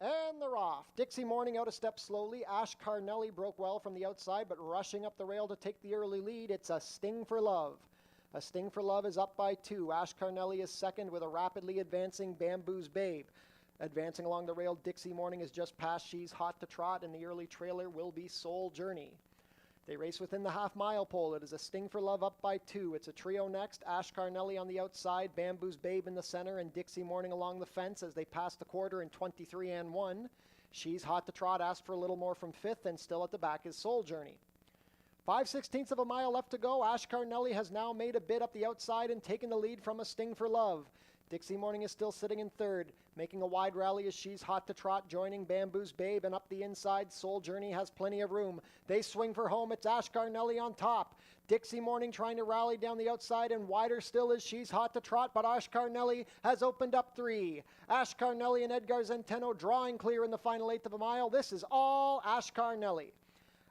And they're off. Dixie Morning out a step slowly. Ash Carnelli broke well from the outside, but rushing up the rail to take the early lead. It's A Sting for Love. A Sting for Love is up by 2. Ash Carnelli is second with a rapidly advancing Bamboo's Babe. Advancing along the rail, Dixie Morning is just past She's Hot to Trot, and the early trailer will be Soul Journey. They race within the half-mile pole. It is A Sting for Love up by 2. It's a trio next. Ash Carnelli on the outside, Bamboo's Babe in the center, and Dixie Morning along the fence as they pass the quarter in 23 and 1. She's Hot to Trot asked for a little more from 5th, and still at the back is Soul Journey. 5/16 of a mile left to go. Ash Carnelli has now made a bid up the outside and taken the lead from A Sting for Love. Dixie Morning is still sitting in third, making a wide rally as She's Hot to Trot, joining Bamboo's Babe, and up the inside, Soul Journey has plenty of room. They swing for home. It's Ash Carnelli on top. Dixie Morning trying to rally down the outside, and wider still is She's Hot to Trot, but Ash Carnelli has opened up 3. Ash Carnelli and Edgar Zenteno drawing clear in the final 1/8 of a mile. This is all Ash Carnelli.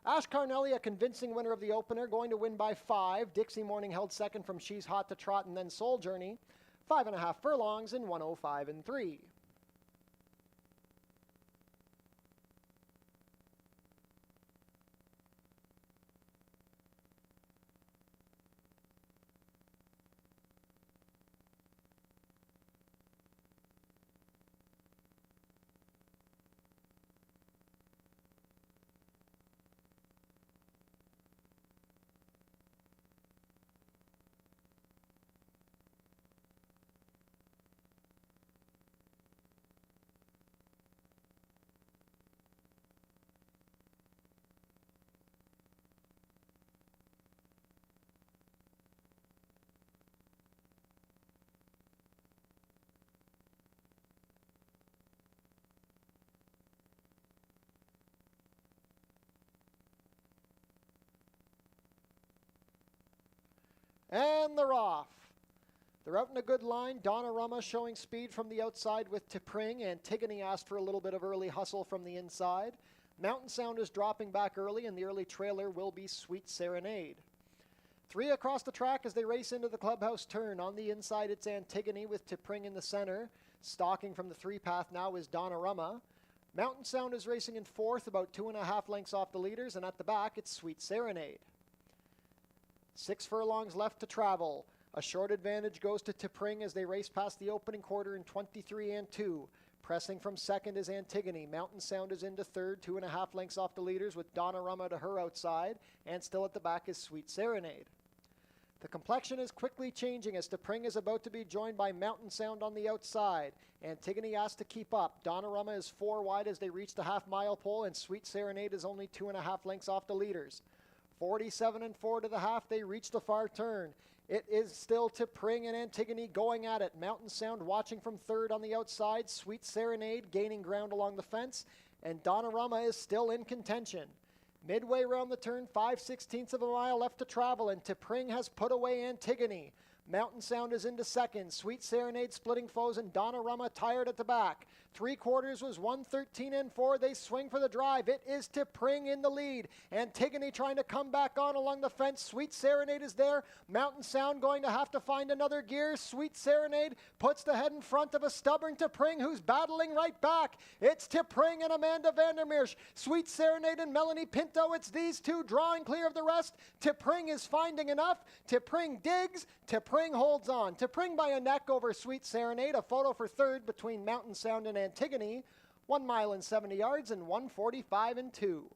Ash Carnelli, a convincing winner of the opener, going to win by 5. Dixie Morning held second from She's Hot to Trot and then Soul Journey. 5.5 furlongs in 1:05 and 3. And they're off. They're out in a good line. Donnarumma showing speed from the outside with T'Pring. Antigone asked for a little bit of early hustle from the inside. Mountain Sound is dropping back early, and the early trailer will be Sweet Serenade. 3 across the track as they race into the clubhouse turn. On the inside, it's Antigone with T'Pring in the center. Stalking from the 3 path now is Donnarumma. Mountain Sound is racing in 4th, about 2.5 lengths off the leaders, and at the back, it's Sweet Serenade. 6 furlongs left to travel. A short advantage goes to T'Pring as they race past the opening quarter in 23 and 2. Pressing from second is Antigone. Mountain Sound is into third, 2.5 lengths off the leaders with Donnarumma to her outside, and still at the back is Sweet Serenade. The complexion is quickly changing as T'Pring is about to be joined by Mountain Sound on the outside. Antigone asked to keep up. Donnarumma is 4 wide as they reach the half-mile pole, and Sweet Serenade is only 2.5 lengths off the leaders. 47 and 4 to the half, they reach the far turn. It is still T'Pring and Antigone going at it. Mountain Sound watching from third on the outside. Sweet Serenade gaining ground along the fence. And Donnarumma is still in contention. Midway round the turn, 5/16 of a mile left to travel, and T'Pring has put away Antigone. Mountain Sound is into second. Sweet Serenade splitting foes, and Donnarumma tired at the back. 3/4 was 1:13 and 4. They swing for the drive. It is T'Pring in the lead. Antigone trying to come back on along the fence. Sweet Serenade is there. Mountain Sound going to have to find another gear. Sweet Serenade puts the head in front of a stubborn T'Pring who's battling right back. It's T'Pring and Amanda Vandermeersch. Sweet Serenade and Melanie Pinto. It's these two drawing clear of the rest. T'Pring is finding enough. T'Pring digs. T'Pring holds on. T'Pring by a neck over Sweet Serenade. A photo for third between Mountain Sound and Antigone. 1 mile and 70 yards and 1:45 and 2.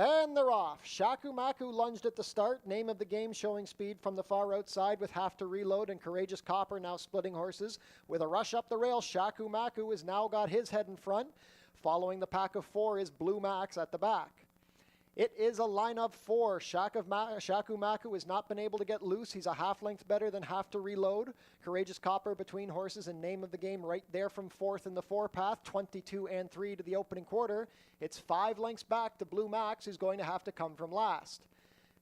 And they're off. Shaku Maku lunged at the start. Name of the game showing speed from the far outside with Have to Reload and Courageous Copper now splitting horses. With a rush up the rail, Shaku Maku has now got his head in front. Following the pack of 4 is Blue Max at the back. It is a line of 4. Shaku Maku has not been able to get loose. He's a half length better than Have to Reload. Courageous Copper between horses and Name of the Game right there from 4th in the 4 path, 22 and 3 to the opening quarter. It's 5 lengths back to Blue Max, who's going to have to come from last.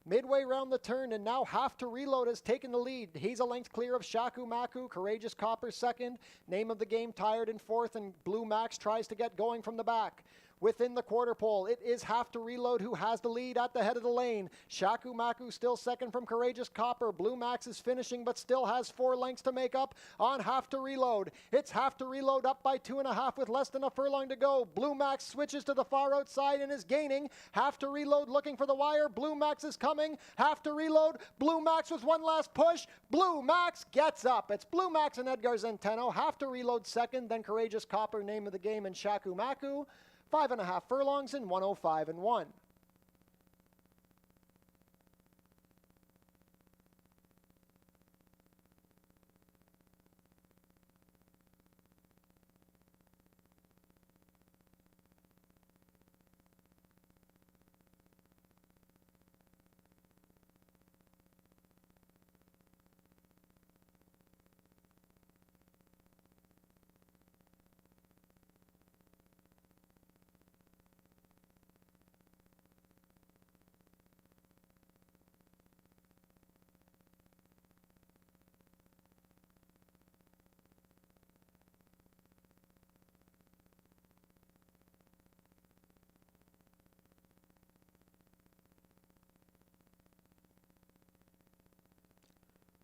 Midway round the turn, and now Have to Reload has taken the lead. He's a length clear of Shaku Maku, Courageous Copper second, Name of the Game tired in 4th, and Blue Max tries to get going from the back. Within the quarter pole, it is Have to Reload who has the lead at the head of the lane. Shaku Maku still second from Courageous Copper. Blue Max is finishing but still has 4 lengths to make up on Have to Reload. It's Have to Reload up by 2.5 with less than a furlong to go. Blue Max switches to the far outside and is gaining. Have to Reload looking for the wire. Blue Max is coming. Have to Reload. Blue Max with one last push. Blue Max gets up. It's Blue Max and Edgar Zenteno. Have to Reload second, then Courageous Copper, Name of the Game, and Shaku Maku. 5.5 furlongs and 105 and 1.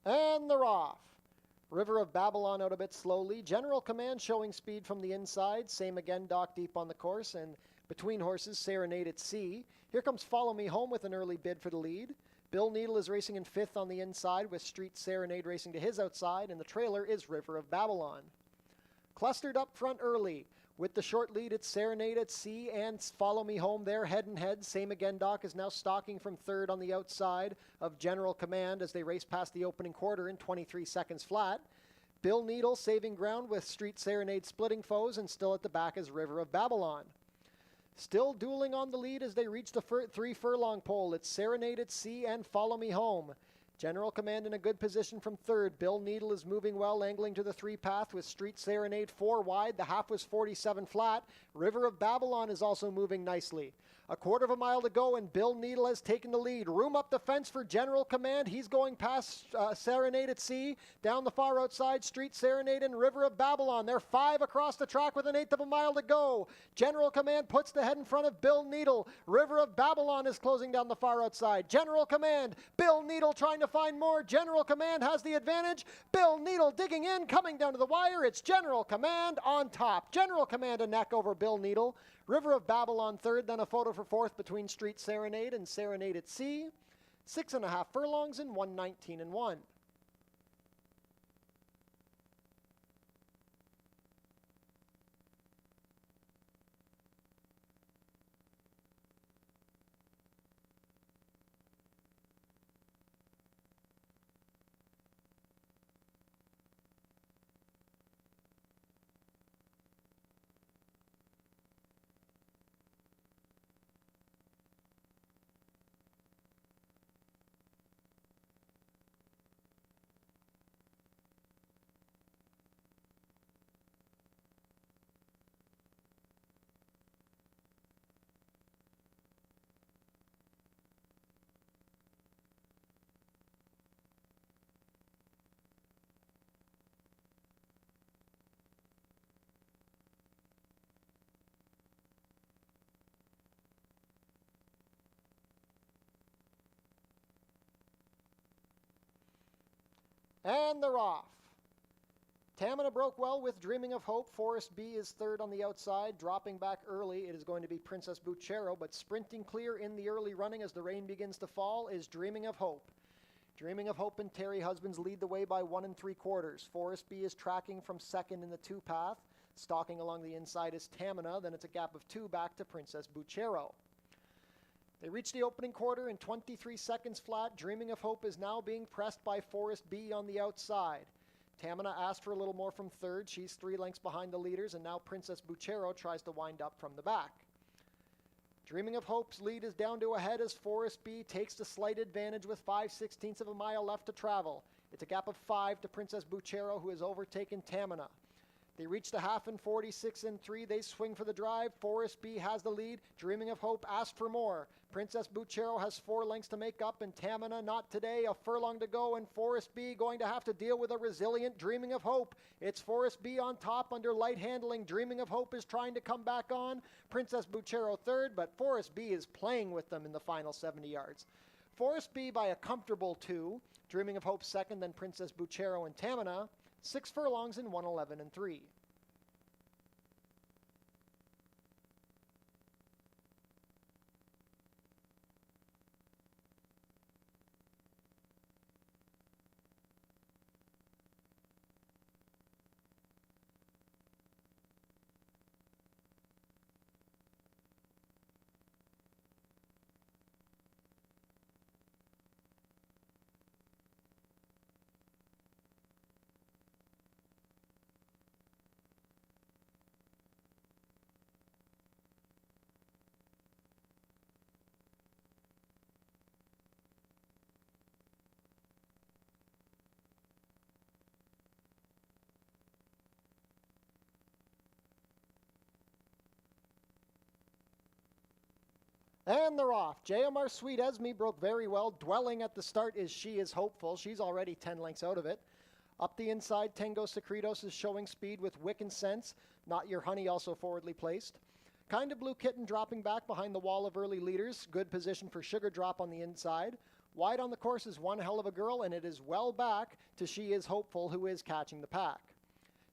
And they're off. River of Babylon out a bit slowly. General Command showing speed from the inside. Same again, Dock deep on the course. And between horses, Serenade at Sea. Here comes Follow Me Home with an early bid for the lead. Bill Needle is racing in 5th on the inside with Street Serenade racing to his outside. And the trailer is River of Babylon. Clustered up front early. With the short lead, it's Serenade at Sea and Follow Me Home there, head and head. Same again, Doc is now stalking from 3rd on the outside of General Command as they race past the opening quarter in 23 seconds flat. Bill Needle saving ground with Street Serenade splitting foes, and still at the back is River of Babylon. Still dueling on the lead as they reach the 3 furlong pole. It's Serenade at Sea and Follow Me Home. General Command in a good position from 3rd. Bill Needle is moving well, angling to the 3 path with Street Serenade 4 wide. The half was 47 flat. River of Babylon is also moving nicely. A quarter of a mile to go, and Bill Needle has taken the lead. Room up the fence for General Command. He's going past Serenade at Sea. Down the far outside, Street Serenade and River of Babylon. They're 5 across the track with 1/8 of a mile to go. General Command puts the head in front of Bill Needle. River of Babylon is closing down the far outside. General Command, Bill Needle trying to find more. General Command has the advantage. Bill Needle digging in, coming down to the wire. It's General Command on top. General Command a neck over Bill Needle. River of Babylon 3rd, then a photo for 4th between Street Serenade and Serenade at Sea. 6.5 furlongs and 119 and 1. And they're off. Tamina broke well with Dreaming of Hope. Forest B is 3rd on the outside. Dropping back early, it is going to be Princess Buchero, but sprinting clear in the early running as the rain begins to fall is Dreaming of Hope. Dreaming of Hope and Terry Husbands lead the way by 1 3/4. Forest B is tracking from 2nd in the 2 path. Stalking along the inside is Tamina. Then it's a gap of 2 back to Princess Buchero. They reach the opening quarter in 23 seconds flat. Dreaming of Hope is now being pressed by Forest B on the outside. Tamina asked for a little more from third. She's 3 lengths behind the leaders, and now Princess Buchero tries to wind up from the back. Dreaming of Hope's lead is down to a head as Forest B takes the slight advantage with 5/16 of a mile left to travel. It's a gap of 5 to Princess Buchero, who has overtaken Tamina. They reach the half in 46 and 3. They swing for the drive. Forest B has the lead. Dreaming of Hope asked for more. Princess Buchero has 4 lengths to make up, and Tamina not today. A furlong to go, and Forest B going to have to deal with a resilient Dreaming of Hope. It's Forest B on top under light handling. Dreaming of Hope is trying to come back on. Princess Buchero third, but Forest B is playing with them in the final 70 yards. Forest B by a comfortable 2. Dreaming of Hope second, then Princess Buchero and Tamina. 6 furlongs in 1:11 and 3. And they're off. JMR Sweet Esme broke very well. Dwelling at the start is She Is Hopeful. She's already 10 lengths out of it. Up the inside, Tango Secretos is showing speed with Wick and Sense. Not Your Honey also forwardly placed. Kinda Blue Kitten dropping back behind the wall of early leaders. Good position for Sugar Drop on the inside. Wide on the course is One Hell of a Girl, and it is well back to She Is Hopeful, who is catching the pack.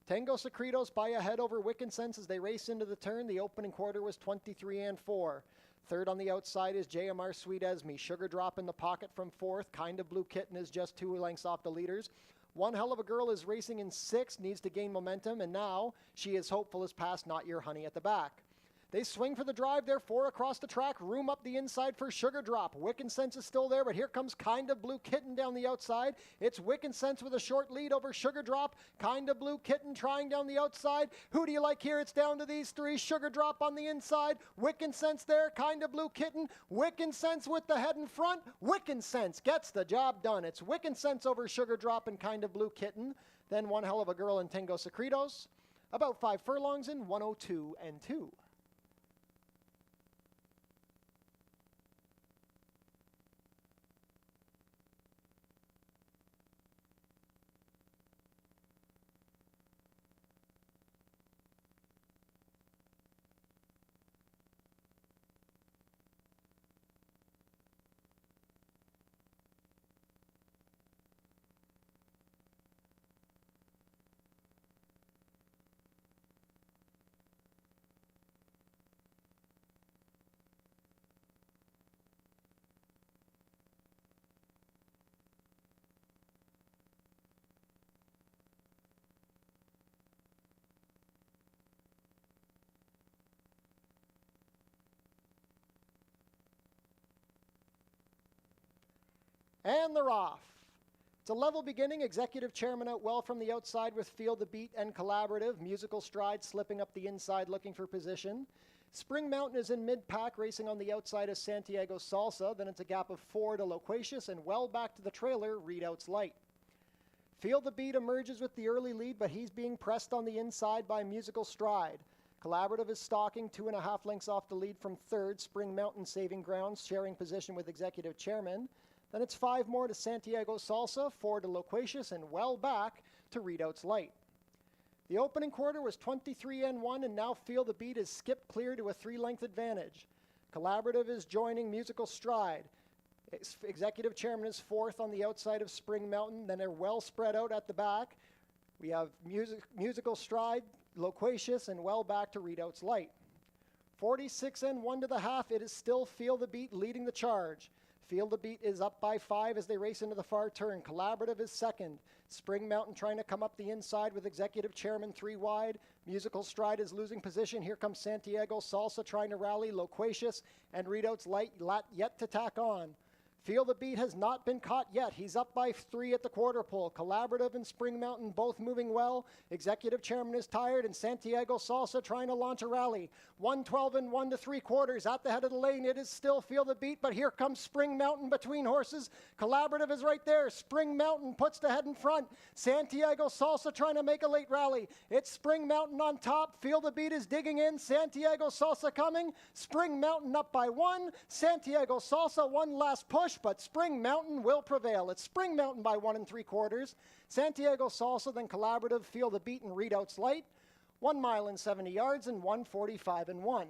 Tango Secretos by a head over Wick and Sense as they race into the turn. The opening quarter was 23 and 4. Third on the outside is JMR Sweet Esme. Sugar Drop in the pocket from fourth. Kinda Blue Kitten is just 2 lengths off the leaders. One Hell of a Girl is racing in 6th, needs to gain momentum, and now She Is Hopeful is past Not Your Honey at the back. They swing for the drive. They're 4 across the track. Room up the inside for Sugar Drop. Wick and Sense is still there, but here comes Kinda Blue Kitten down the outside. It's Wick and Sense with a short lead over Sugar Drop. Kinda Blue Kitten trying down the outside. Who do you like here? It's down to these 3. Sugar Drop on the inside. Wick and Sense there. Kinda Blue Kitten. Wick and Sense with the head in front. Wick and Sense gets the job done. It's Wick and Sense over Sugar Drop and Kinda Blue Kitten. Then One Hell of a Girl and Tango Secretos. About 5 furlongs in 1:02 and 2. And they're off. It's a level beginning. Executive Chairman out well from the outside with Feel the Beat and Collaborative. Musical Stride slipping up the inside looking for position. Spring Mountain is in mid-pack racing on the outside of Santiago Salsa. Then it's a gap of 4 to Loquacious and well back to the trailer, Readout's Light. Feel the Beat emerges with the early lead, but he's being pressed on the inside by Musical Stride. Collaborative is stalking 2.5 lengths off the lead from third. Spring Mountain saving ground, sharing position with Executive Chairman. Then it's 5 more to Santiago Salsa, 4 to Loquacious, and well back to Readout's Light. The opening quarter was 23 and 1, and now Feel the Beat is skipped clear to a 3-length advantage. Collaborative is joining Musical Stride. Executive Chairman is 4th on the outside of Spring Mountain. Then they're well spread out at the back. We have Musical Stride, Loquacious, and well back to Readout's Light. 46 and 1 to the half. It is still Feel the Beat leading the charge. Feel the Beat is up by 5 as they race into the far turn. Collaborative is second. Spring Mountain trying to come up the inside with Executive Chairman 3 wide. Musical Stride is losing position. Here comes Santiago Salsa trying to rally. Loquacious and Readout's Light yet to tack on. Feel the Beat has not been caught yet. He's up by 3 at the quarter pole. Collaborative and Spring Mountain both moving well. Executive Chairman is tired, and Santiago Salsa trying to launch a rally. 112 and 1 3/4 at the head of the lane. It is still Feel the Beat, but here comes Spring Mountain between horses. Collaborative is right there. Spring Mountain puts the head in front. Santiago Salsa trying to make a late rally. It's Spring Mountain on top. Feel the Beat is digging in. Santiago Salsa coming. Spring Mountain up by 1. Santiago Salsa one last push, but Spring Mountain will prevail. It's Spring Mountain by 1 3/4. Santiago Salsa, then Collaborative, Feel the Beat, and Readout's Light. 1 mile and 70 yards and 1:45 and 1.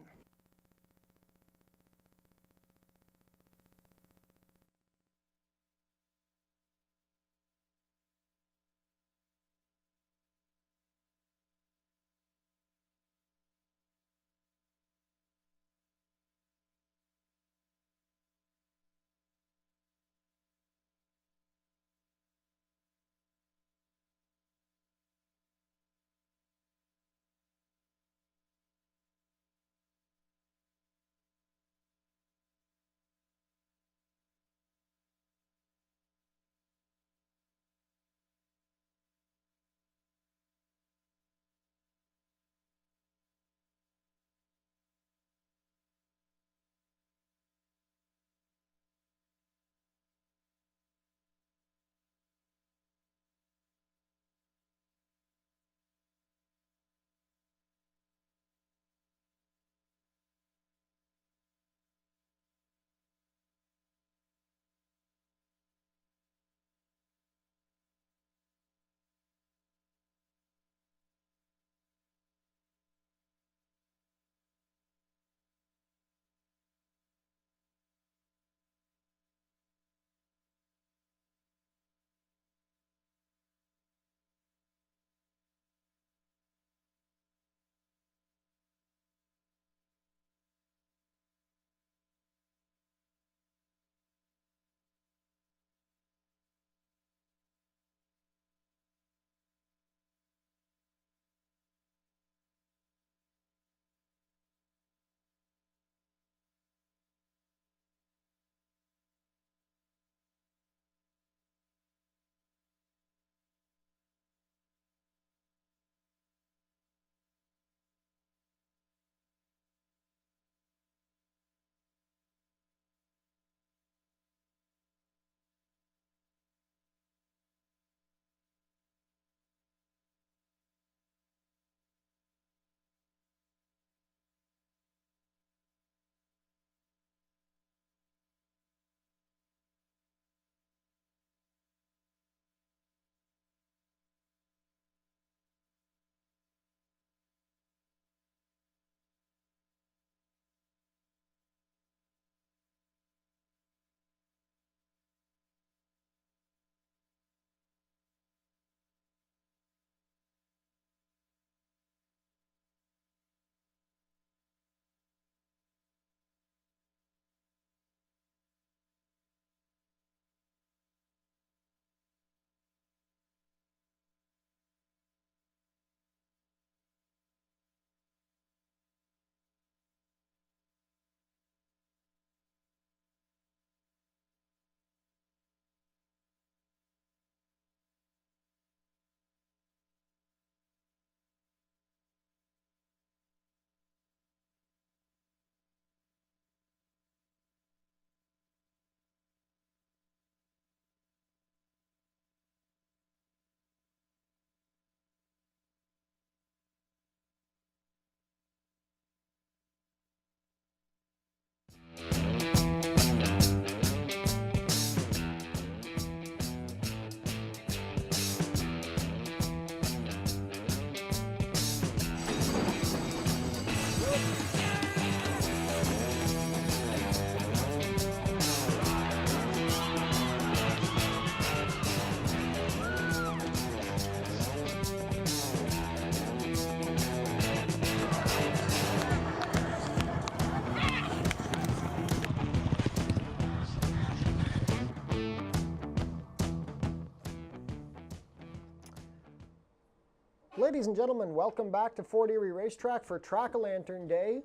Ladies and gentlemen, welcome back to Fort Erie Racetrack for Track-A-Lantern Day.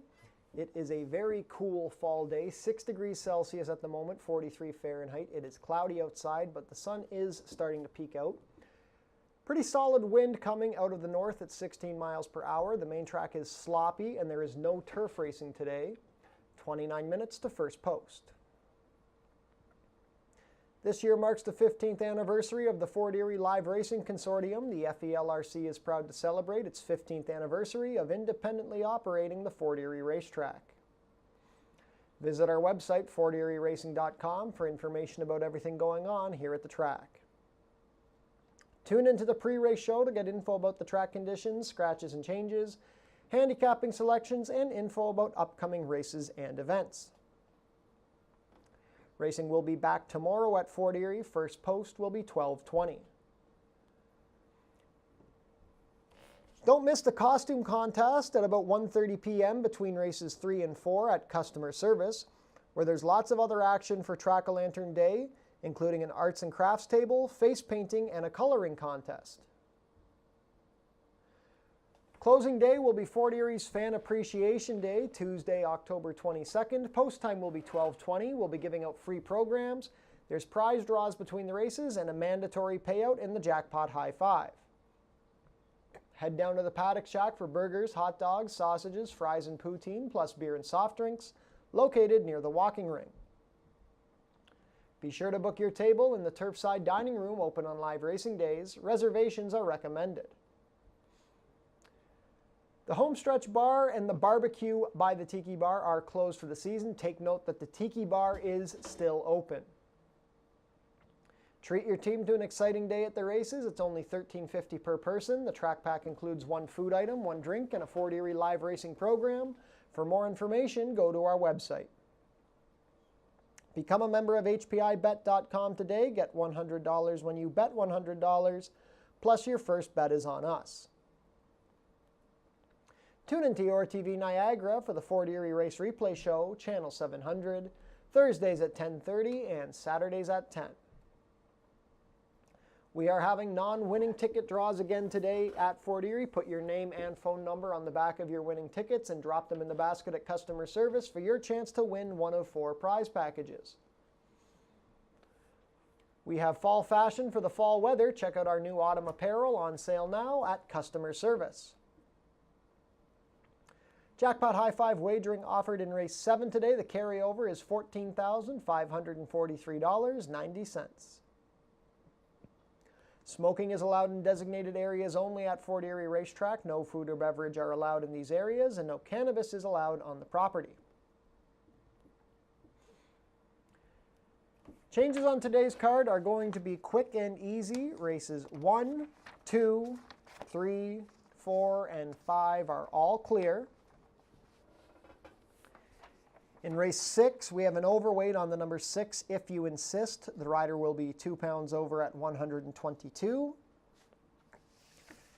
It is a very cool fall day, 6 degrees Celsius at the moment, 43 Fahrenheit. It is cloudy outside, but the sun is starting to peek out. Pretty solid wind coming out of the north at 16 miles per hour. The main track is sloppy, and there is no turf racing today. 29 minutes to first post. This year marks the 15th anniversary of the Fort Erie Live Racing Consortium. The FELRC is proud to celebrate its 15th anniversary of independently operating the Fort Erie Racetrack. Visit our website, forterieracing.com, for information about everything going on here at the track. Tune into the pre-race show to get info about the track conditions, scratches and changes, handicapping selections, and info about upcoming races and events. Racing will be back tomorrow at Fort Erie. First post will be 12:20. Don't miss the costume contest at about 1:30 p.m. between races 3 and 4 at Customer Service, where there's lots of other action for Track-A-Lantern Day, including an arts and crafts table, face painting, and a coloring contest. Closing day will be Fort Erie's Fan Appreciation Day, Tuesday, October 22nd. Post time will be 12:20. We'll be giving out free programs. There's prize draws between the races and a mandatory payout in the Jackpot High Five. Head down to the Paddock Shack for burgers, hot dogs, sausages, fries, and poutine, plus beer and soft drinks, located near the walking ring. Be sure to book your table in the Turfside Dining Room, open on live racing days. Reservations are recommended. The Homestretch Bar and the Barbecue by the Tiki Bar are closed for the season. Take note that the Tiki Bar is still open. Treat your team to an exciting day at the races. It's only $13.50 per person. The track pack includes one food item, one drink, and a Fort Erie live racing program. For more information, go to our website. Become a member of HPIBet.com today. Get $100 when you bet $100, plus your first bet is on us. Tune into Your TV Niagara for the Fort Erie Race Replay Show, Channel 700, Thursdays at 10:30 and Saturdays at 10. We are having non-winning ticket draws again today at Fort Erie. Put your name and phone number on the back of your winning tickets and drop them in the basket at customer service for your chance to win one of 4 prize packages. We have fall fashion for the fall weather. Check out our new autumn apparel on sale now at customer service. Jackpot High Five wagering offered in race 7 today. The carryover is $14,543.90. Smoking is allowed in designated areas only at Fort Erie Racetrack. No food or beverage are allowed in these areas, and no cannabis is allowed on the property. Changes on today's card are going to be quick and easy. Races 1, 2, 3, 4, and 5 are all clear. In race 6, we have an overweight on the number 6, If You Insist. The rider will be 2 pounds over at 122.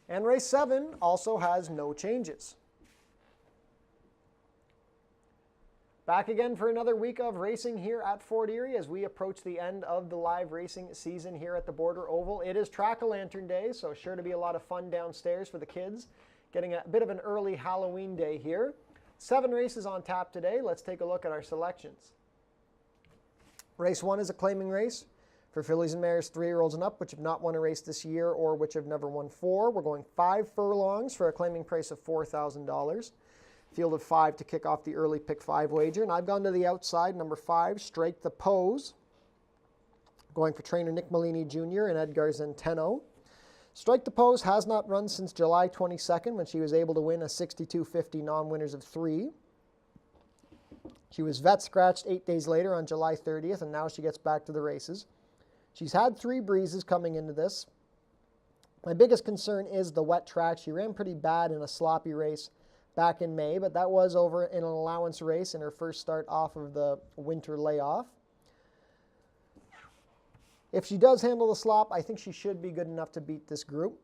And race 7 also has no changes. Back again for another week of racing here at Fort Erie as we approach the end of the live racing season here at the Border Oval. It is Track-A-Lantern Day, so sure to be a lot of fun downstairs for the kids. Getting a bit of an early Halloween day here. 7 races on tap today. Let's take a look at our selections. Race 1 is a claiming race for fillies and mares 3-year-olds and up, which have not won a race this year or which have never won 4. We're going 5 furlongs for a claiming price of $4,000. Field of 5 to kick off the early pick 5 wager. And I've gone to the outside, number 5, Strike the Pose. Going for trainer Nick Malini Jr. and Edgar Zenteno. Strike the Pose has not run since July 22nd when she was able to win a 62.50 non-winners of 3. She was vet scratched 8 days later on July 30th, and now she gets back to the races. She's had 3 breezes coming into this. My biggest concern is the wet track. She ran pretty bad in a sloppy race back in May, but that was over in an allowance race in her first start off of the winter layoff. If she does handle the slop, I think she should be good enough to beat this group.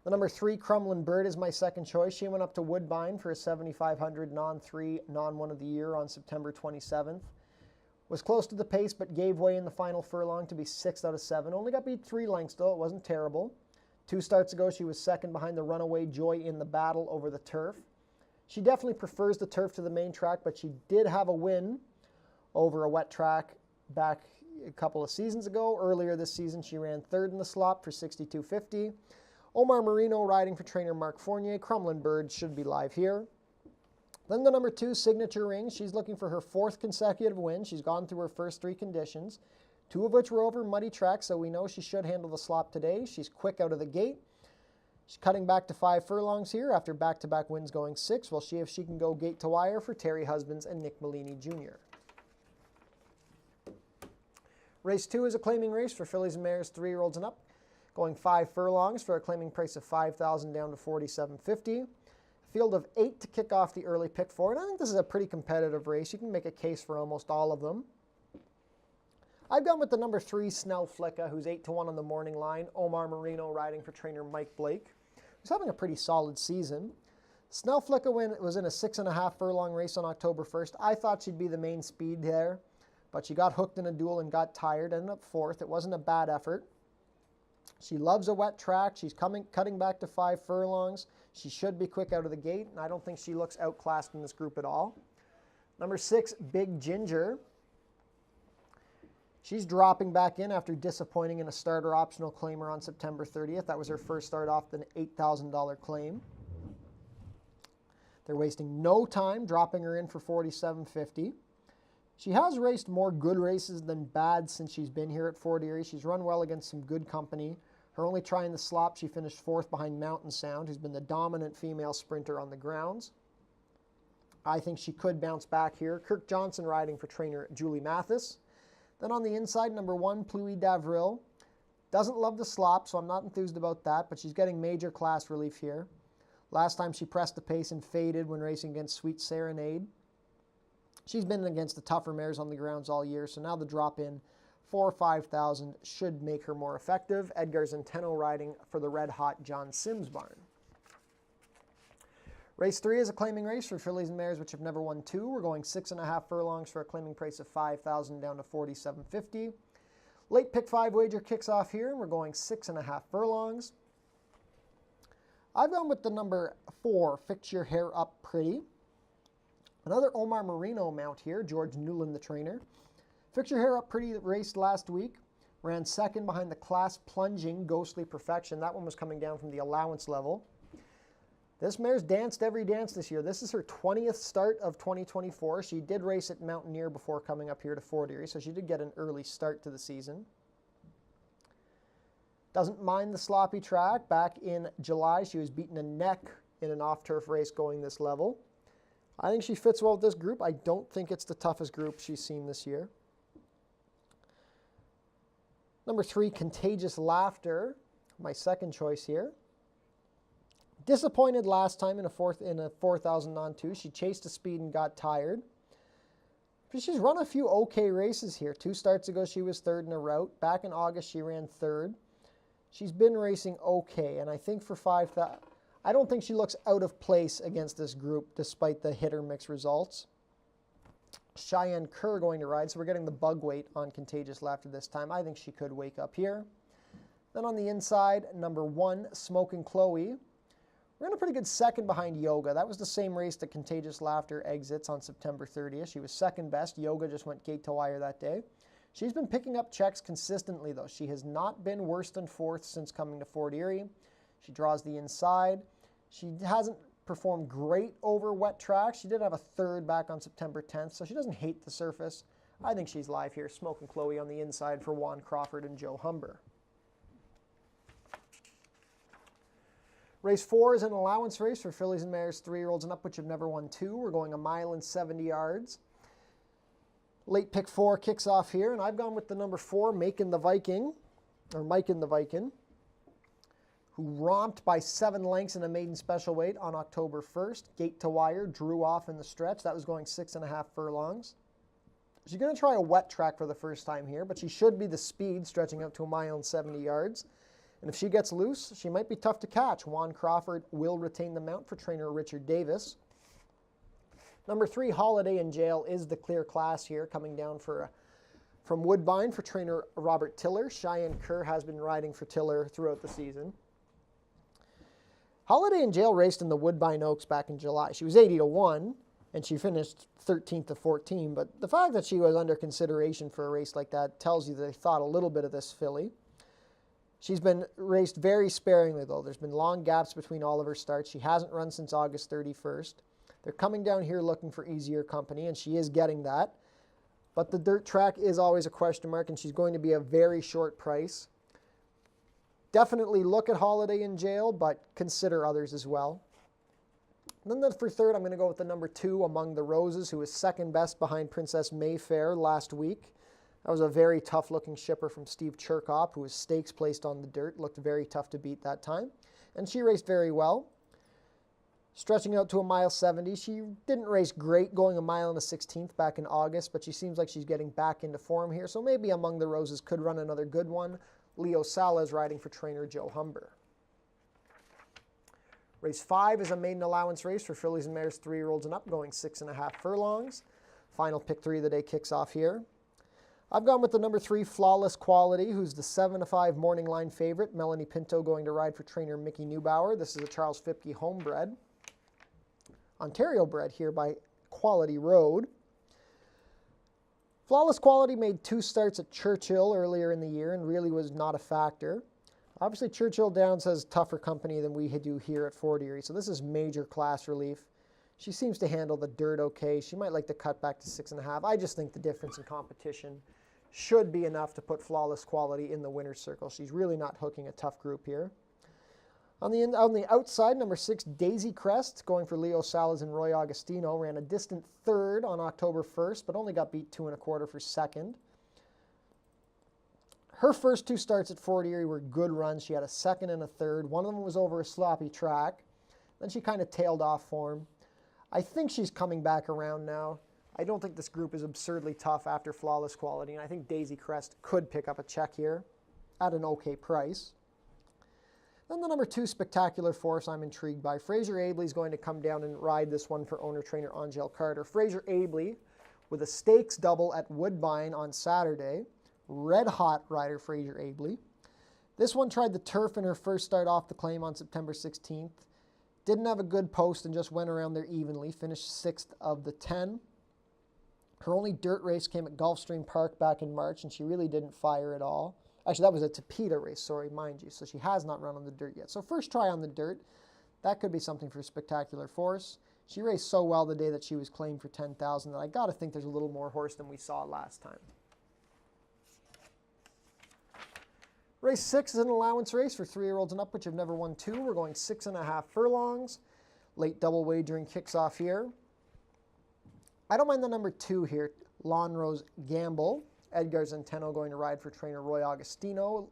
The number 3, Crumlin Bird, is my second choice. She went up to Woodbine for a 7,500 non-3, non-1 of the year on September 27th. Was close to the pace, but gave way in the final furlong to be 6th out of 7. Only got beat 3 lengths, though. It wasn't terrible. 2 starts ago, she was second behind the runaway Joy in the battle over the turf. She definitely prefers the turf to the main track, but she did have a win over a wet track back a couple of seasons ago. Earlier this season, she ran third in the slop for 62.50. Omar Marino riding for trainer Mark Fournier. Crumlin Bird should be live here. Then the number 2, Signature Ring. She's looking for her 4th consecutive win. She's gone through her first 3 conditions, 2 of which were over muddy tracks, so we know she should handle the slop today. She's quick out of the gate. She's cutting back to 5 furlongs here after back-to-back wins going 6. We'll see if she can go gate to wire for Terry Husbands and Nick Malini Jr. Race 2 is a claiming race for fillies and mares 3-year-olds and up, going 5 furlongs for a claiming price of $5,000 down to $47.50. Field of 8 to kick off the early pick 4, and I think this is a pretty competitive race. You can make a case for almost all of them. I've gone with the number 3, Snell Flicka, who's 8-1 on the morning line. Omar Marino riding for trainer Mike Blake, who's having a pretty solid season. Snell Flicka was in a 6.5 furlong race on October 1st. I thought she'd be the main speed there, but she got hooked in a duel and got tired, ended up 4th. It wasn't a bad effort. She loves a wet track. She's cutting back to 5 furlongs. She should be quick out of the gate, and I don't think she looks outclassed in this group at all. Number 6, Big Ginger. She's dropping back in after disappointing in a starter optional claimer on September 30th. That was her first start off the $8,000 claim. They're wasting no time, dropping her in for $47.50. She has raced more good races than bad since she's been here at Fort Erie. She's run well against some good company. Her only try in the slop, she finished 4th behind Mountain Sound, who's been the dominant female sprinter on the grounds. I think she could bounce back here. Kirk Johnson riding for trainer Julie Mathis. Then on the inside, number 1, Pluie Davril. Doesn't love the slop, so I'm not enthused about that, but she's getting major class relief here. Last time she pressed the pace and faded when racing against Sweet Serenade. She's been against the tougher mares on the grounds all year, so now the drop in for $5,000 should make her more effective. Edgar Zenteno riding for the red-hot John Sims barn. Race 3 is a claiming race for fillies and mares which have never won 2. We're going 6.5 furlongs for a claiming price of $5,000 down to $47.50. Late pick 5 wager kicks off here, and we're going 6.5 furlongs. I've gone with the number 4, Fix Your Hair Up Pretty. Another Omar Marino mount here, George Newland the trainer. Fix Your Hair Up Pretty raced last week. Ran 2nd behind the class plunging Ghostly Perfection. That one was coming down from the allowance level. This mare's danced every dance this year. This is her 20th start of 2024. She did race at Mountaineer before coming up here to Fort Erie, so she did get an early start to the season. Doesn't mind the sloppy track. Back in July, she was beaten a neck in an off-turf race going this level. I think she fits well with this group. I don't think it's the toughest group she's seen this year. Number 3, Contagious Laughter, my second choice here. Disappointed last time in a 4,000 non-2. She chased a speed and got tired. But she's run a few okay races here. 2 starts ago, she was 3rd in a route. Back in August, she ran 3rd. She's been racing okay, and I think for 5,000, I don't think she looks out of place against this group despite the hit or miss results. Cheyenne Kerr going to ride, so we're getting the bug weight on Contagious Laughter this time. I think she could wake up here. Then on the inside, number 1, Smokin' Chloe. We're in a pretty good 2nd behind Yoga. That was the same race that Contagious Laughter exits on September 30th. She was 2nd best. Yoga just went gate to wire that day. She's been picking up checks consistently, though. She has not been worse than 4th since coming to Fort Erie. She draws the inside. She hasn't performed great over wet tracks. She did have a 3rd back on September 10th, so she doesn't hate the surface. I think she's live here. Smokin' Chloe on the inside for Juan Crawford and Joe Humber. Race 4 is an allowance race for fillies and mares 3-year-olds and up, which have never won 2. We're going 1 mile and 70 yards. Late pick 4 kicks off here, and I've gone with the number 4, Mike in the Viking, who romped by 7 lengths in a maiden special weight on October 1st. Gate to wire, drew off in the stretch. That was going 6.5 furlongs. She's going to try a wet track for the first time here, but she should be the speed, stretching out to 1 mile and 70 yards. And if she gets loose, she might be tough to catch. Juan Crawford will retain the mount for trainer Richard Davis. Number 3, Holiday in Jail, is the clear class here, coming down from Woodbine for trainer Robert Tiller. Cheyenne Kerr has been riding for Tiller throughout the season. Holiday in Jail raced in the Woodbine Oaks back in July. She was 80-1, and she finished 13th to 14. But the fact that she was under consideration for a race like that tells you they thought a little bit of this filly. She's been raced very sparingly, though. There's been long gaps between all of her starts. She hasn't run since August 31st. They're coming down here looking for easier company, and she is getting that. But the dirt track is always a question mark, and she's going to be a very short price. Definitely look at Holiday in Jail, but consider others as well. And then for third, I'm going to go with the number 2, Among the Roses, who was second best behind Princess Mayfair last week. That was a very tough-looking shipper from Steve Cherkop, who was stakes placed on the dirt. Looked very tough to beat that time. And she raced very well. Stretching out to a mile 70. She didn't race great going a mile and a 16th back in August, but she seems like she's getting back into form here. So maybe Among the Roses could run another good one. Leo Salas riding for trainer Joe Humber. Race 5 is a maiden allowance race for fillies and mares 3-year-olds and up, going 6.5 furlongs. Final pick 3 of the day kicks off here. I've gone with the number 3, Flawless Quality, who's the 7-5 morning line favorite. Melanie Pinto going to ride for trainer Mickey Neubauer. This is a Charles Fipke homebred. Ontario bred here by Quality Road. Flawless Quality made 2 starts at Churchill earlier in the year and really was not a factor. Obviously, Churchill Downs has tougher company than we do here at Fort Erie, so this is major class relief. She seems to handle the dirt okay. She might like to cut back to 6.5. I just think the difference in competition should be enough to put Flawless Quality in the winner's circle. She's really not hooking a tough group here. On the outside, number 6, Daisy Crest, going for Leo Salas and Roy Agostino, ran a distant third on October 1st, but only got beat 2 1/4 for second. Her first 2 starts at Fort Erie were good runs. She had a second and a third. One of them was over a sloppy track. Then she kind of tailed off form. I think she's coming back around now. I don't think this group is absurdly tough after Flawless Quality, and I think Daisy Crest could pick up a check here at an okay price. Then the number 2, Spectacular Force, I'm intrigued by. Fraser Abley is going to come down and ride this one for owner-trainer Angel Carter. Fraser Abley with a stakes double at Woodbine on Saturday. Red-hot rider Fraser Abley. This one tried the turf in her first start off the claim on September 16th. Didn't have a good post and just went around there evenly. Finished 6th of the 10. Her only dirt race came at Gulfstream Park back in March, and she really didn't fire at all. Actually, that was a Tapeta race, sorry, mind you. So she has not run on the dirt yet. So first try on the dirt. That could be something for Spectacular Force. She raced so well the day that she was claimed for $10,000 that I got to think there's a little more horse than we saw last time. Race 6 is an allowance race for 3-year-olds and up, which have never won 2. We're going 6.5 furlongs. Late double wagering kicks off here. I don't mind the number 2 here, Lawn Rose Gamble. Edgar Zenteno going to ride for trainer Roy Agostino.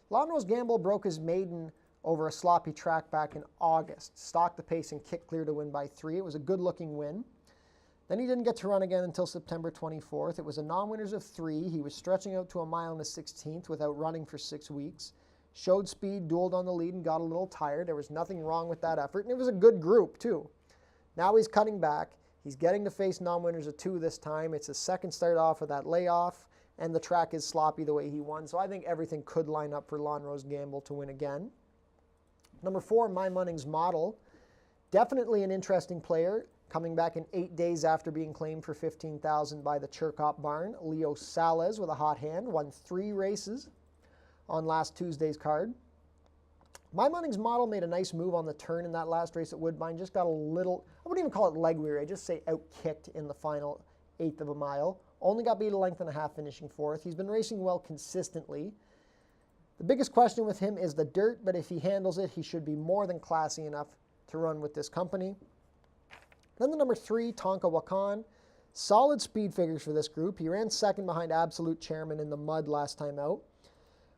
Lawn Rose Gamble broke his maiden over a sloppy track back in August. Stalked the pace and kicked clear to win by 3. It was a good-looking win. Then he didn't get to run again until September 24th. It was a non-winners of 3. He was stretching out to a mile and a 16th without running for 6 weeks. Showed speed, dueled on the lead, and got a little tired. There was nothing wrong with that effort, and it was a good group, too. Now he's cutting back. He's getting to face non-winners of 2 this time. It's his second start off of that layoff, and the track is sloppy the way he won. So I think everything could line up for Lawn Rose Gamble to win again. Number 4, My Munnings Model. Definitely an interesting player. Coming back in 8 days after being claimed for $15,000 by the Cherkop barn. Leo Salas with a hot hand. Won 3 races on last Tuesday's card. My Munnings Model made a nice move on the turn in that last race at Woodbine. Just got a little, I wouldn't even call it leg weary. I just say out-kicked in the final 1/8 of a mile. Only got beat a length and a half, finishing 4th. He's been racing well consistently. The biggest question with him is the dirt, but if he handles it, he should be more than classy enough to run with this company. Then the number 3, Tonka Wakan. Solid speed figures for this group. He ran second behind Absolute Chairman in the mud last time out.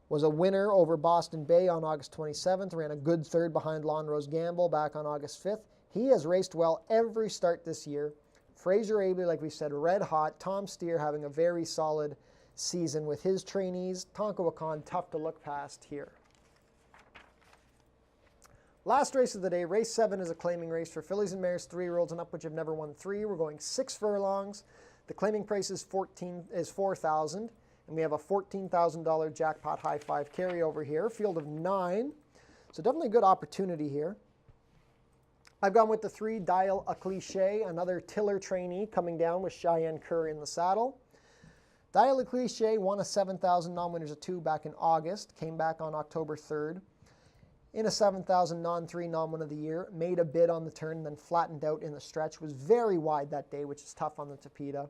Was a winner over Boston Bay on August 27th. Ran a good third behind Lawn Rose Gamble back on August 5th. He has raced well every start this year. Fraser Abley, like we said, red hot. Tom Steer having a very solid season with his trainees. Tonka Wakan, tough to look past here. Last race of the day, race 7 is a claiming race for fillies and mares 3-year-olds and up, which have never won 3. We're going 6 furlongs. The claiming price is $4,000, and we have a $14,000 jackpot high 5 carryover here. Field of 9, so definitely a good opportunity here. I've gone with the 3, Dial a Cliche, another Tiller trainee coming down with Cheyenne Kerr in the saddle. Dial a Cliche won a 7,000 non-winners of 2 back in August, came back on October 3rd. In a 7,000 non-3 non-win of the year, made a bid on the turn, then flattened out in the stretch, was very wide that day, which is tough on the Tapeta.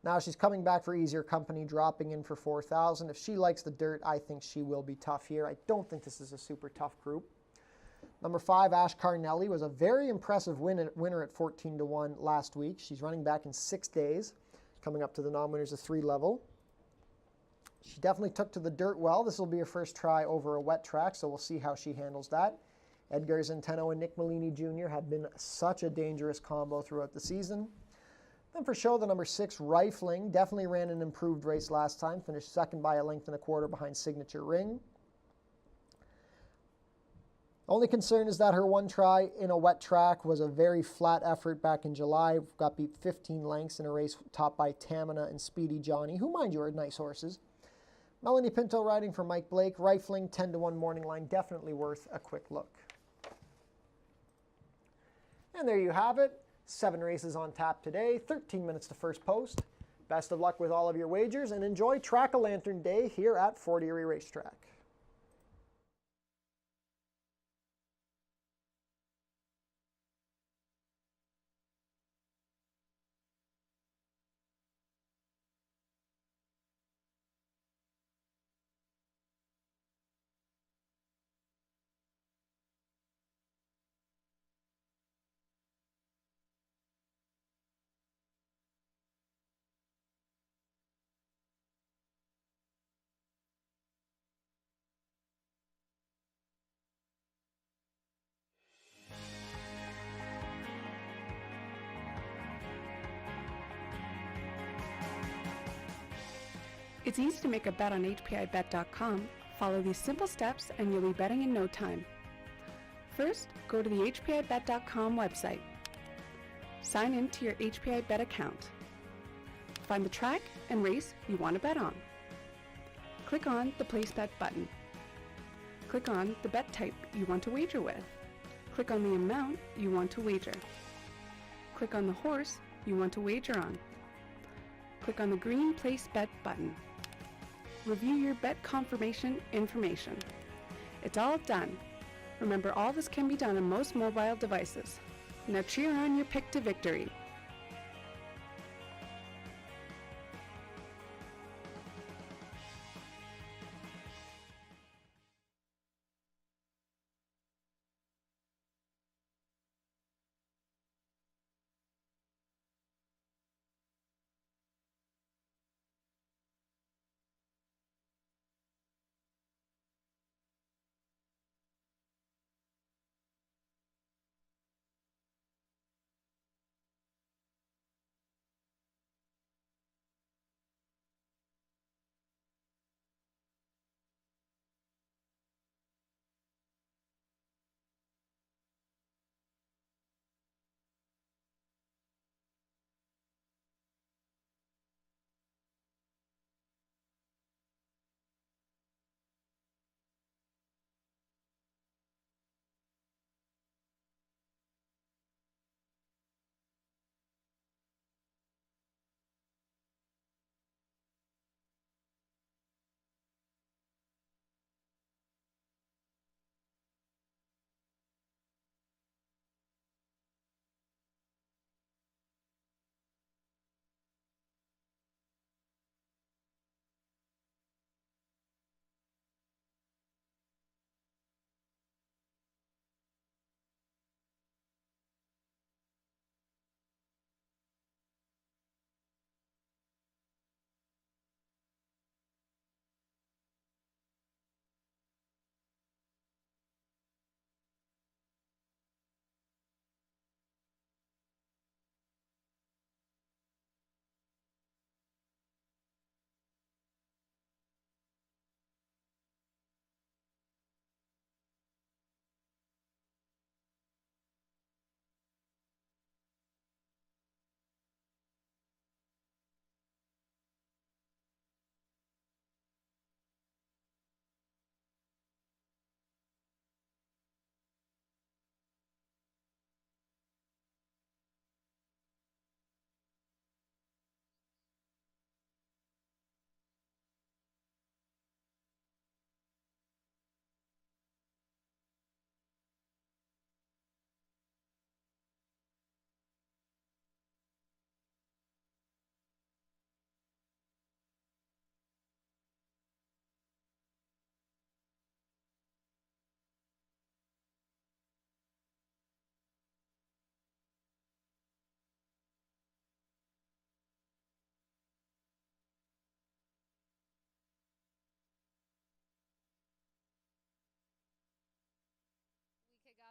Now she's coming back for easier company, dropping in for 4,000. If she likes the dirt, I think she will be tough here. I don't think this is a super tough group. Number 5, Ash Carnelli, was a very impressive winner at 14-1 last week. She's running back in 6 days, coming up to the non-winners of 3 level. She definitely took to the dirt well. This will be her first try over a wet track, so we'll see how she handles that. Edgar Zenteno and Nick Malini Jr. have been such a dangerous combo throughout the season. Then for show, the number 6, Rifling, definitely ran an improved race last time, finished second by a length and a quarter behind Signature Ring. Only concern is that her one try in a wet track was a very flat effort back in July. Got beat 15 lengths in a race topped by Tamina and Speedy Johnny, who, mind you, are nice horses. Melanie Pinto riding for Mike Blake. Rifling, 10-1 morning line, definitely worth a quick look. And there you have it. 7 races on tap today, 13 minutes to first post. Best of luck with all of your wagers, and enjoy Track-A-Lantern Day here at Fort Erie Racetrack. It's easy to make a bet on HPIBet.com. Follow these simple steps and you'll be betting in no time. First, go to the HPIBet.com website. Sign in to your HPIBet account. Find the track and race you want to bet on. Click on the Place Bet button. Click on the bet type you want to wager with. Click on the amount you want to wager. Click on the horse you want to wager on. Click on the green Place Bet button. Review your bet confirmation information. It's all done. Remember, all this can be done on most mobile devices. Now cheer on your pick to victory.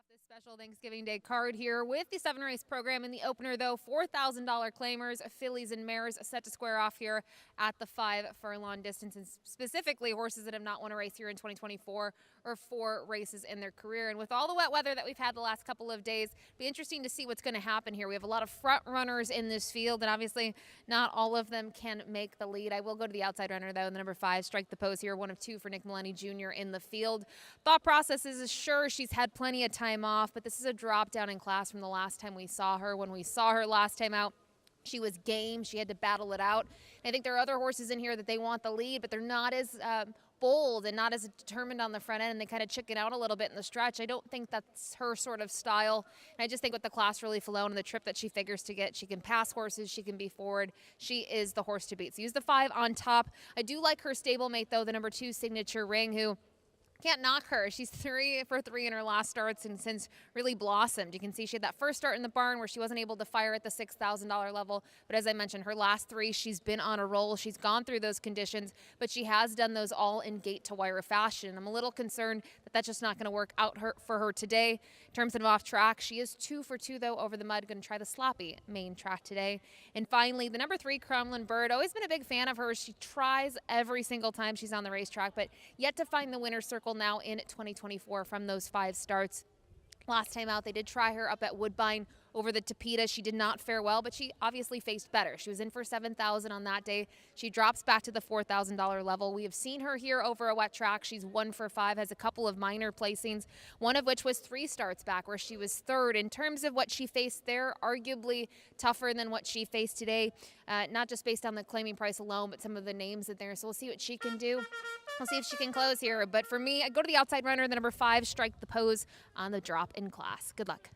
This special Thanksgiving Day card here with the 7-race program. In the opener, though, $4,000 claimers, fillies and mares set to square off here at the 5-furlong distance, and specifically horses that have not won a race here in 2024 or 4 races in their career. And with all the wet weather that we've had the last couple of days, it'll be interesting to see what's going to happen here. We have a lot of front runners in this field, and obviously not all of them can make the lead. I will go to the outside runner, though, the number 5, Strike the Pose here, 1 of 2 for Nick Maloney Jr. in the field. Thought process is sure she's had plenty of time off, but this is a drop down in class from the last time we saw her. When we saw her last time out, she was game. She had to battle it out. I think there are other horses in here that they want the lead, but they're not as bold and not as determined on the front end, and they kind of chicken out a little bit in the stretch. I don't think that's her sort of style. And I just think with the class really flown and the trip that she figures to get, she can pass horses, she can be forward. She is the horse to beat. So use the 5 on top. I do like her stablemate, though, the number 2, Signature Ring, who can't knock her. She's 3 for 3 in her last starts and since really blossomed. You can see she had that first start in the barn where she wasn't able to fire at the $6,000 level. But as I mentioned, her last 3, she's been on a roll. She's gone through those conditions, but she has done those all in gate-to-wire fashion. I'm a little concerned that that's just not going to work out for her today. In terms of off track, she is 2 for 2, though, over the mud. Going to try the sloppy main track today. And finally, the number 3, Crumlin Bird. Always been a big fan of hers. She tries every single time she's on the racetrack, but yet to find the winner's circle now in 2024 from those 5 starts. Last time out, they did try her up at Woodbine over the Tapeta. She did not fare well, but she obviously faced better. She was in for $7,000 on that day. She drops back to the $4,000 level. We have seen her here over a wet track. She's 1 for 5, has a couple of minor placings, one of which was 3 starts back where she was 3rd. In terms of what she faced there, arguably tougher than what she faced today, not just based on the claiming price alone, but some of the names in there. So we'll see what she can do. We'll see if she can close here. But for me, I go to the outside runner, the number 5, Strike the Pose, on the drop in class. Good luck.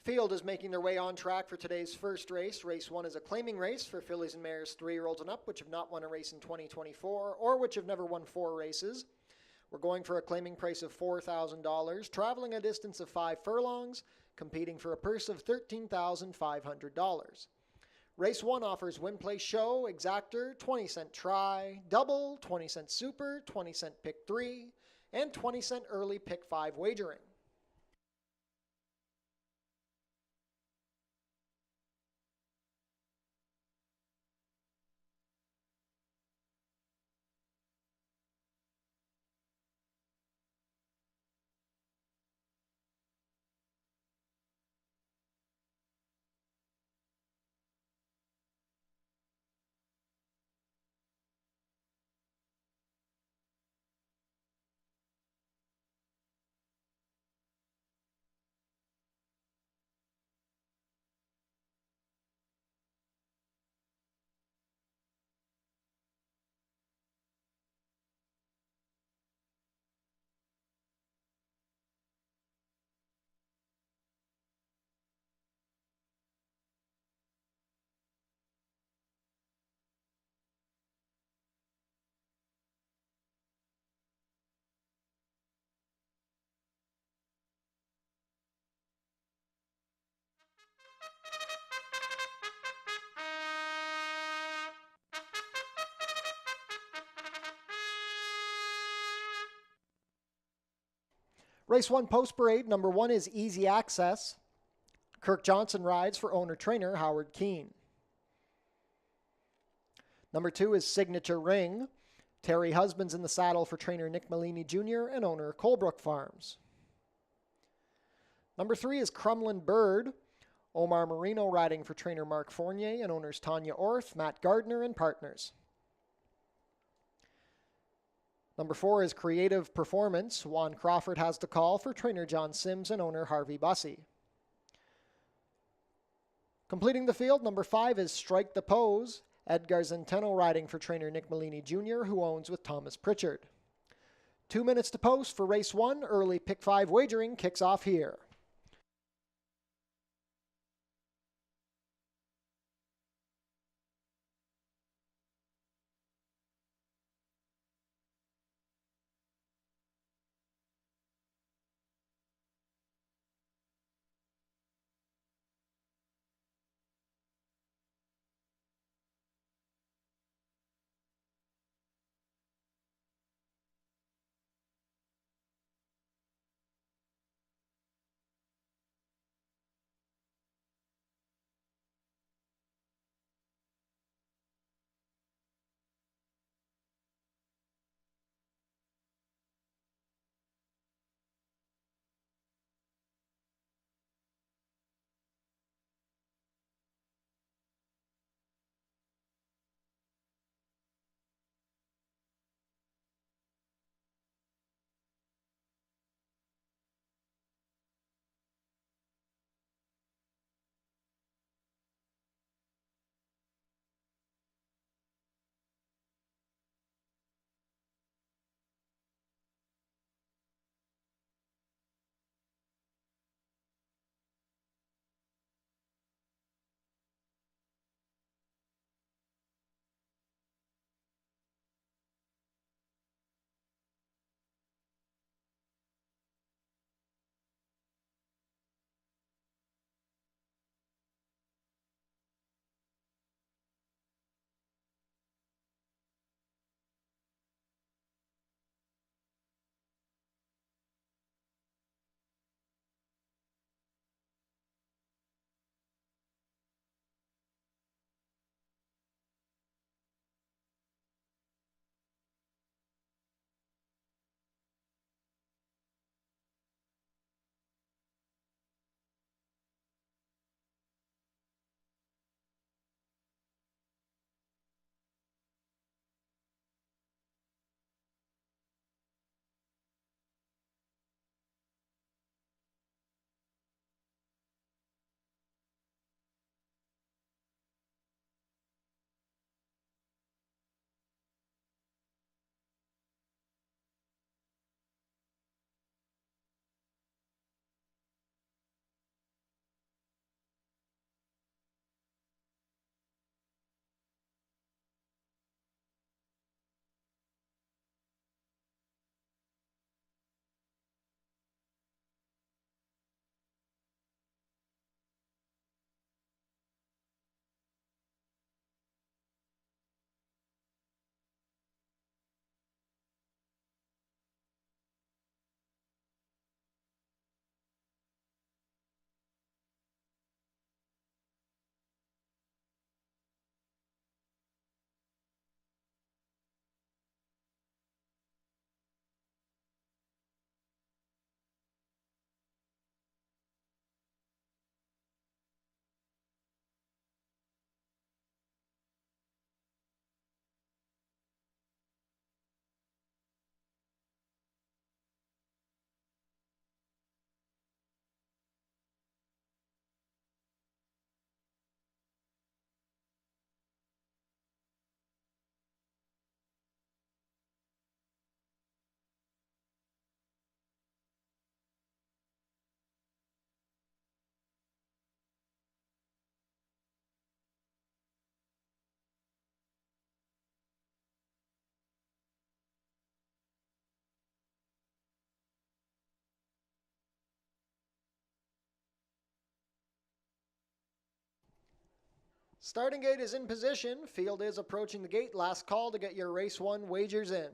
Field is making their way on track for today's first race. Race 1 is a claiming race for fillies and mares 3-year-olds and up, which have not won a race in 2024 or which have never won 4 races. We're going for a claiming price of $4,000, traveling a distance of 5 furlongs, competing for a purse of $13,500. Race 1 offers win, play, show, exactor, 20-cent try, double, 20-cent super, 20-cent pick 3, and 20-cent early pick 5 wagering. Race 1 post parade, number 1 is Easy Access. Kirk Johnson rides for owner-trainer Howard Keene. Number 2 is Signature Ring. Terry Husband's in the saddle for trainer Nick Malini Jr. and owner Colebrook Farms. Number 3 is Crumlin Bird. Omar Marino riding for trainer Mark Fournier and owners Tanya Orth, Matt Gardner, and partners. Number 4 is Creative Performance. Juan Crawford has the call for trainer John Sims and owner Harvey Bussey. Completing the field, number 5 is Strike the Pose. Edgar Zenteno riding for trainer Nick Malini Jr., who owns with Thomas Pritchard. 2 minutes to post for race 1. Early pick 5 wagering kicks off here. Starting gate is in position. Field is approaching the gate. Last call to get your race 1 wagers in.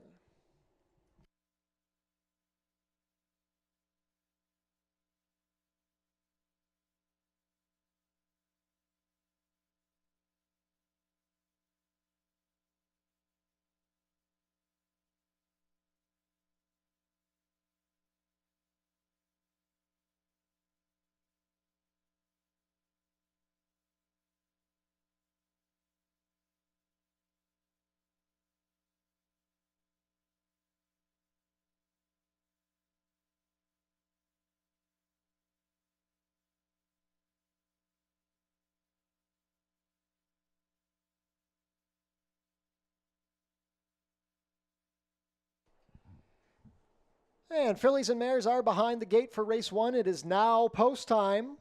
And fillies and mares are behind the gate for race 1. It is now post time.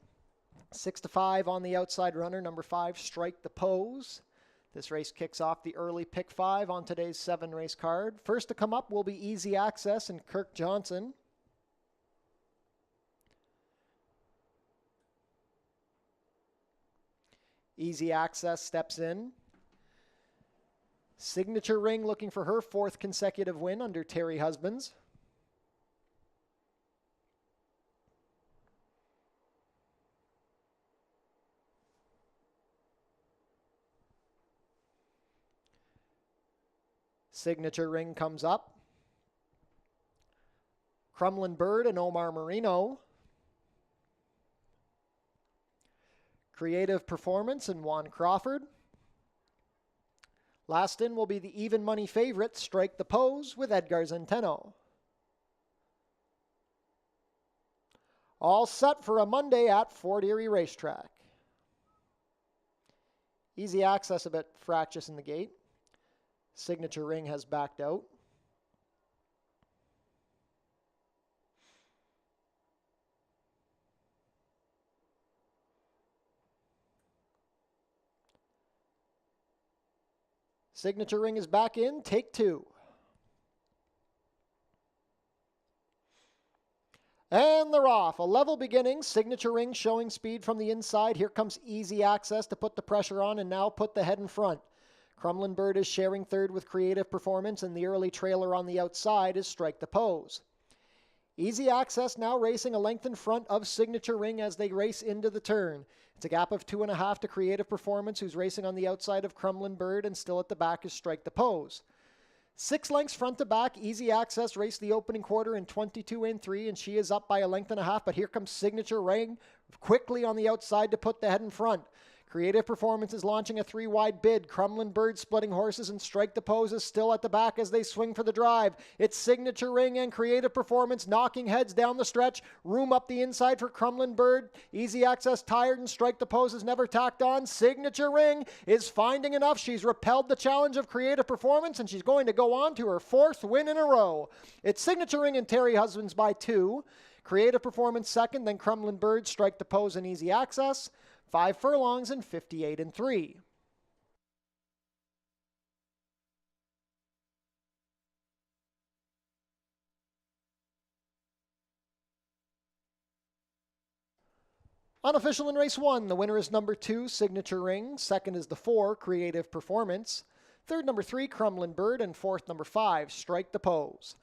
6-5 on the outside runner, number 5, Strike the Pose. This race kicks off the early pick 5 on today's 7-race card. First to come up will be Easy Access and Kirk Johnson. Easy Access steps in. Signature Ring looking for her 4th consecutive win under Terry Husbands. Signature Ring comes up. Crumlin Bird and Omar Marino. Creative Performance and Juan Crawford. Last in will be the even money favorite, Strike the Pose, with Edgar Zenteno. All set for a Monday at Fort Erie Racetrack. Easy Access a bit fractious in the gate. Signature Ring has backed out. Signature Ring is back in, take 2. And they're off. A level beginning. Signature Ring showing speed from the inside. Here comes Easy Access to put the pressure on and now put the head in front. Crumlin Bird is sharing third with Creative Performance, and the early trailer on the outside is Strike the Pose. Easy Access now racing a length in front of Signature Ring as they race into the turn. It's a gap of 2.5 to Creative Performance, who's racing on the outside of Crumlin Bird, and still at the back is Strike the Pose. 6 lengths front to back. Easy Access raced the opening quarter in 22-3, and she is up by a length and a half, but here comes Signature Ring quickly on the outside to put the head in front. Creative Performance is launching a 3-wide bid. Crumlin Bird splitting horses, and Strike the Pose is still at the back as they swing for the drive. It's Signature Ring and Creative Performance knocking heads down the stretch. Room up the inside for Crumlin Bird. Easy Access tired, and Strike the Pose is never tacked on. Signature Ring is finding enough. She's repelled the challenge of Creative Performance, and she's going to go on to her 4th win in a row. It's Signature Ring and Terry Husbands by 2. Creative Performance second, then Crumlin Bird, Strike the Pose, and Easy Access. 5 furlongs and 58-3. Unofficial in race 1, the winner is number 2, Signature Ring. Second is the 4, Creative Performance. Third, number 3, Crumlin Bird. And fourth, number 5, Strike the Pose.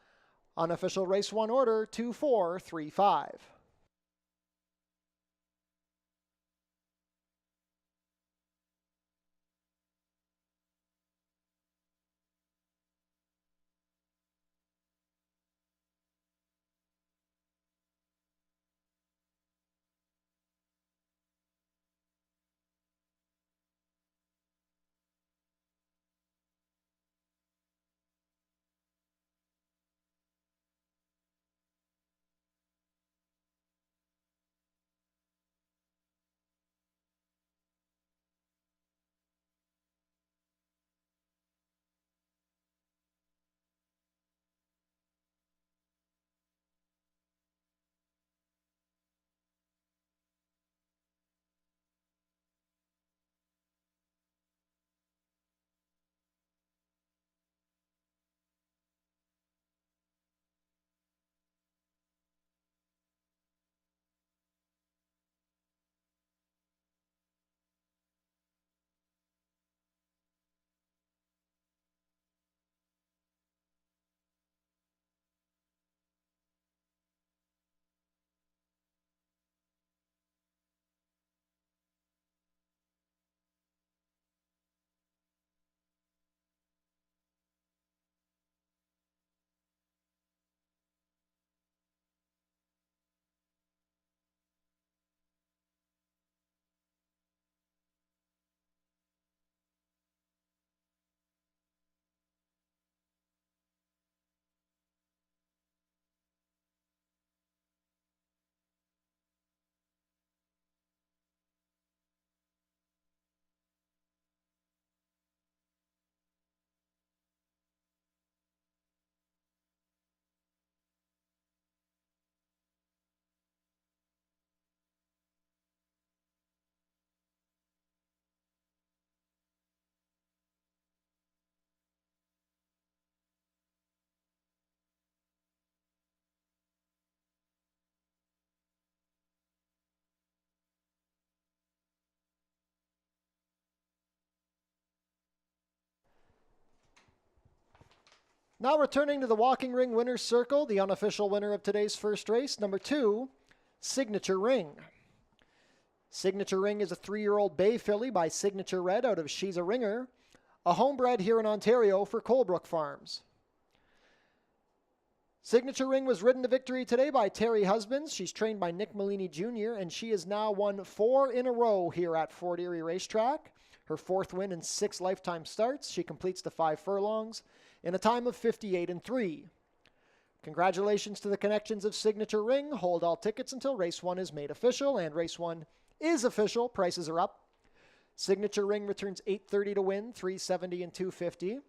Unofficial race 1 order, 2, 4, 3, 5. Now returning to the walking ring winner's circle, the unofficial winner of today's first race, number 2, Signature Ring. Signature Ring is a 3-year-old bay filly by Signature Red out of She's a Ringer, a homebred here in Ontario for Colebrook Farms. Signature Ring was ridden to victory today by Terry Husbands. She's trained by Nick Malini Jr., and she has now won 4 in a row here at Fort Erie Racetrack. Her 4th win in 6 lifetime starts. She completes the 5 furlongs in a time of 58-3. Congratulations to the connections of Signature Ring. Hold all tickets until race 1 is made official, and race 1 is official. Prices are up. Signature Ring returns $830 to win, $370 and $250.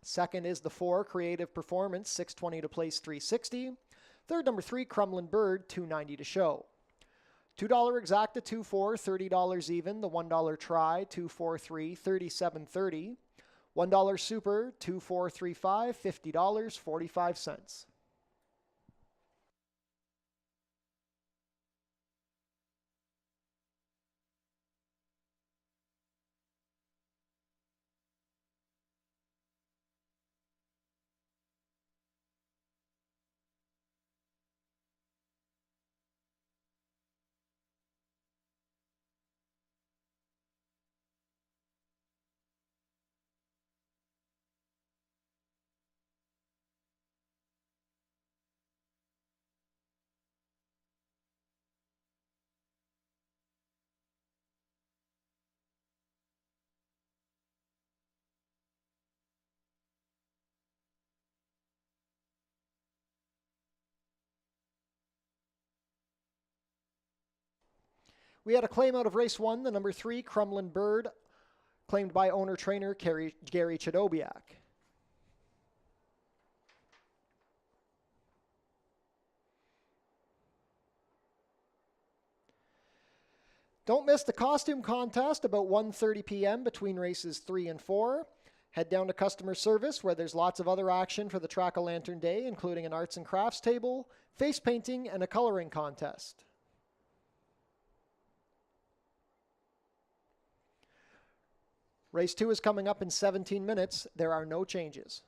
Second is the 4, Creative Performance, $620 to place, $360. Third, number 3, Crumlin Bird, $290 to show. $2 exacta, 2-4, $30 even. The $1 try, 2-4-3, $37.30. $1 super, 2-4-3-5, $50, 45 cents. We had a claim out of race 1, the number 3, Crumlin Bird, claimed by owner-trainer Gary Chadobiak. Don't miss the costume contest about 1:30 p.m. between races 3 and 4. Head down to customer service where there's lots of other action for the Track-O-Lantern Day, including an arts and crafts table, face painting, and a coloring contest. Race 2 is coming up in 17 minutes. There are no changes.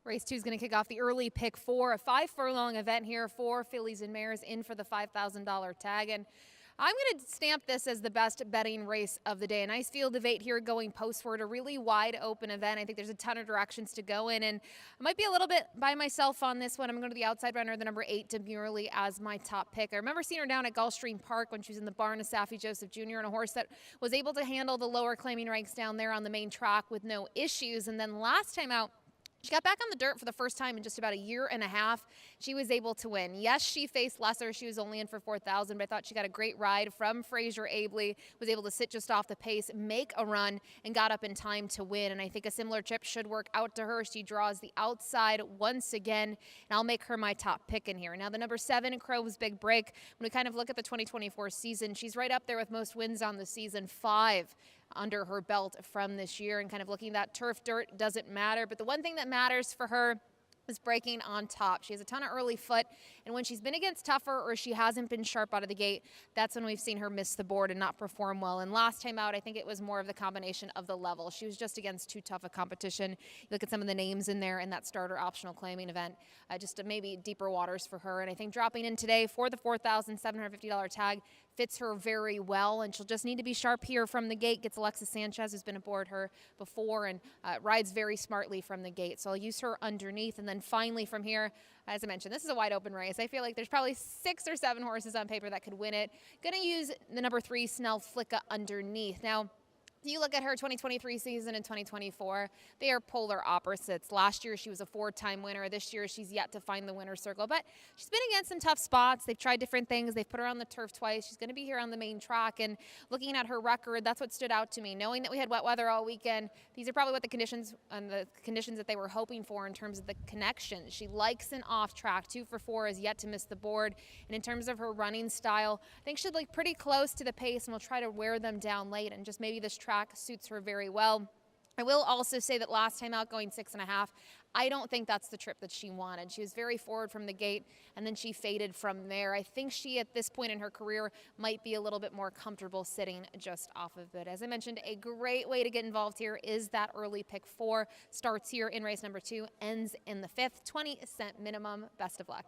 Race 2 is going to kick off the early pick 4, a 5-furlong event here for fillies and mares in for the $5,000 tag. And I'm going to stamp this as the best betting race of the day. A nice field of 8 here going postward, a really wide open event. I think there's a ton of directions to go in, and I might be a little bit by myself on this one. I'm going to the outside runner, the number 8, Demurely, as my top pick. I remember seeing her down at Gulfstream Park when she was in the barn of Saffie Joseph Jr. on a horse that was able to handle the lower claiming ranks down there on the main track with no issues. And then last time out, she got back on the dirt for the first time in just about a year and a half. She was able to win. Yes, she faced lesser. She was only in for 4,000, but I thought she got a great ride from Fraser Abley, was able to sit just off the pace, make a run, and got up in time to win. And I think a similar trip should work out to her. She draws the outside once again, and I'll make her my top pick in here. Now, the number 7, Crowe's Big Break. When we kind of look at the 2024 season, she's right up there with most wins on the season, 5 under her belt from this year, and kind of looking at that turf dirt doesn't matter. But the one thing that matters for her is breaking on top. She has a ton of early foot, and when she's been against tougher or she hasn't been sharp out of the gate, that's when we've seen her miss the board and not perform well. And last time out, I think it was more of the combination of the level. She was just against too tough a competition. You look at some of the names in there in that starter optional claiming event, just maybe deeper waters for her. And I think dropping in today for the $4,750 tag fits her very well, and she'll just need to be sharp here from the gate. Gets Alexis Sanchez, who's been aboard her before, and rides very smartly from the gate. So I'll use her underneath, and then finally from here, as I mentioned, this is a wide open race. I feel like there's probably 6 or 7 horses on paper that could win it. Going to use the number 3, Snell Flicka, underneath. Now, you look at her 2023 season and 2024, they are polar opposites. Last year, she was a 4-time winner. This year, she's yet to find the winner's circle. But she's been against some tough spots. They've tried different things. They've put her on the turf twice. She's going to be here on the main track. And looking at her record, that's what stood out to me. Knowing that we had wet weather all weekend, these are probably what the conditions that they were hoping for in terms of the connection. She likes an off track. 2 for 4 is yet to miss the board. And in terms of her running style, I think she'll be pretty close to the pace, and we'll try to wear them down late. And just maybe this track suits her very well. I will also say that last time out, going 6.5, I don't think that's the trip that she wanted. She was very forward from the gate, and then she faded from there. I think she, at this point in her career, might be a little bit more comfortable sitting just off of it. As I mentioned, a great way to get involved here is that early pick 4. Starts here in race number 2, ends in the 5th, 20-cent minimum. Best of luck.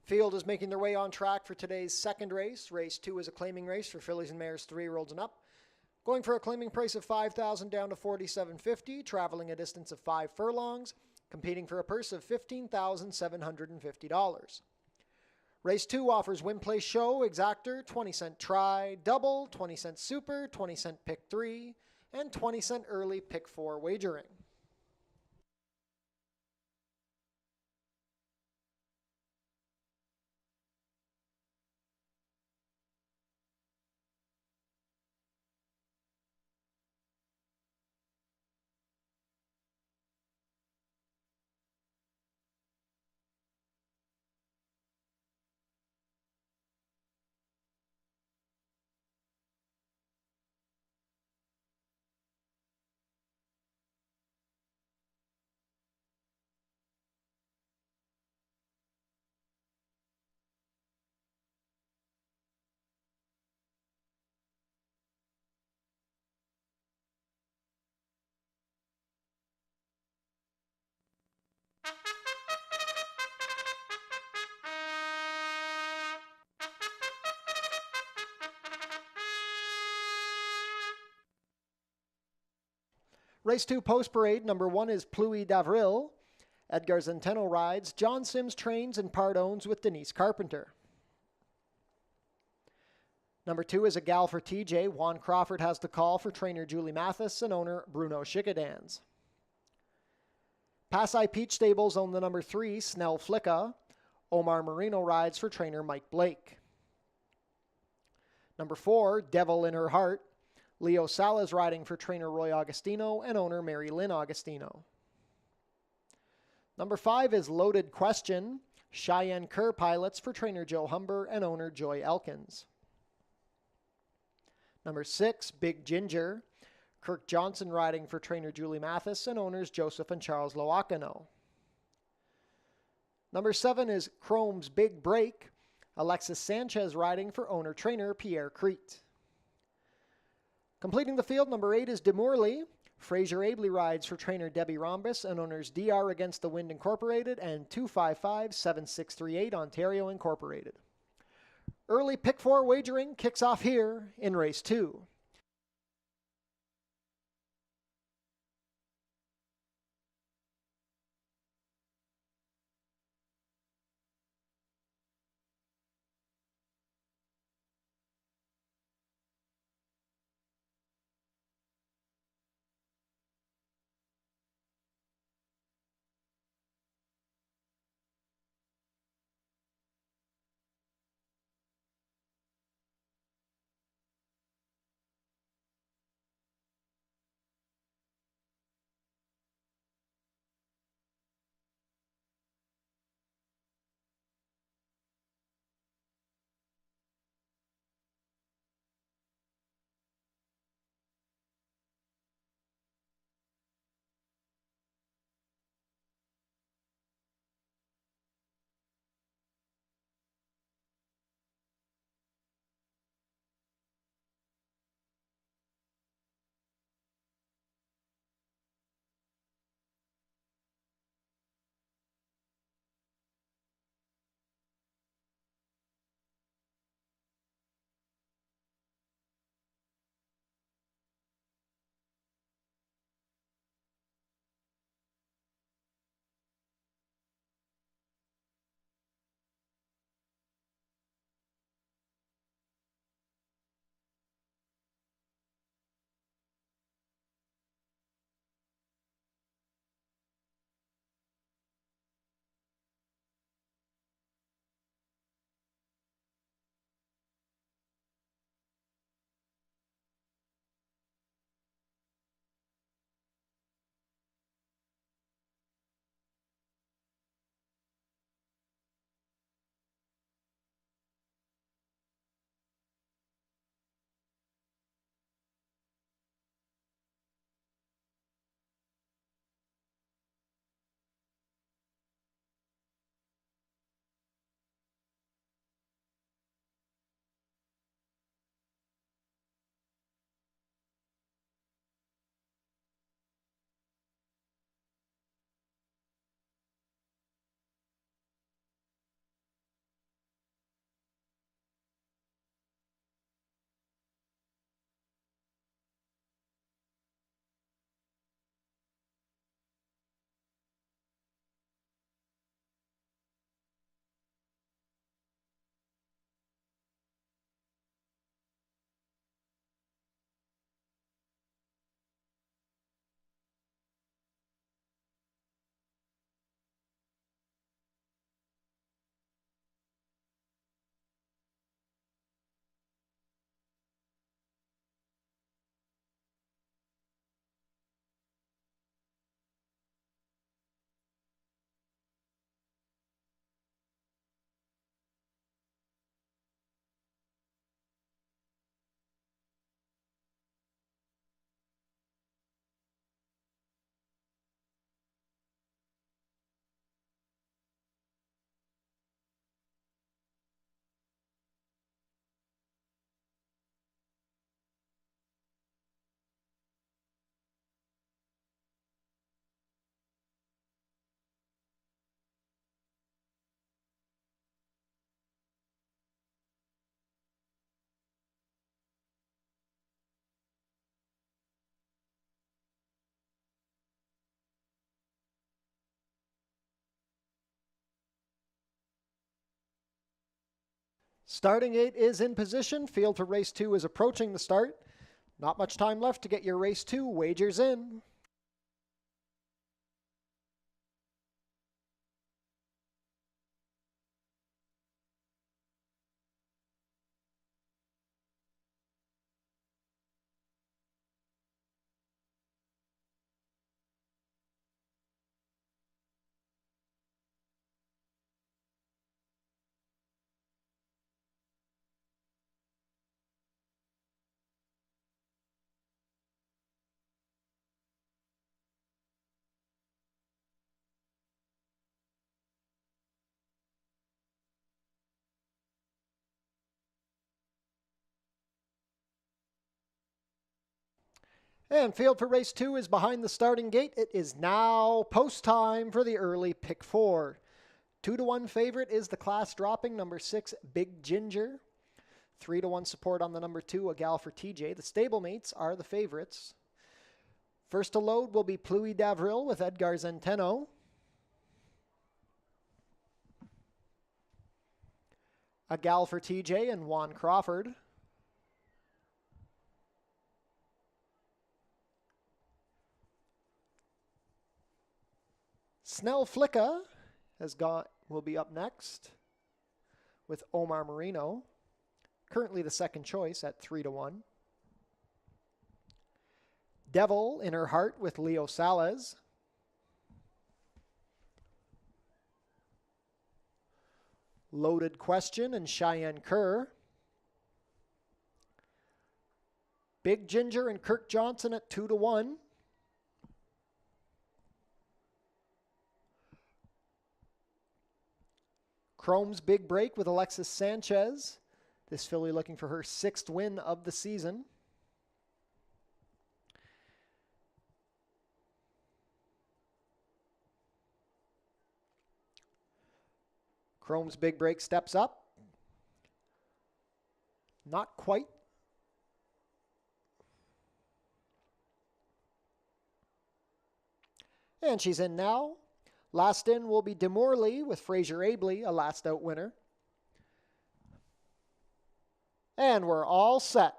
Field is making their way on track for today's second race. Race 2 is a claiming race for fillies and mares 3-year-olds and up. Going for a claiming price of $5,000 down to $4,750, traveling a distance of 5 furlongs, competing for a purse of $15,750. Race 2 offers win, place, show, exactor, 20-cent try, double, 20-cent super, 20-cent pick 3, and 20-cent early pick 4 wagering. Race 2 post parade, number 1 is Pluie d'Avril. Edgar Zenteno rides. John Sims trains and part owns with Denise Carpenter. Number 2 is a gal for TJ. Juan Crawford has the call for trainer Julie Mathis and owner Bruno Schickadans. Pass Eye Peach Stables own the number 3, Snell Flicka. Omar Marino rides for trainer Mike Blake. Number 4, Devil in Her Heart. Leo Salas riding for trainer Roy Augustino and owner Mary Lynn Augustino. Number 5 is Loaded Question. Cheyenne Kerr pilots for trainer Joe Humber and owner Joy Elkins. Number 6, Big Ginger. Kirk Johnson riding for trainer Julie Mathis and owners Joseph and Charles Loacano. Number 7 is Chrome's Big Break. Alexis Sanchez riding for owner-trainer Pierre Crete. Completing the field, number 8 is Demurley. Fraser Abley rides for trainer Debbie Rhombus and owners DR Against the Wind Incorporated and 255-7638 Ontario Incorporated. Early pick 4 wagering kicks off here in race 2. Starting gate is in position. Field for race 2 is approaching the start. Not much time left to get your race 2 wagers in. And field for race 2 is behind the starting gate. It is now post time for the early pick 4. 2-1 favorite is the class dropping number 6, Big Ginger. 3-1 support on the number 2, A Gal for TJ. The stablemates are the favorites. First to load will be Pluie Davril with Edgar Zenteno. A Gal for TJ and Juan Crawford. Snell Flicka will be up next with Omar Marino, currently the second choice at 3-1. Devil in Her Heart with Leo Salez. Loaded Question and Cheyenne Kerr. Big Ginger and Kirk Johnson at 2-1. Chrome's Big Break with Alexis Sanchez. This filly looking for her 6th win of the season. Chrome's Big Break steps up. Not quite. And she's in now. Last in will be Demorley with Fraser Abley, a last out winner. And we're all set.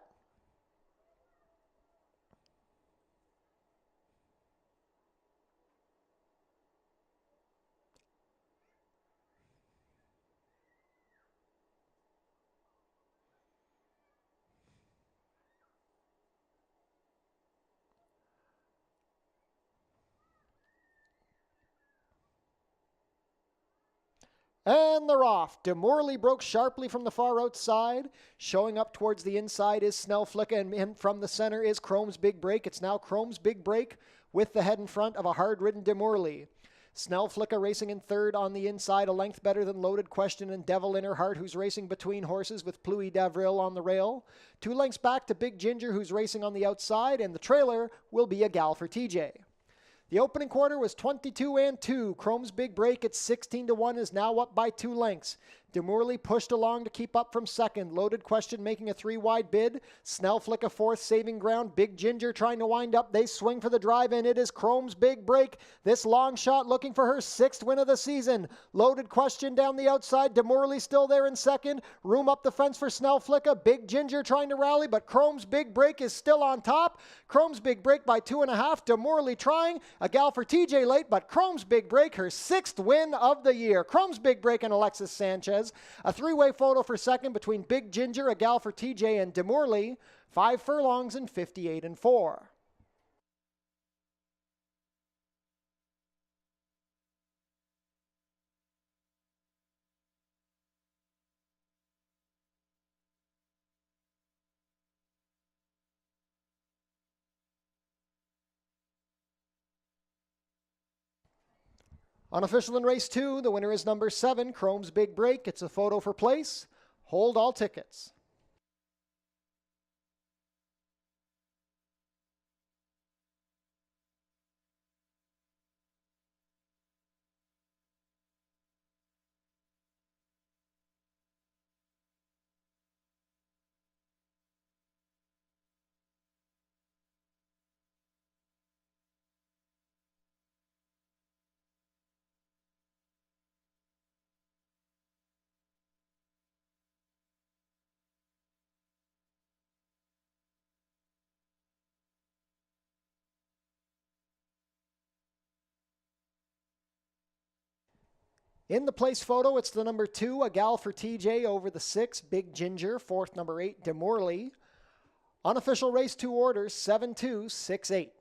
And they're off. Demorley broke sharply from the far outside. Showing up towards the inside is Snell Flicka, and in from the center is Chrome's Big Break. It's now Chrome's Big Break with the head in front of a hard-ridden Demorley. Snell Flicka racing in third on the inside, a length better than Loaded Question and Devil in Her Heart, who's racing between horses with Pluie Davril on the rail. 2 lengths back to Big Ginger, who's racing on the outside, and the trailer will be A Gal for TJ. The opening quarter was 22-2. Chrome's Big Break at 16-1 is now up by 2 lengths. Demorley pushed along to keep up from second. Loaded Question making a 3-wide bid. Snell Flicka fourth, saving ground. Big Ginger trying to wind up. They swing for the drive, and it is Chrome's Big Break. This long shot looking for her 6th win of the season. Loaded Question down the outside. Demorley still there in second. Room up the fence for Snell Flicka. Big Ginger trying to rally, but Chrome's Big Break is still on top. Chrome's Big Break by 2.5. Demorley trying. A Gal for TJ late, but Chrome's Big Break, her 6th win of the year. Chrome's Big Break and Alexis Sanchez. A 3-way photo for second between Big Ginger, A Gal for TJ, and Demorley. 5 furlongs and 58-4. Unofficial in race 2, the winner is number 7, Chrome's Big Break. It's a photo for place. Hold all tickets. In the place photo, it's the number 2, A Gal for TJ, over the 6, Big Ginger. Fourth, number 8, Demorley. Unofficial race 2 orders, 7268.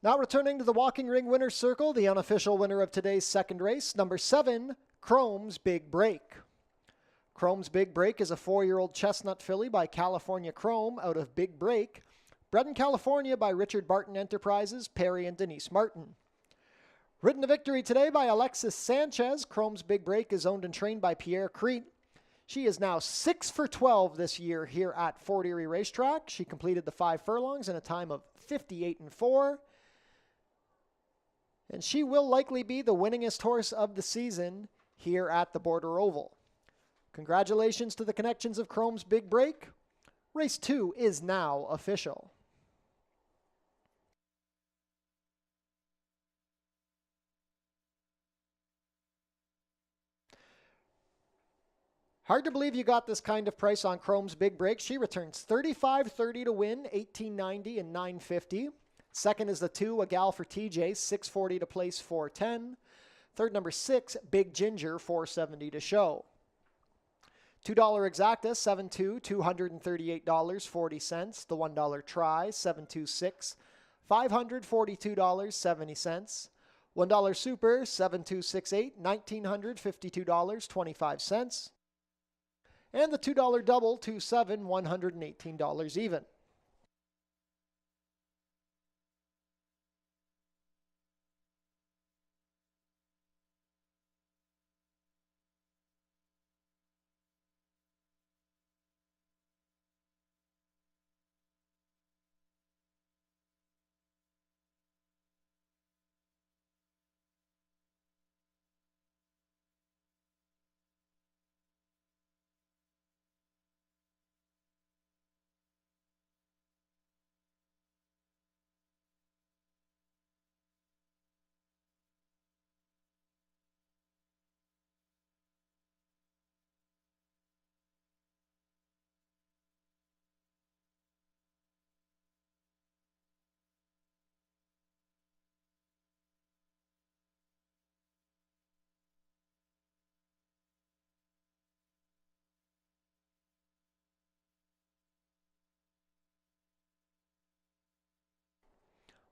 Now returning to the walking ring winner's circle, the unofficial winner of today's second race, number 7, Chrome's Big Break. Chrome's Big Break is a 4-year-old chestnut filly by California Chrome out of Big Break, bred in California by Richard Barton Enterprises, Perry and Denise Martin. Ridden to victory today by Alexis Sanchez, Chrome's Big Break is owned and trained by Pierre Crete. She is now 6 for 12 this year here at Fort Erie Racetrack. She completed the 5 furlongs in a time of 58-4. And she will likely be the winningest horse of the season here at the Border Oval. Congratulations to the connections of Chrome's Big Break. Race 2 is now official. Hard to believe you got this kind of price on Chrome's Big Break. She returns $35.30 to win, $18.90 and $9.50. Second is the 2, A Gal for TJ, $6.40 to place, $4.10. Third, number 6, Big Ginger, $4.70 to show. $2 exacta, 7-2, $238.40. The $1 try, 726, $542.70. $1 super, 7268, $1,952.25. And the $2 double, 27, $118 even.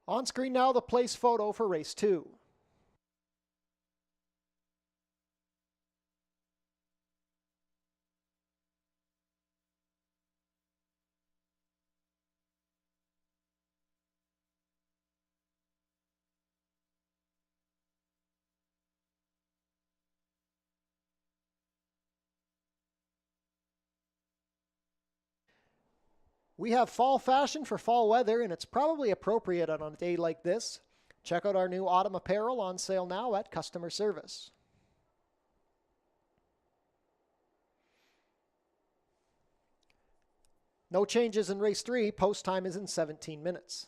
On screen now, the place photo for race 2. We have fall fashion for fall weather, and it's probably appropriate on a day like this. Check out our new autumn apparel on sale now at customer service. No changes in race 3. Post time is in 17 minutes.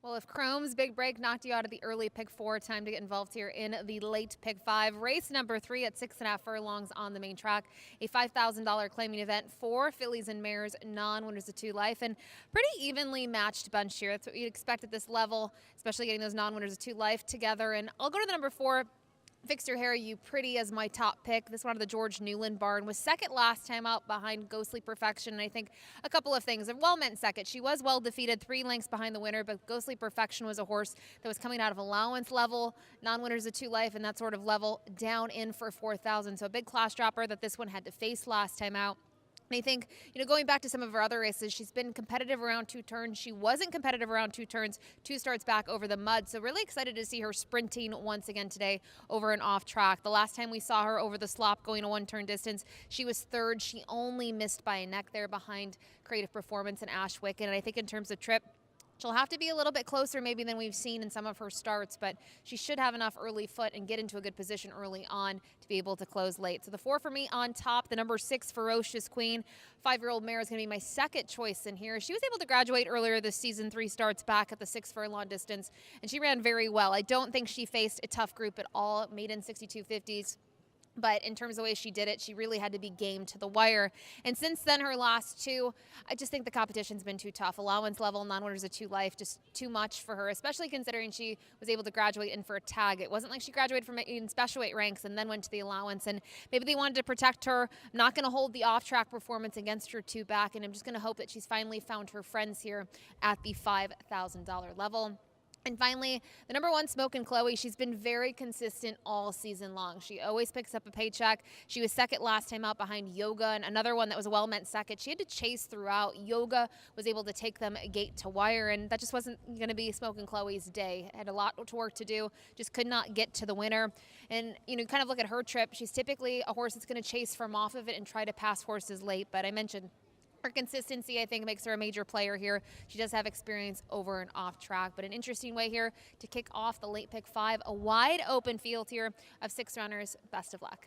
Well, if Chrome's big break knocked you out of the early pick 4, time to get involved here in the late pick 5. Race number 3 at 6.5 furlongs on the main track. A $5,000 claiming event for fillies and mares, non-winners of 2 life, and pretty evenly matched bunch here. That's what you'd expect at this level, especially getting those non-winners of 2 life together. And I'll go to the number 4. Fix Your Hair, You Pretty as my top pick. This one out of the George Newland barn was second last time out behind Ghostly Perfection. And I think a couple of things. A well-meant second. She was well defeated, 3 lengths behind the winner, but Ghostly Perfection was a horse that was coming out of allowance level, non-winners of 2 life, and that sort of level down in for 4,000. So a big class dropper that this one had to face last time out. And I think, going back to some of her other races, she's been competitive around 2 turns. She wasn't competitive around 2 turns, 2 starts back over the mud. So really excited to see her sprinting once again today over and off track. The last time we saw her over the slop going a 1-turn distance, she was 3rd. She only missed by a neck there behind Creative Performance and Ashwick. And I think in terms of trip, she'll have to be a little bit closer maybe than we've seen in some of her starts, but she should have enough early foot and get into a good position early on to be able to close late. So the 4 for me on top, the number 6, Ferocious Queen. 5-year-old mare is going to be my second choice in here. She was able to graduate earlier this season, 3 starts back at the 6 furlong distance, and she ran very well. I don't think she faced a tough group at all, maiden 6250s. But in terms of the way she did it, she really had to be game to the wire. And since then, her last 2, I just think the competition's been too tough. Allowance level, non-winners of 2 life, just too much for her, especially considering she was able to graduate in for a tag. It wasn't like she graduated from in special weight ranks and then went to the allowance. And maybe they wanted to protect her. I'm not going to hold the off-track performance against her 2 back, and I'm just going to hope that she's finally found her friends here at the $5,000 level. And finally, the number 1, Smokin' Chloe. She's been very consistent all season long. She always picks up a paycheck. She was second last time out behind Yoga, and another one that was a well-meant second. She had to chase throughout. Yoga was able to take them gate to wire, and that just wasn't going to be Smokin' Chloe's day. Had a lot to work to do, just could not get to the winner. And, kind of look at her trip. She's typically a horse that's going to chase from off of it and try to pass horses late, but I mentioned her consistency, I think, makes her a major player here. She does have experience over and off track, but an interesting way here to kick off the late pick 5. A wide open field here of 6 runners. Best of luck.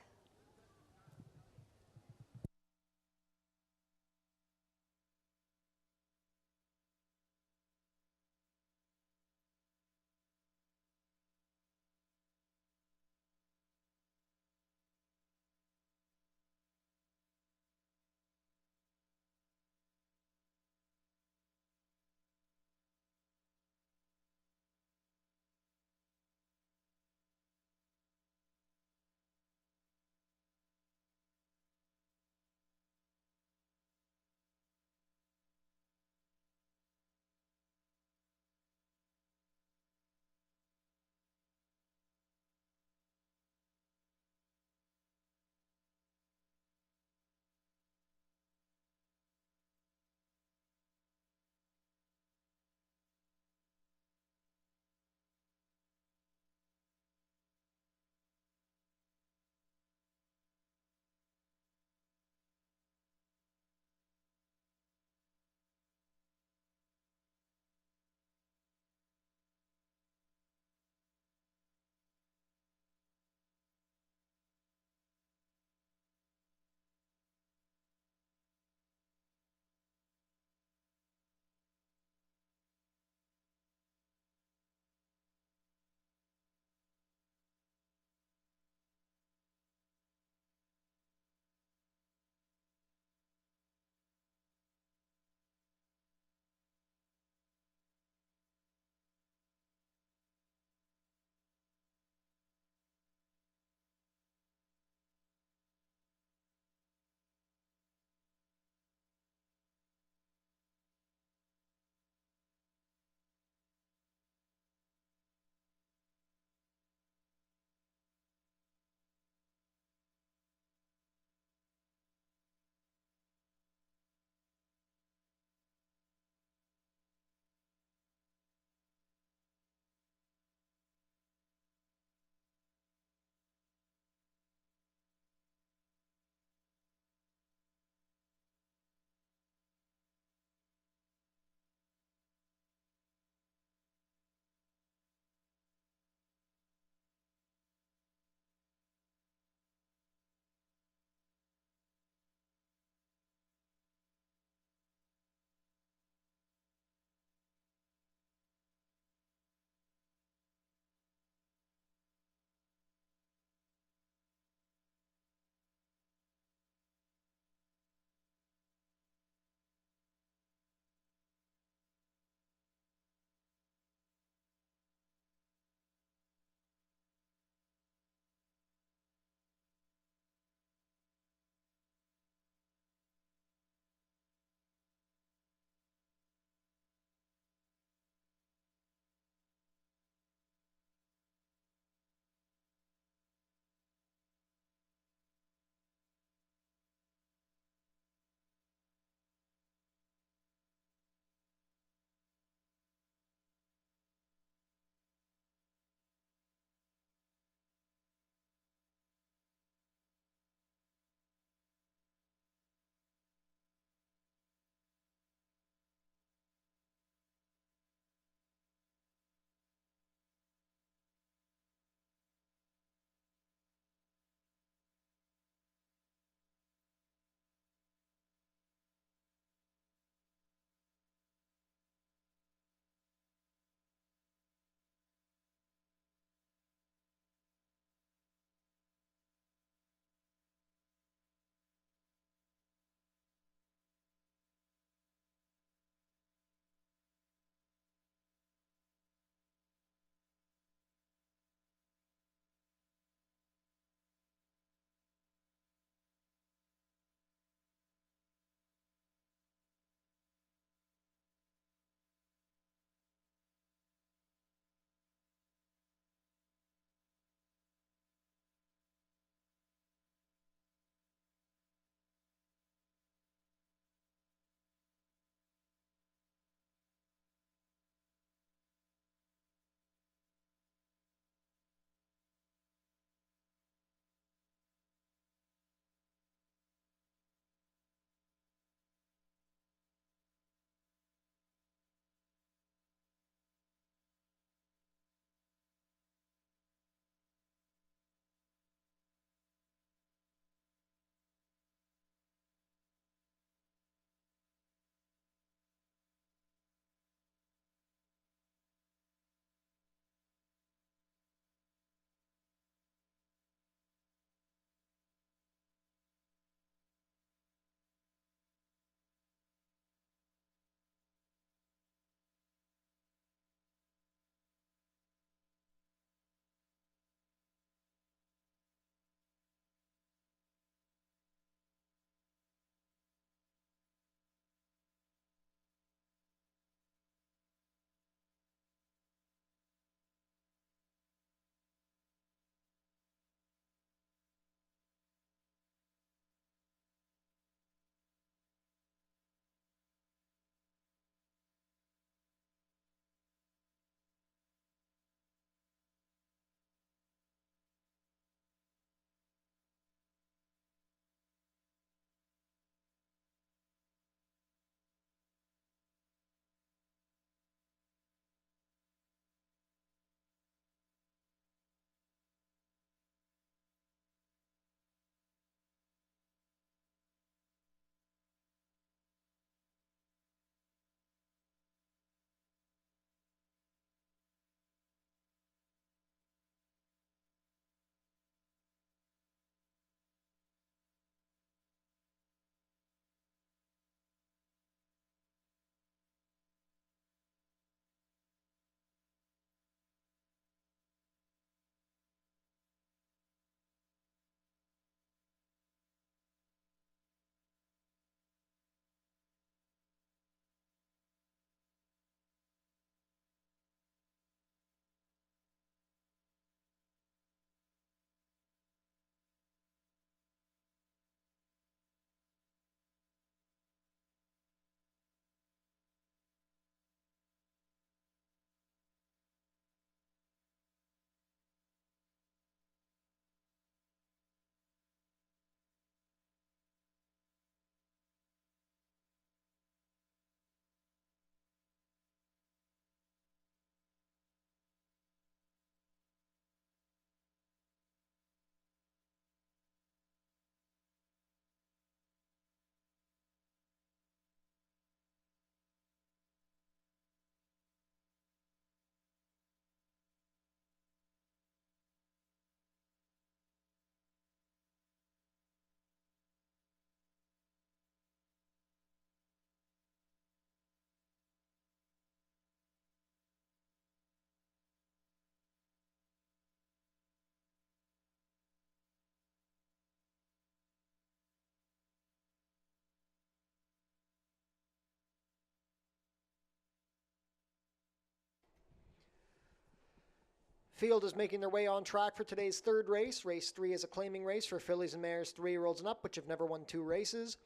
field is making their way on track for today's third race. Race 3 is a claiming race for fillies and mares 3-year-olds and up, which have never won 2 races.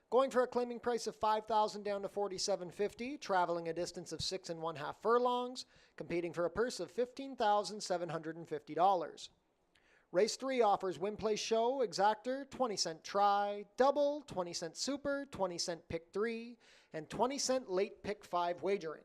Going for a claiming price of $5,000 down to $4,750, traveling a distance of 6 1/2 furlongs, competing for a purse of $15,750. Race 3 offers win place show, exactor, 20-cent try, double, 20-cent super, 20-cent pick 3, and 20-cent late pick 5 wagering.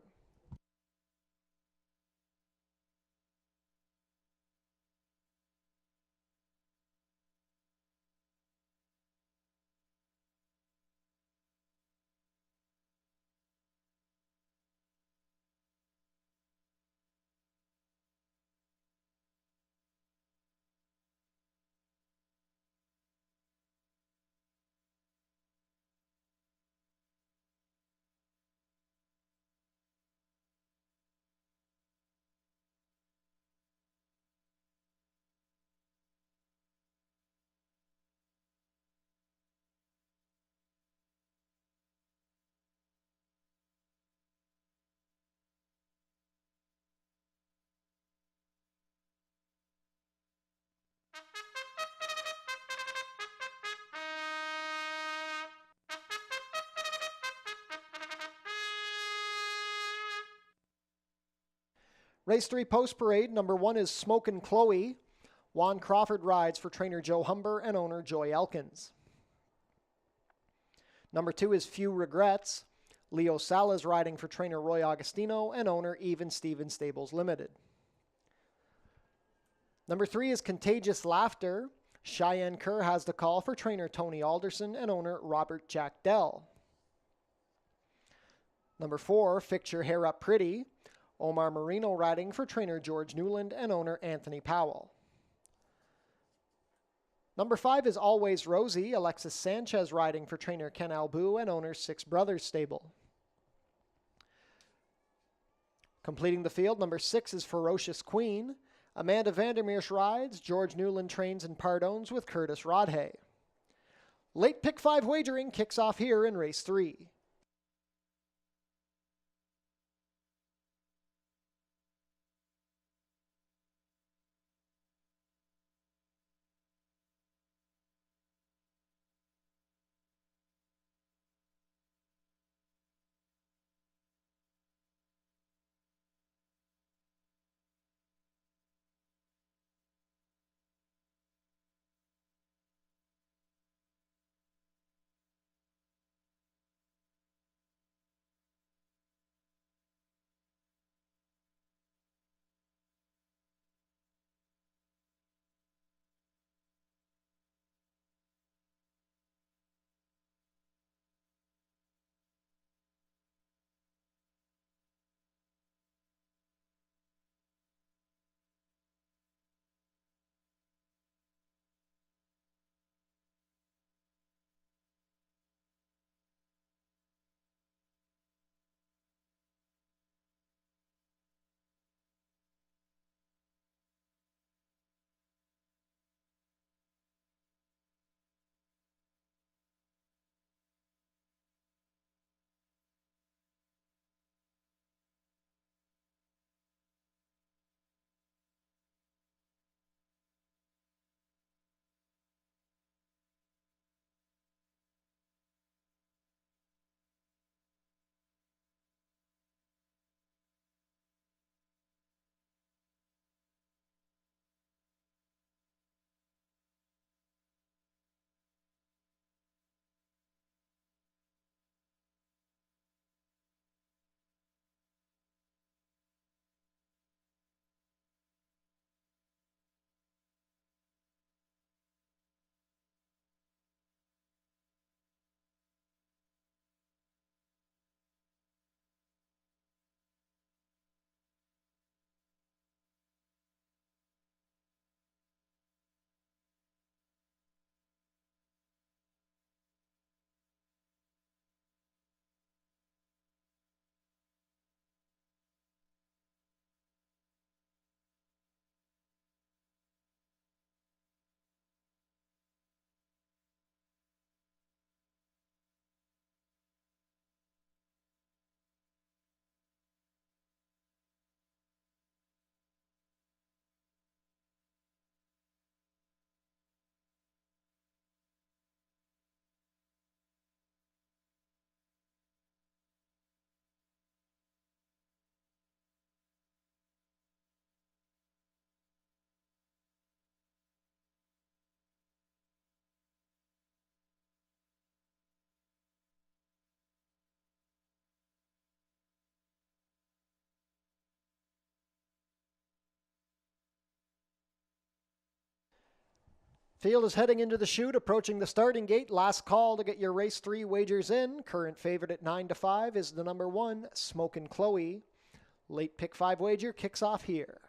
Race 3 post parade, number 1 is Smokin' Chloe. Juan Crawford rides for trainer Joe Humber and owner Joy Elkins. Number 2 is Few Regrets. Leo Salas riding for trainer Roy Augustino and owner Even Stevens Stables Limited. Number 3 is Contagious Laughter. Cheyenne Kerr has the call for trainer Tony Alderson and owner Robert Jack Dell. Number 4, Fix Your Hair Up Pretty. Omar Marino riding for trainer George Newland and owner Anthony Powell. Number 5 is Always Rosie. Alexis Sanchez riding for trainer Ken Albu and owner Six Brothers Stable. Completing the field, number 6 is Ferocious Queen. Amanda Vandermeersch rides. George Newland trains and pardones with Curtis Rodhay. Late pick 5 wagering kicks off here in race 3. Field is heading into the chute, approaching the starting gate. Last call to get your race 3 wagers in. Current favorite at 9-5 is the number 1, Smokin' Chloe. Late pick 5 wager kicks off here.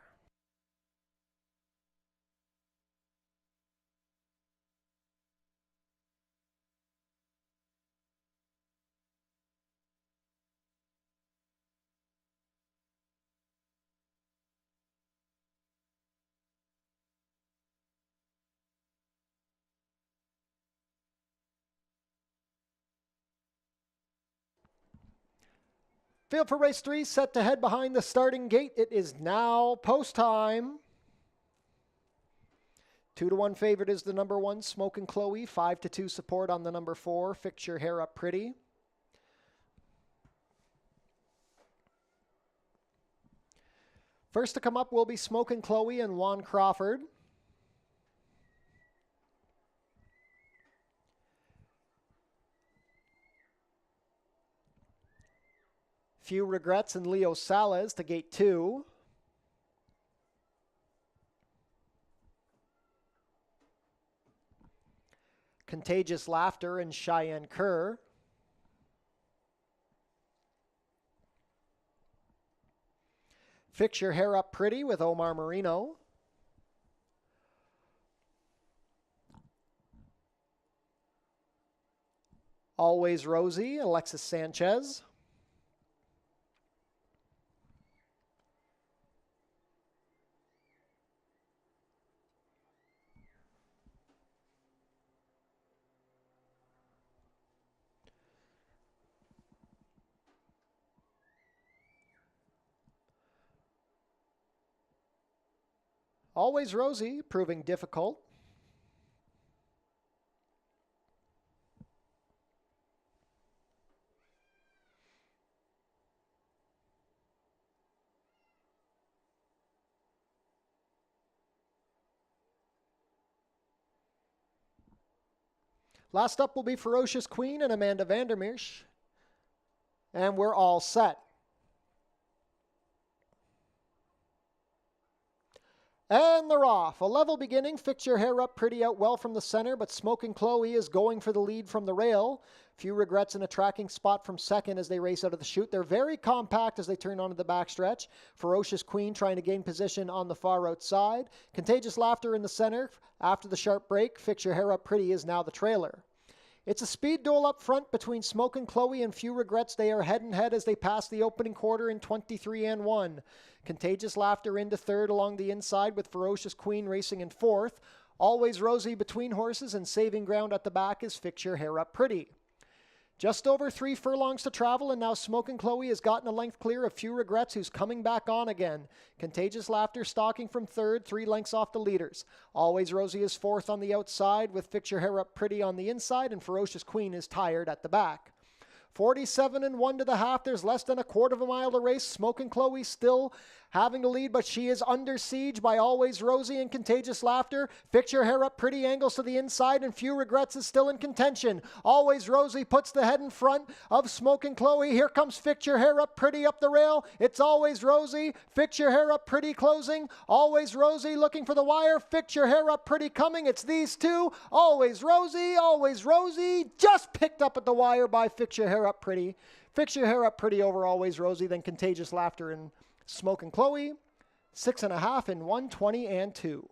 Field for race 3, set to head behind the starting gate. It is now post time. 2-1 favorite is the number 1, Smokin' Chloe. 5-2 support on the number 4, Fix Your Hair Up Pretty. First to come up will be Smokin' Chloe and Juan Crawford. Few Regrets and Leo Salas to gate 2. Contagious Laughter and Cheyenne Kerr. Fix Your Hair Up Pretty with Omar Marino. Always Rosie, Alexis Sanchez. Always Rosie, proving difficult. Last up will be Ferocious Queen and Amanda Vandermeersch. And we're all set. And they're off. A level beginning. Fix Your Hair Up Pretty out well from the center, but Smokin' Chloe is going for the lead from the rail. Few Regrets in a tracking spot from second as they race out of the chute. They're very compact as they turn onto the backstretch. Ferocious Queen trying to gain position on the far outside. Contagious Laughter in the center. After the sharp break, Fix Your Hair Up Pretty is now the trailer. It's a speed duel up front between Smokin' Chloe and Few Regrets. They are head and head as they pass the opening quarter in 23-1. Contagious Laughter into third along the inside with Ferocious Queen racing in fourth. Always Rosie between horses, and saving ground at the back is Fix Your Hair Up Pretty. Just over 3 furlongs to travel, and now Smokin' Chloe has gotten a length clear of Few Regrets, who's coming back on again. Contagious Laughter stalking from third, 3 lengths off the leaders. Always Rosie is fourth on the outside, with Fix Your Hair Up Pretty on the inside, and Ferocious Queen is tired at the back. 47-1 to the half. There's less than a quarter of a mile to race. Smokin' Chloe still having the lead, but she is under siege by Always Rosie and Contagious Laughter. Fix Your Hair Up Pretty angles to the inside, and Few Regrets is still in contention. Always Rosie puts the head in front of Smokin' Chloe. Here comes Fix Your Hair Up Pretty up the rail. It's Always Rosie. Fix Your Hair Up Pretty closing. Always Rosie looking for the wire. Fix Your Hair Up Pretty coming. It's these two. Always Rosie, just picked up at the wire by Fix Your Hair Up Pretty. Fix Your Hair Up Pretty over Always Rosie, then Contagious Laughter and Smokin' Chloe. 6.5 in 1:20-2.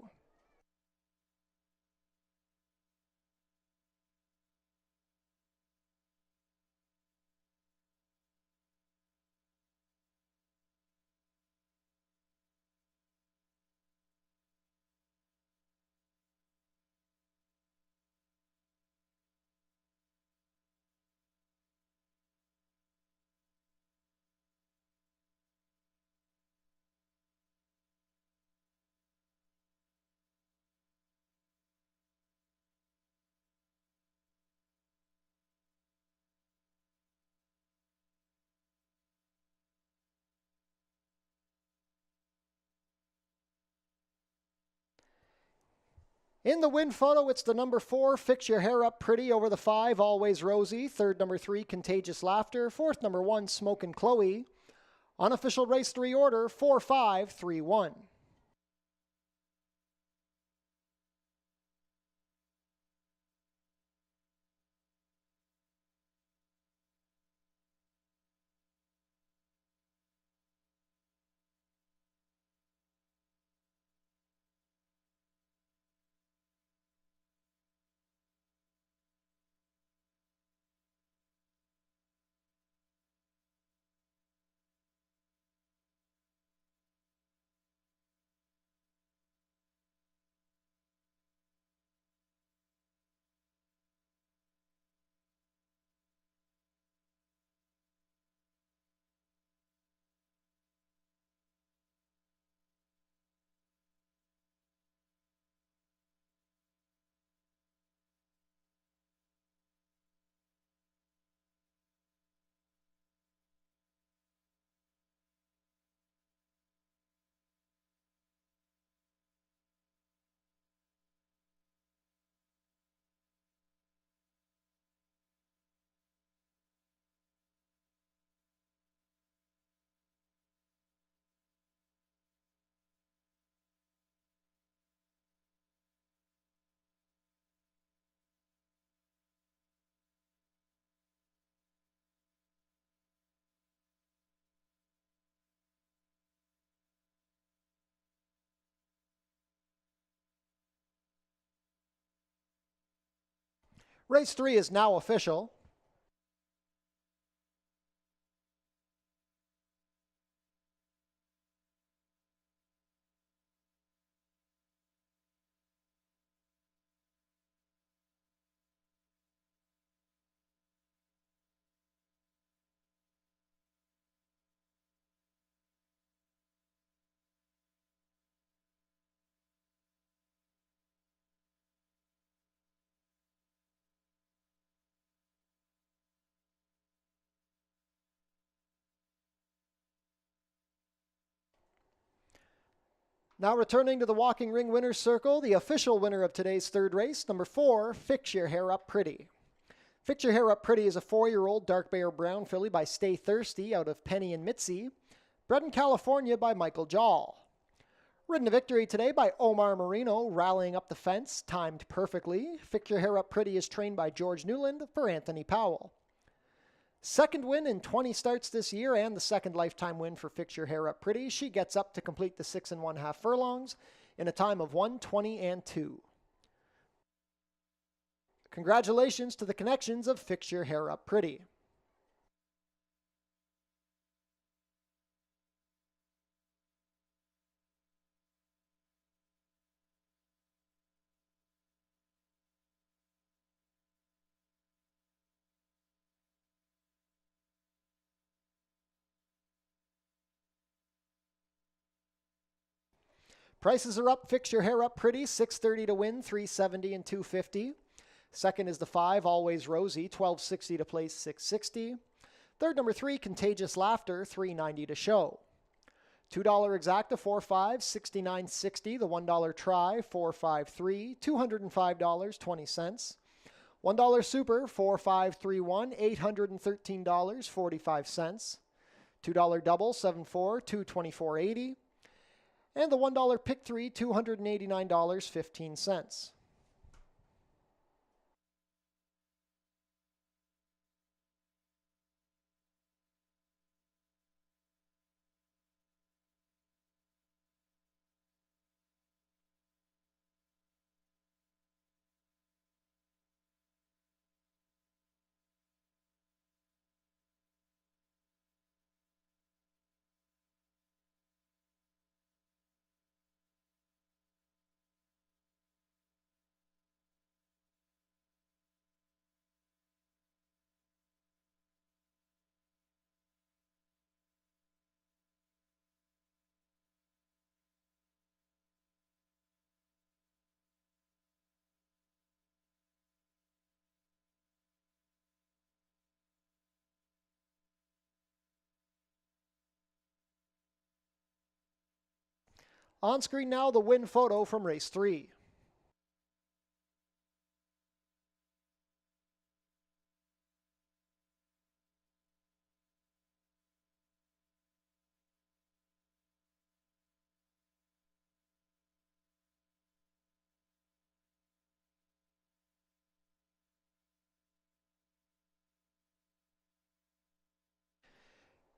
In the win photo, it's the number 4, Fix Your Hair Up Pretty over the 5, Always Rosie. Third, number 3, Contagious Laughter. Fourth, number 1, Smokin' Chloe. Unofficial race 3 order, 4-5, 3-1. Race 3 is now official. Now returning to the walking ring winner's circle, the official winner of today's third race, number 4, Fix Your Hair Up Pretty. Fix Your Hair Up Pretty is a 4-year-old dark bay or brown filly by Stay Thirsty out of Penny and Mitzi, bred in California by Michael Jall. Ridden to victory today by Omar Marino, rallying up the fence, timed perfectly. Fix Your Hair Up Pretty is trained by George Newland for Anthony Powell. Second win in 20 starts this year and the second lifetime win for Fix Your Hair Up Pretty. She gets up to complete the 6 1/2 furlongs in a time of 1:20.2. Congratulations to the connections of Fix Your Hair Up Pretty. Prices are up. Fix Your Hair Up Pretty, $6.30 to win, $3.70 and $2.50. Second is the 5, Always Rosie, $12.60 to place, $6.60. Third, number 3, Contagious Laughter, $3.90 to show. $2 exacta, 4.5, $69.60. The $1 try, 4.53, $205.20. $1 super, 4.531, $813.45. $2 double, 7.4, $224.80. And the $1 pick 3, $289.15. On screen now, the win photo from race 3.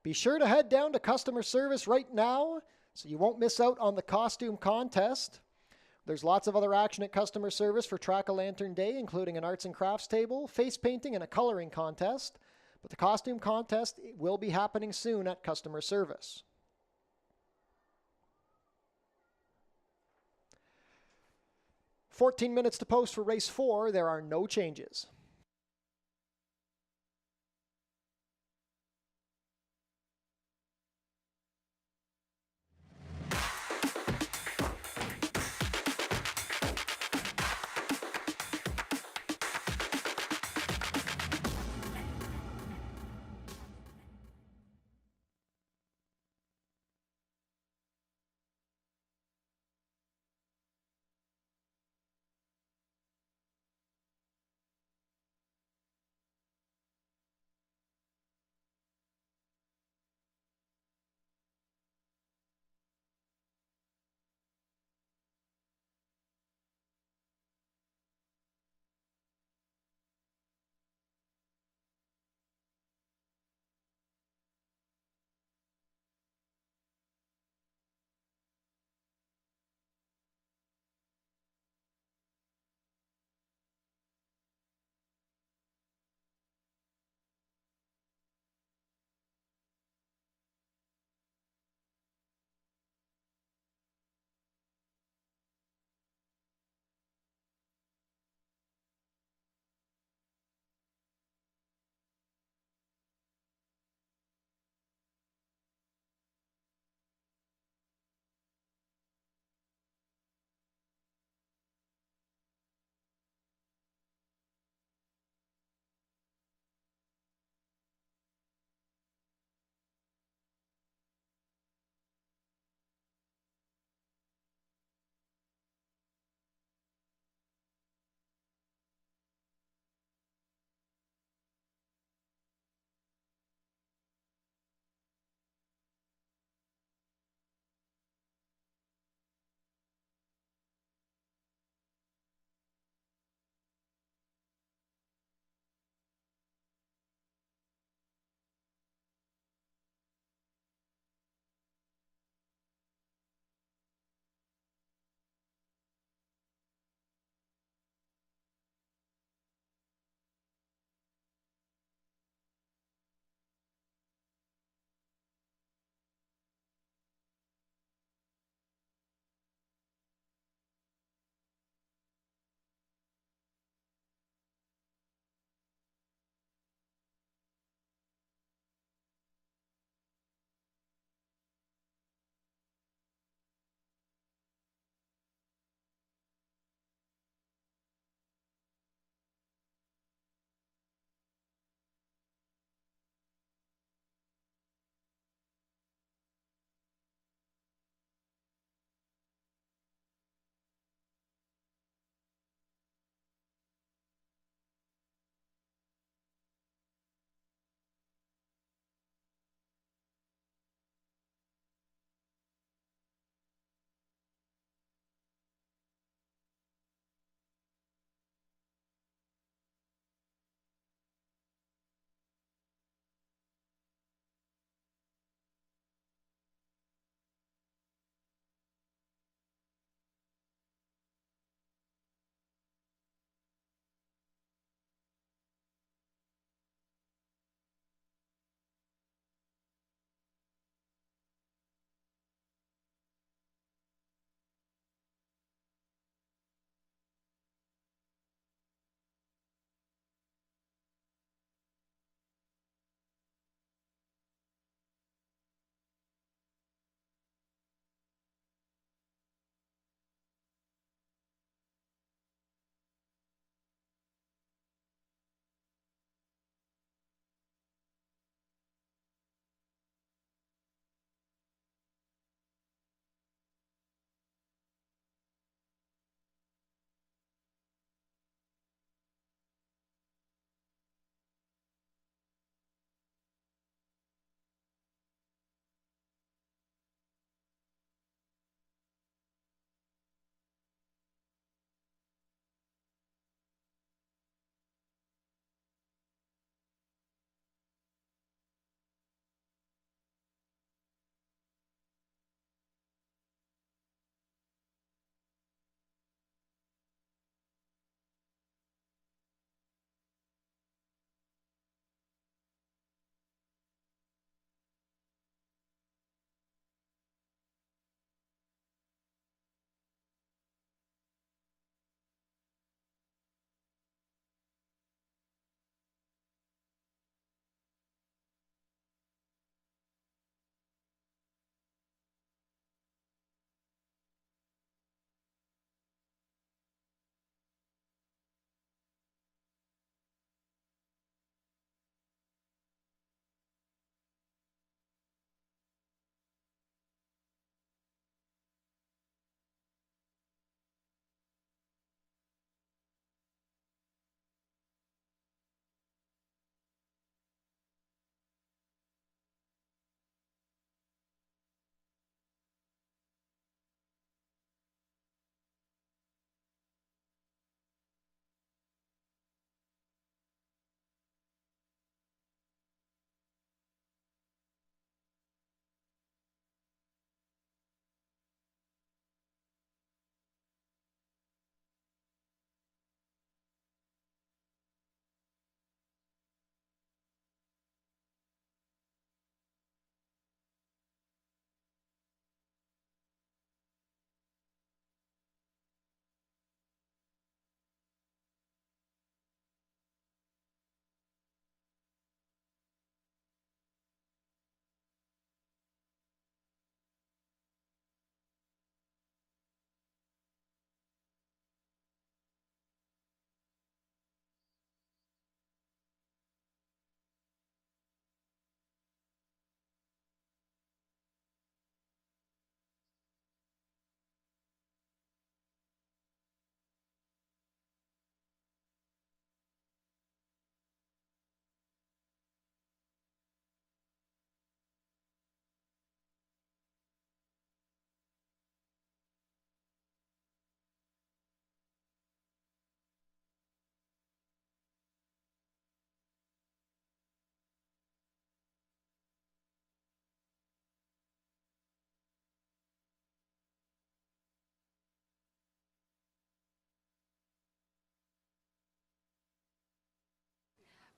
Be sure to head down to customer service right now so you won't miss out on the costume contest. There's lots of other action at customer service for Track-O-Lantern Day, including an arts and crafts table, face painting, and a coloring contest. But the costume contest will be happening soon at customer service. "14 minutes to post for race 4. There are no changes."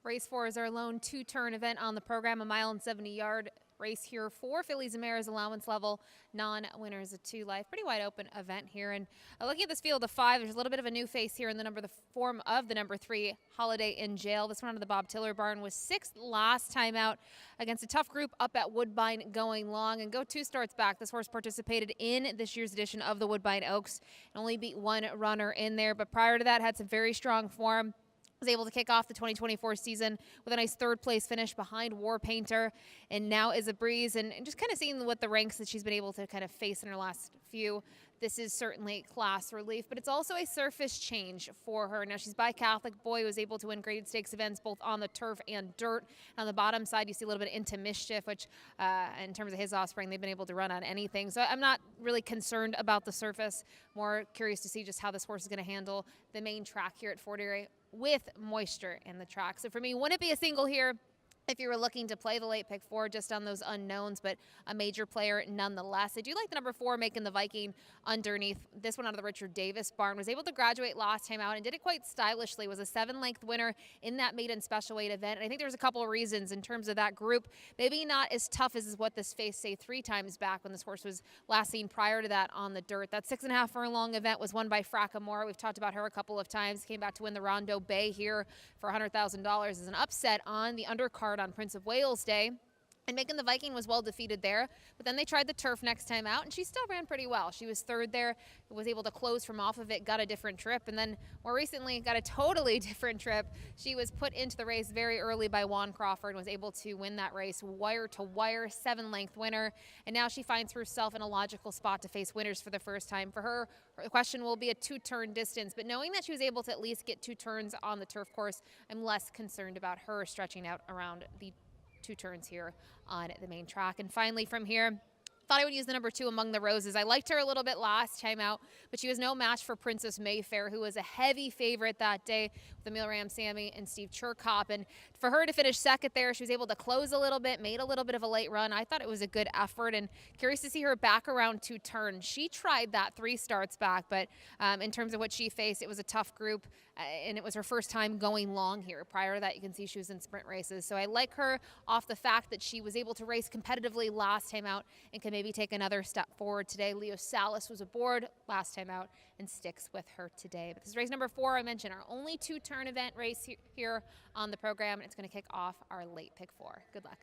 Race 4 is our lone two-turn event on the program, a 1.70-mile race here for fillies and mares, allowance level, non-winners of 2 life. Pretty wide open event here. And looking at this field of 5, there's a little bit of a new face here in the form of the number 3, Holiday in Jail. This one out of the Bob Tiller barn was 6th last time out against a tough group up at Woodbine going long. And go 2 starts back, this horse participated in this year's edition of the Woodbine Oaks and only beat 1 runner in there. But prior to that, had some very strong form. Was able to kick off the 2024 season with a nice 3rd place finish behind War Painter, and now is a breeze. And just kind of seeing what the ranks that she's been able to kind of face in her last few, this is certainly class relief, but it's also a surface change for her. Now she's by Catholic Boy, was able to win graded stakes events both on the turf and dirt. And on the bottom side, you see a little bit into Mischief, which in terms of his offspring, they've been able to run on anything. So I'm not really concerned about the surface, more curious to see just how this horse is going to handle the main track here at Fort Erie with moisture in the track. So for me, wouldn't it be a single here if you were looking to play the late pick 4 just on those unknowns, but a major player nonetheless? I do like the number 4 making the Viking underneath. This one out of the Richard Davis barn was able to graduate last time out and did it quite stylishly. Was a 7-length winner in that maiden special weight event. And I think there's a couple of reasons in terms of that group. Maybe not as tough as what this faced, say, 3 times back when this horse was last seen prior to that on the dirt. That 6.5 furlong event was won by Frackamore. We've talked about her a couple of times. Came back to win the Rondo Bay here for $100,000 as an upset on the undercard on Prince of Wales Day. And Macon the Viking was well defeated there, but then they tried the turf next time out, and she still ran pretty well. She was 3rd there, was able to close from off of it, got a different trip, and then more recently got a totally different trip. She was put into the race very early by Juan Crawford and was able to win that race wire to wire, 7-length winner, and now she finds herself in a logical spot to face winners for the first time. For her, the question will be a 2-turn distance, but knowing that she was able to at least get 2 turns on the turf course, I'm less concerned about her stretching out around the 2 turns here on the main track. And finally from here, thought I would use the number 2 Among the Roses. I liked her a little bit last time out, but she was no match for Princess Mayfair, who was a heavy favorite that day with Emil Ramsamy and Steve Churkop. And for her to finish 2nd there, she was able to close a little bit, made a little bit of a late run. I thought it was a good effort, and curious to see her back around 2 turns. She tried that 3 starts back, but in terms of what she faced, it was a tough group, and it was her first time going long here. Prior to that, you can see she was in sprint races. So I like her off the fact that she was able to race competitively last time out and can maybe take another step forward today. Leo Salas was aboard last time out and sticks with her today. But this is race number 4, I mentioned, our only 2-turn event race here on the program, and it's going to kick off our late pick 4. Good luck.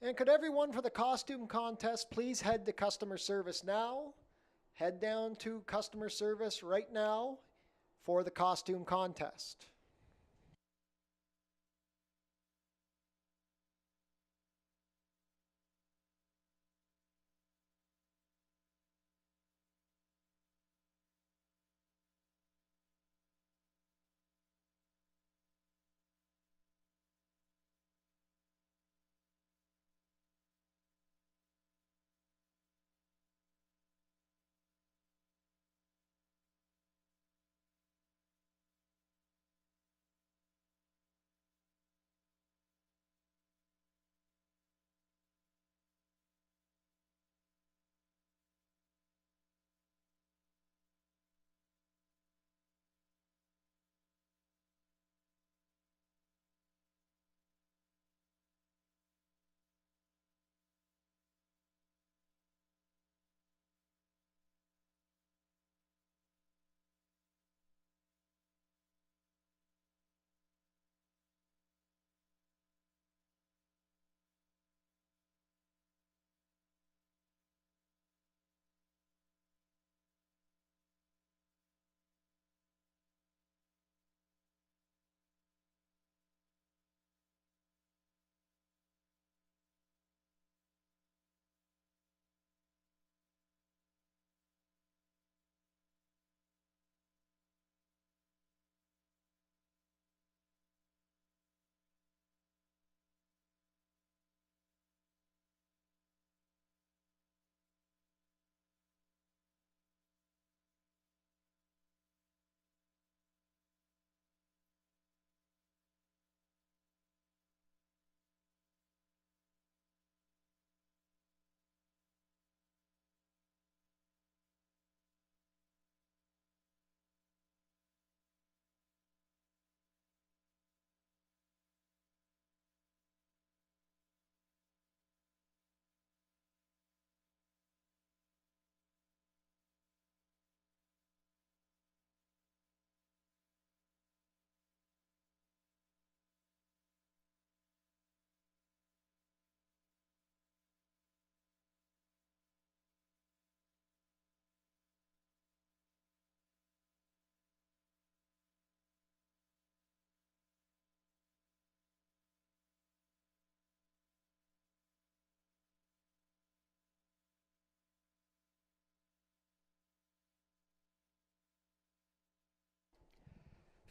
And could everyone for the costume contest please head to customer service now? Head down to customer service right now for the costume contest.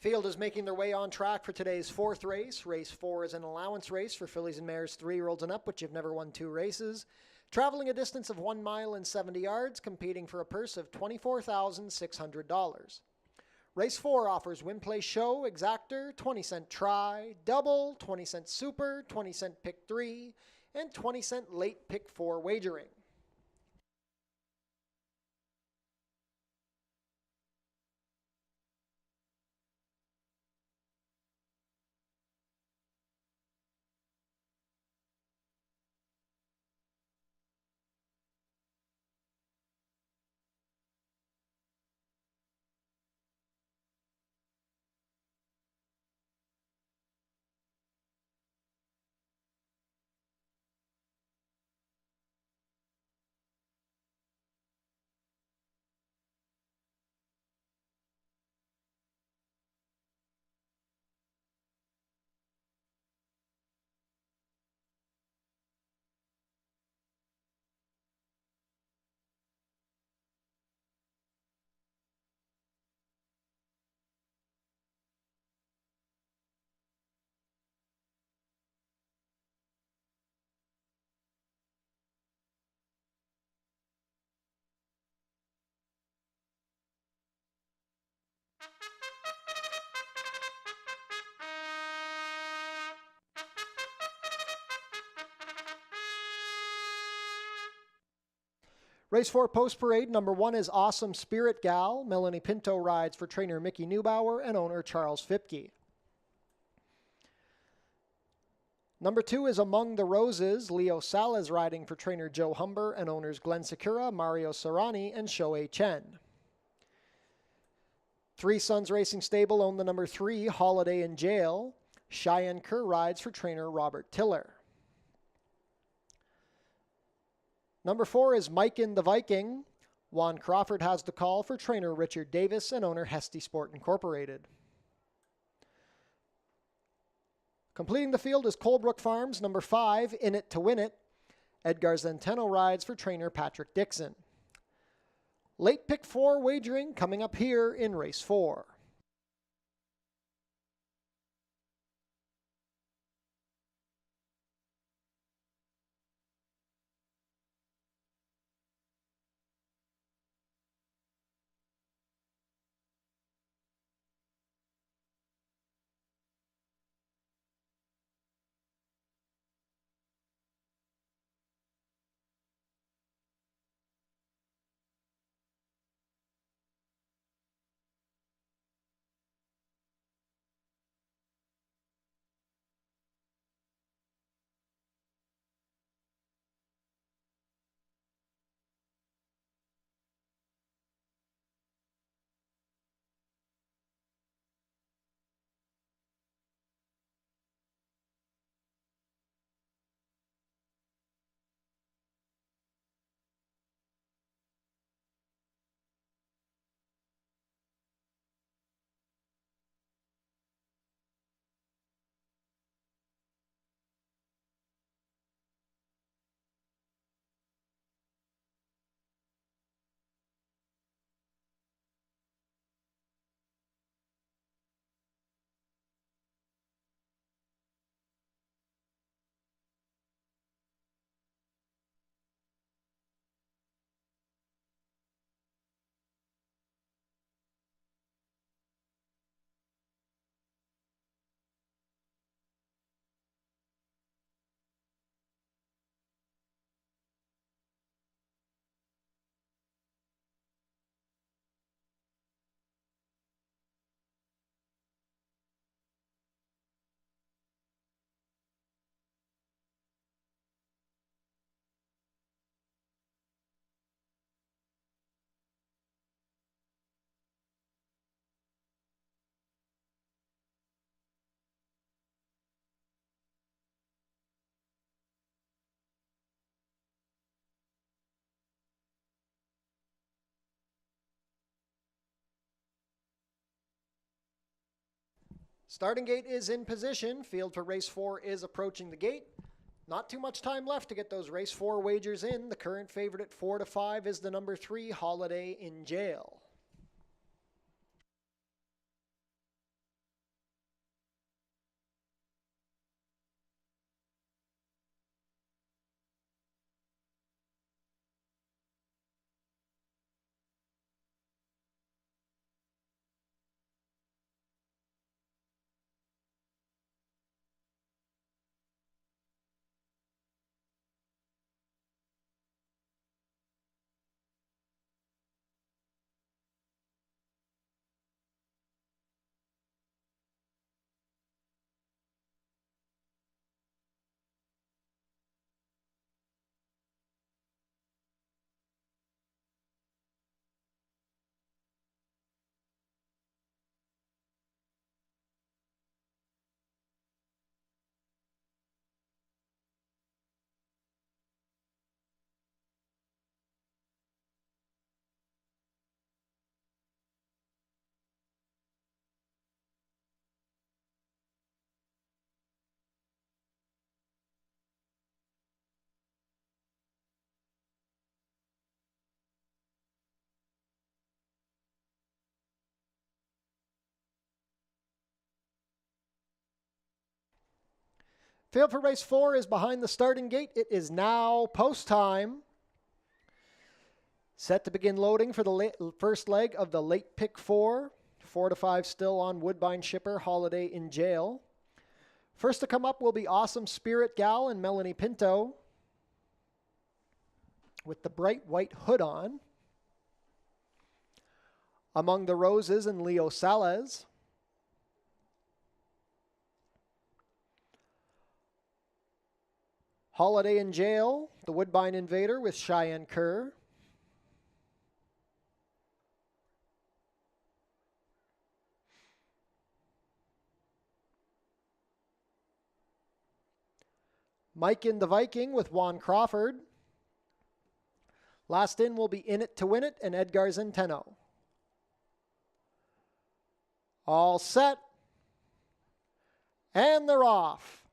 Field is making their way on track for today's fourth race. Race 4 is an allowance race for fillies and mares 3-year-olds and up, which have never won 2 races. Traveling a distance of 1 mile and 70 yards, competing for a purse of $24,600. Race 4 offers win, play, show, exactor, 20-cent try, double, 20-cent super, 20-cent pick 3, and 20-cent late pick 4 wagering. Race 4 Post Parade, number 1 is Awesome Spirit Gal. Melanie Pinto rides for trainer Mickey Neubauer and owner Charles Fipke. Number 2 is Among the Roses. Leo Salas riding for trainer Joe Humber and owners Glenn Sakura, Mario Serrani, and Shohei Chen. Three Sons Racing Stable own the number 3, Holiday in Jail. Cheyenne Kerr rides for trainer Robert Tiller. Number 4 is Mike in the Viking. Juan Crawford has the call for trainer Richard Davis and owner Hesty Sport Incorporated. Completing the field is Colebrook Farms, number 5, In It to Win It. Edgar Zenteno rides for trainer Patrick Dixon. Late pick 4 wagering coming up here in race 4. Starting gate is in position. Field for race 4 is approaching the gate. Not too much time left to get those race 4 wagers in. The current favorite at 4-5 is the number 3, Holiday in Jail. Field for race 4 is behind the starting gate. It is now post time. Set to begin loading for the first leg of the late pick 4. 4 to 5 still on Woodbine Shipper, Holiday in Jail. First to come up will be Awesome Spirit Gal and Melanie Pinto with the bright white hood on. Among the Roses and Leo Salez. Holiday in Jail, the Woodbine Invader with Cheyenne Kerr. Mike in the Viking with Juan Crawford. Last in will be In It to Win It and Edgar Zenteno. All set. And they're off.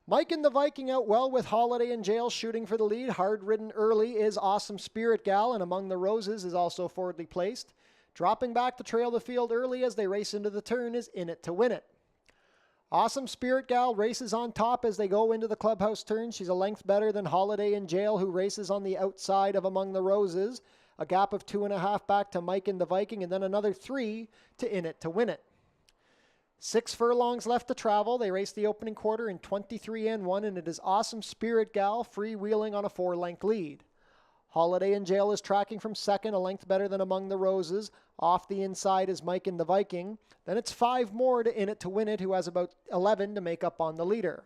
Mike in the Viking out well with Holiday in Jail shooting for the lead. Hard ridden early is Awesome Spirit Gal, and Among the Roses is also forwardly placed. Dropping back to trail the field early as they race into the turn is In It to Win It. Awesome Spirit Gal races on top as they go into the clubhouse turn. She's a length better than Holiday in Jail, who races on the outside of Among the Roses. A gap of 2.5 back to Mike in the Viking, and then another 3 to In It to Win It. 6 furlongs left to travel. They race the opening quarter in 23-1, and it is Awesome Spirit Gal freewheeling on a 4-length lead. Holiday in Jail is tracking from second, a length better than Among the Roses. Off the inside is Mike in the Viking. Then it's 5 more to In It to Win It, who has about 11 to make up on the leader.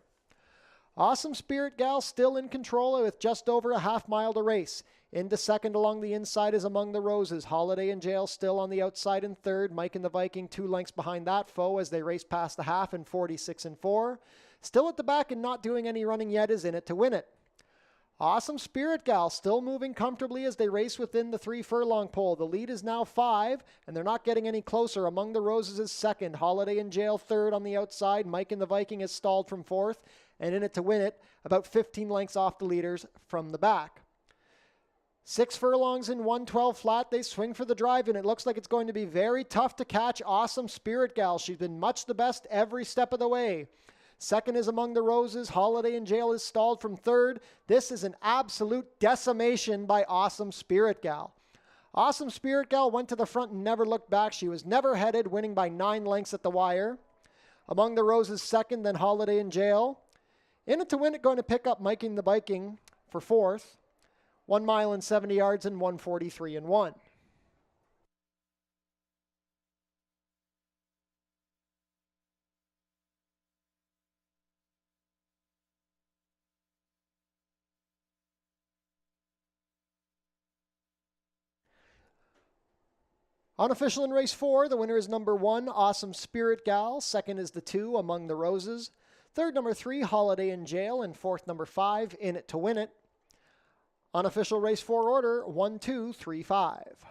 Awesome Spirit Gal still in control with just over a half mile to race. Into second along the inside is Among the Roses. Holiday in Jail still on the outside in third. Mike in the Viking 2 lengths behind that foe as they race past the half in 46-4. Still at the back and not doing any running yet is In It to Win It. Awesome Spirit Gal still moving comfortably as they race within the 3 furlong pole. The lead is now 5, and they're not getting any closer. Among the Roses is second. Holiday in Jail third on the outside. Mike in the Viking is stalled from fourth, and In It to Win It about 15 lengths off the leaders from the back. 6 furlongs in 112 flat. They swing for the drive, and it looks like it's going to be very tough to catch Awesome Spirit Gal. She's been much the best every step of the way. Second is Among the Roses. Holiday in Jail is stalled from third. This is an absolute decimation by Awesome Spirit Gal. Awesome Spirit Gal went to the front and never looked back. She was never headed, winning by 9 lengths at the wire. Among the Roses second, then Holiday in Jail. In It to Win It going to pick up Mike in the Viking for fourth. 1 mile and 70 yards and 143-1. Unofficial in race 4, the winner is number 1, Awesome Spirit Gal. Second is the 2, Among the Roses. Third, number 3, Holiday in Jail. And fourth, number 5, In It to Win It. Unofficial race 4 order, 1, 2, 3, 5.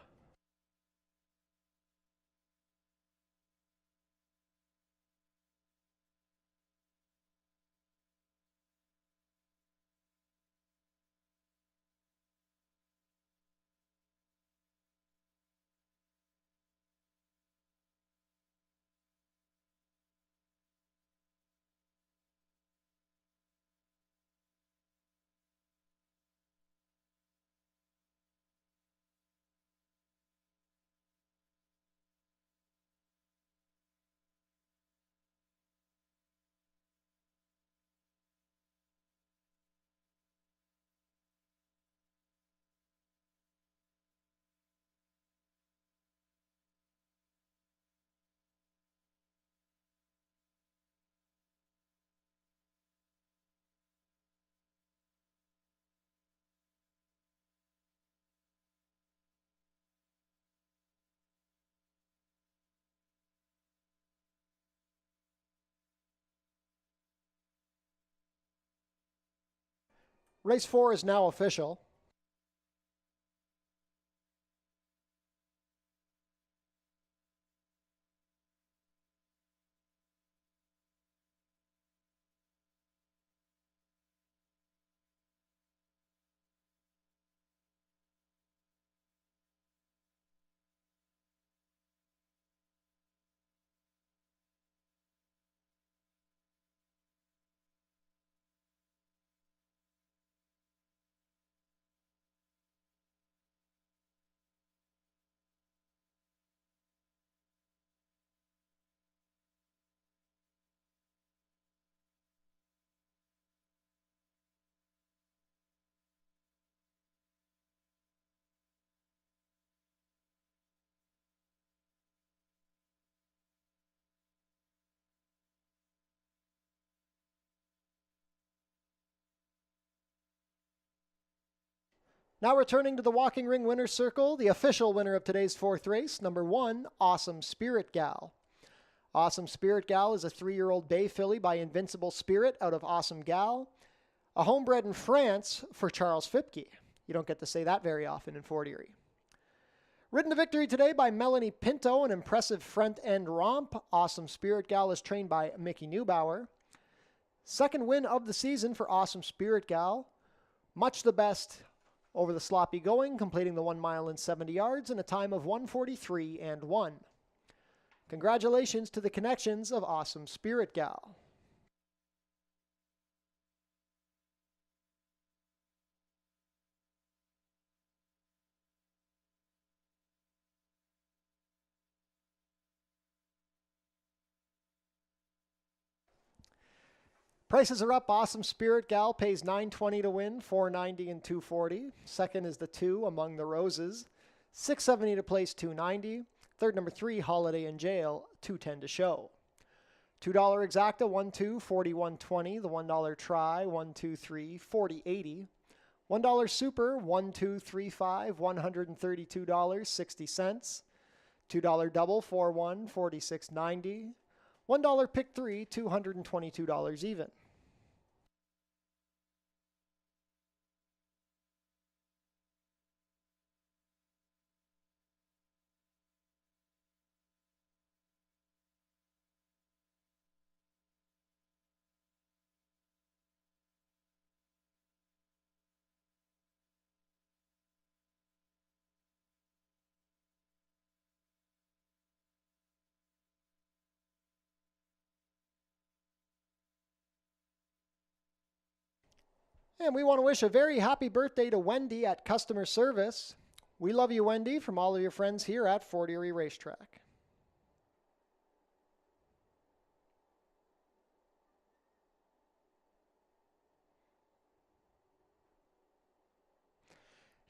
Race 4 is now official. Now returning to the Walking Ring Winner's Circle, the official winner of today's fourth race, number 1, Awesome Spirit Gal. Awesome Spirit Gal is a 3-year-old bay filly by Invincible Spirit out of Awesome Gal, a homebred in France for Charles Fipke. You don't get to say that very often in Fort Erie. Ridden to victory today by Melanie Pinto, an impressive front-end romp. Awesome Spirit Gal is trained by Mickey Neubauer. Second win of the season for Awesome Spirit Gal. Much the best over the sloppy going, completing the 1 mile in 70 yards in a time of 1:43 and 1. Congratulations to the connections of Awesome Spirit Gal. Prices are up. Awesome Spirit Gal pays $9.20 to win, $4.90 and $2.40. Second is the 2, Among the Roses, $6.70 to place, $2.90. Third, number 3, Holiday in Jail, $2.10 to show. $2 exacta, 1-2, 41.20. The $1 try, 1-2-3, 40.80. $1 super, 1-2-3-5, $132.60. $2 double, 4-1, 46.90. $1 pick 3, $222 even. And we want to wish a very happy birthday to Wendy at customer service. We love you, Wendy, from all of your friends here at Fort Erie Racetrack.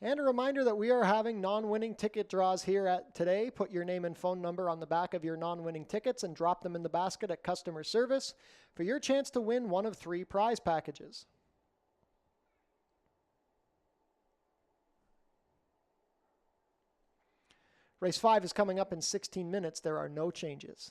And a reminder that we are having non-winning ticket draws here at today. Put your name and phone number on the back of your non-winning tickets and drop them in the basket at customer service for your chance to win one of 3 prize packages. Race 5 is coming up in 16 minutes. There are no changes.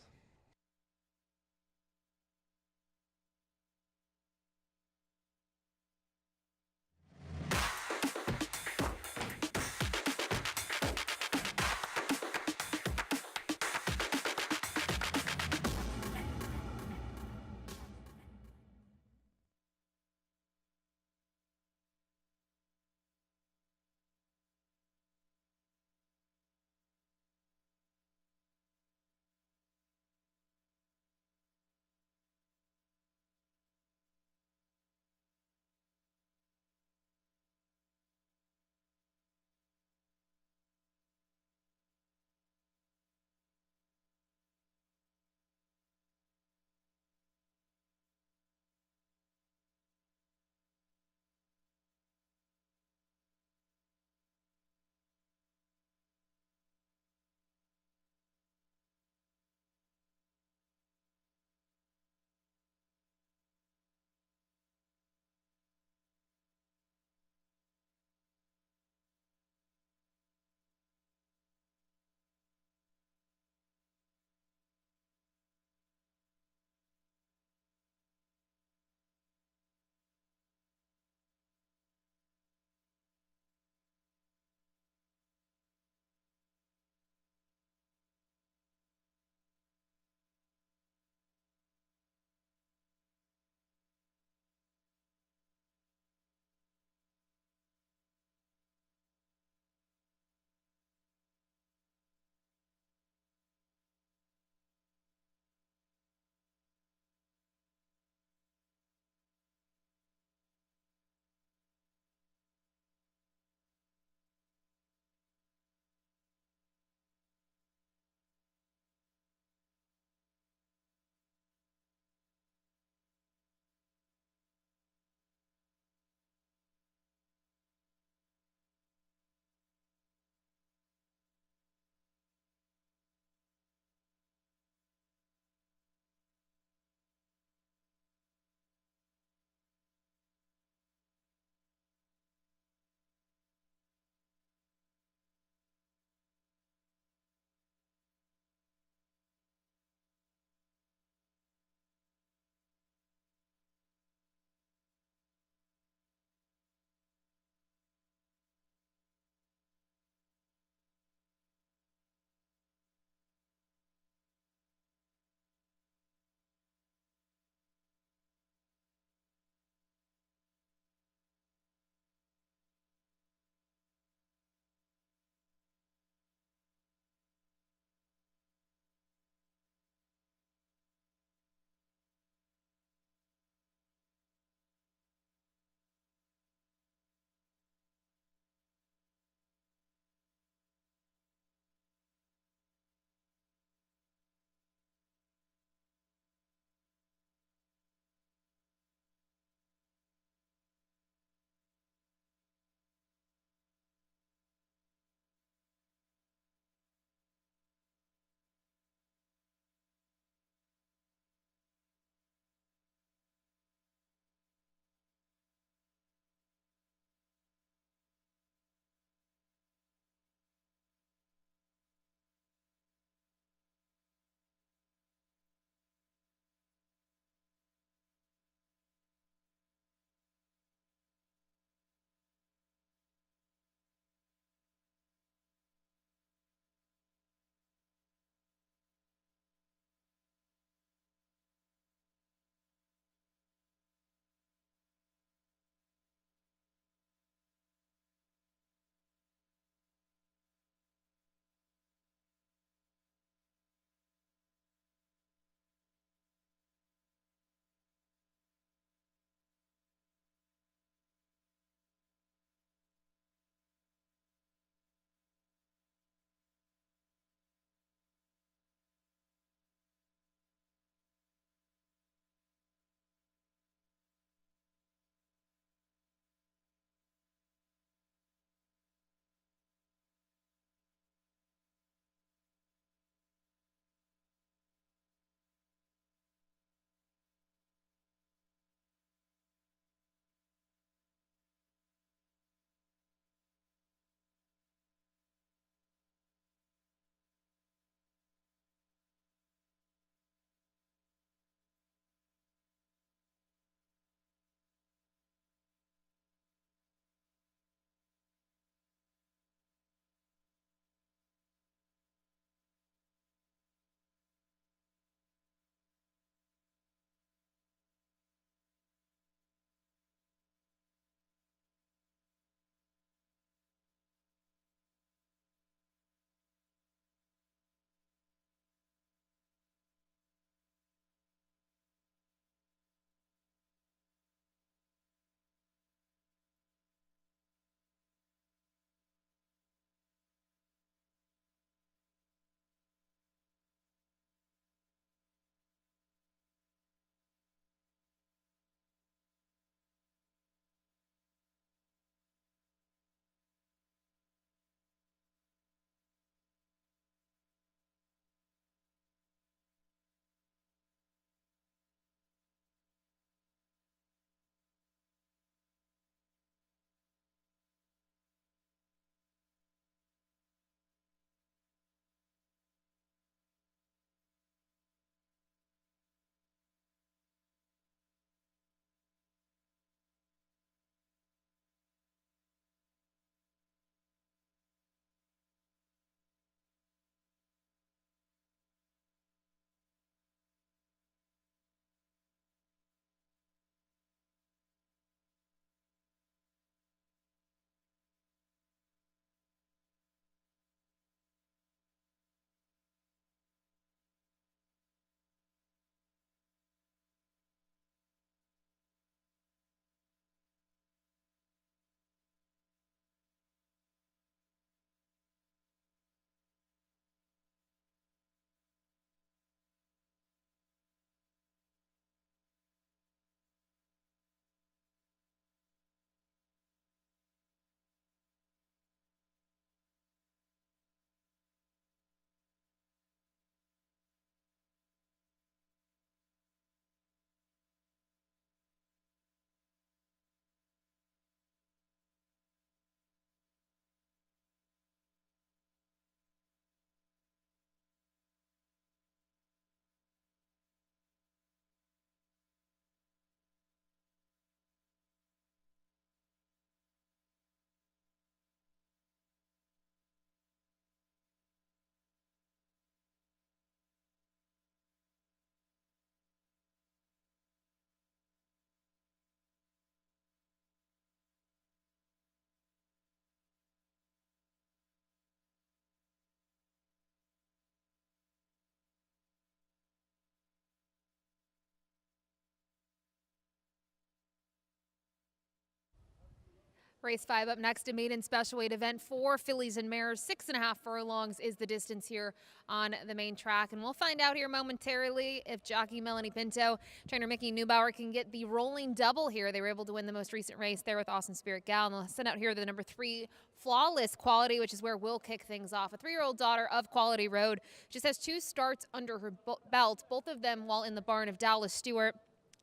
Race 5 up next, a maiden special weight event for fillies and mares. 6.5 furlongs is the distance here on the main track. And we'll find out here momentarily if jockey Melanie Pinto, trainer Mickey Neubauer can get the rolling double here. They were able to win the most recent race there with Awesome Spirit Gal. And they'll send out here the number 3, Flawless Quality, which is where we'll kick things off. A 3-year-old daughter of Quality Road. Just has 2 starts under her belt, both of them while in the barn of Dallas Stewart.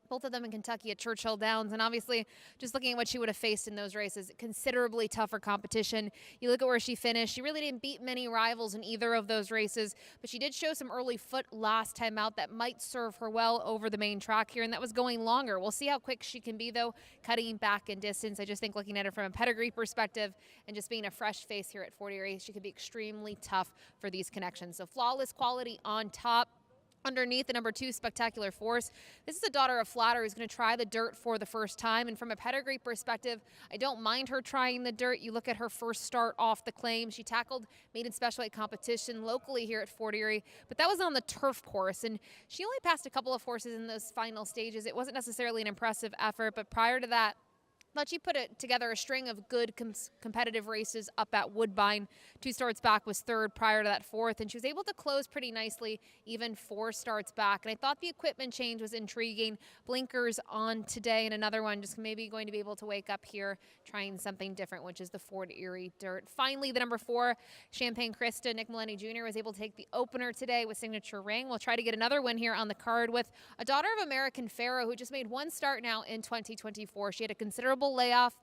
Both of them in Kentucky at Churchill Downs. And obviously, just looking at what she would have faced in those races, considerably tougher competition. You look at where she finished. She really didn't beat many rivals in either of those races, but she did show some early foot last time out that might serve her well over the main track here, and that was going longer. We'll see how quick she can be, though, cutting back in distance. I just think looking at it from a pedigree perspective and just being a fresh face here at 40 Erie, she could be extremely tough for these connections. So Flawless Quality on top. Underneath, the number 2, Spectacular Force. This is a daughter of Flatter who's going to try the dirt for the first time. And from a pedigree perspective, I don't mind her trying the dirt. You look at her first start off the claim. She tackled maiden special weight competition locally here at 40 Erie, but that was on the turf course. And she only passed a couple of horses in those final stages. It wasn't necessarily an impressive effort, but prior to that, thought she put together a string of good competitive races up at Woodbine. 2 starts back was 3rd prior to that 4th, and she was able to close pretty nicely even 4 starts back. And I thought the equipment change was intriguing. Blinkers on today, and another one just maybe going to be able to wake up here trying something different, which is the Ford Erie Dirt. Finally, the number 4, Champagne Krista, Nick Maloney Jr. was able to take the opener today with Signature Ring. We'll try to get another win here on the card with a daughter of American Pharaoh who just made 1 start now in 2024. She had a considerable layoff,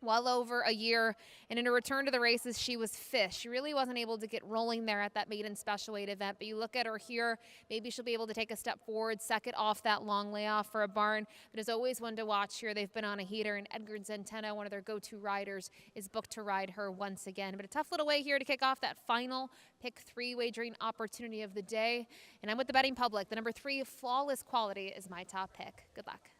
well over a year, and in her return to the races, she was 5th. She really wasn't able to get rolling there at that maiden special weight event, but you look at her here, maybe she'll be able to take a step forward, second off that long layoff for a barn, but is always one to watch here. They've been on a heater, and Edgar Zenteno, one of their go-to riders, is booked to ride her once again. But a tough little way here to kick off that final pick 3 wagering opportunity of the day, and I'm with the betting public. The number 3, Flawless Quality, is my top pick. Good luck.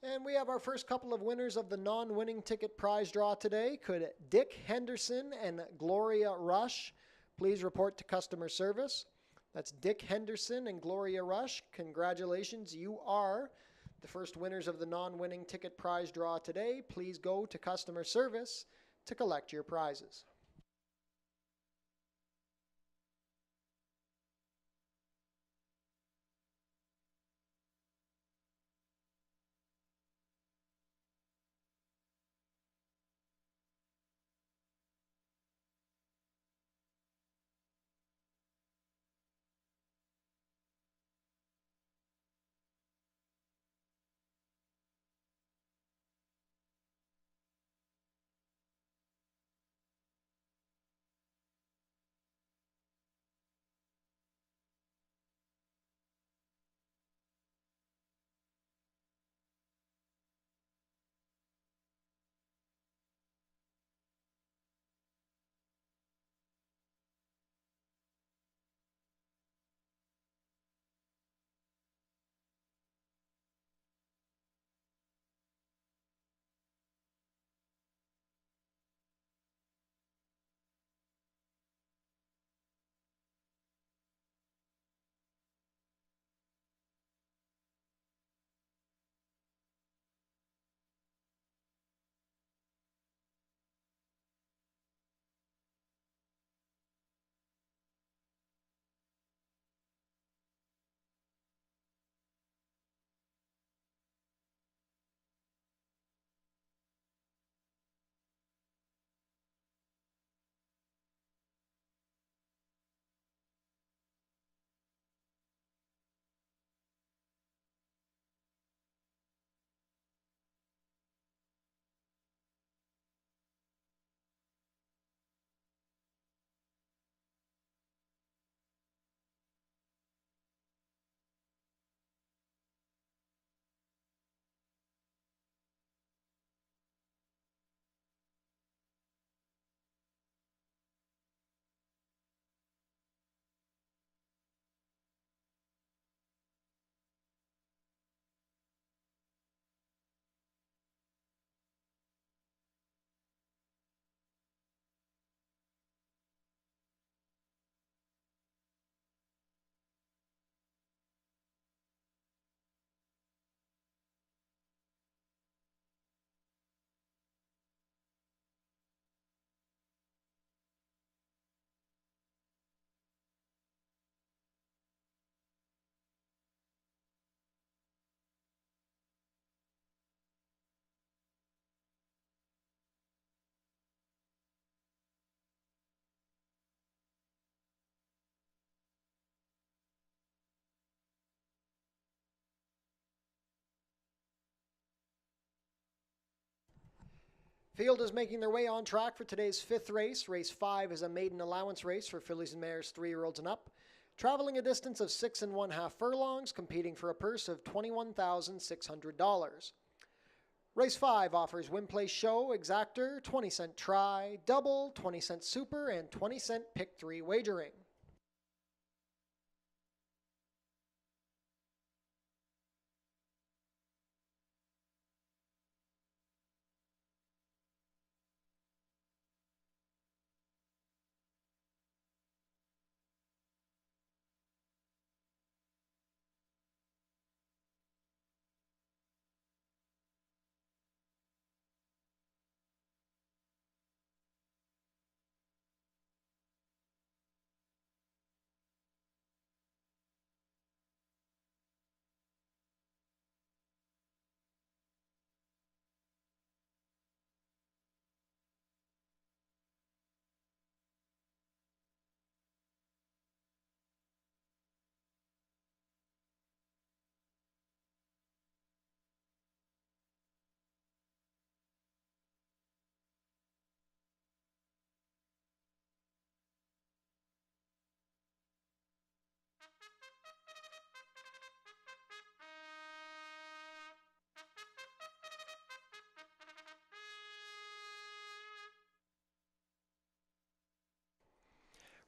And we have our first couple of winners of the non-winning ticket prize draw today. Could Dick Henderson and Gloria Rush please report to customer service? That's Dick Henderson and Gloria Rush. Congratulations, you are the first winners of the non-winning ticket prize draw today. Please go to customer service to collect your prizes. Field is making their way on track for today's fifth race. Race 5 is a maiden allowance race for fillies and mares 3-year-olds and up. Traveling a distance of 6½ furlongs, competing for a purse of $21,600. Race 5 offers win place show, exactor, 20-cent try, double, 20-cent super, and 20-cent pick 3 wagering.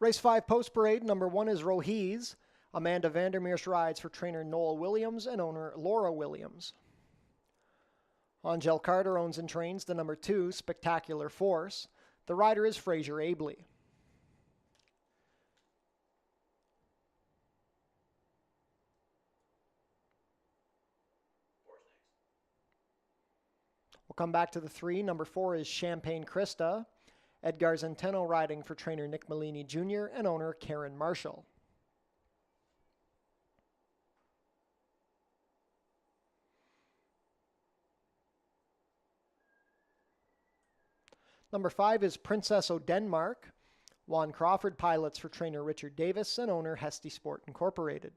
Race 5 post parade, number 1 is Rohiz. Amanda Vandermeers rides for trainer Noel Williams and owner Laura Williams. Angel Carter owns and trains the number 2, Spectacular Force. The rider is Fraser Abley. We'll come back to the 3. Number 4 is Champagne Krista. Edgar Zenteno riding for trainer Nick Malini Jr. and owner Karen Marshall. Number 5 is Princess of Denmark. Juan Crawford pilots for trainer Richard Davis and owner Hesty Sport Incorporated.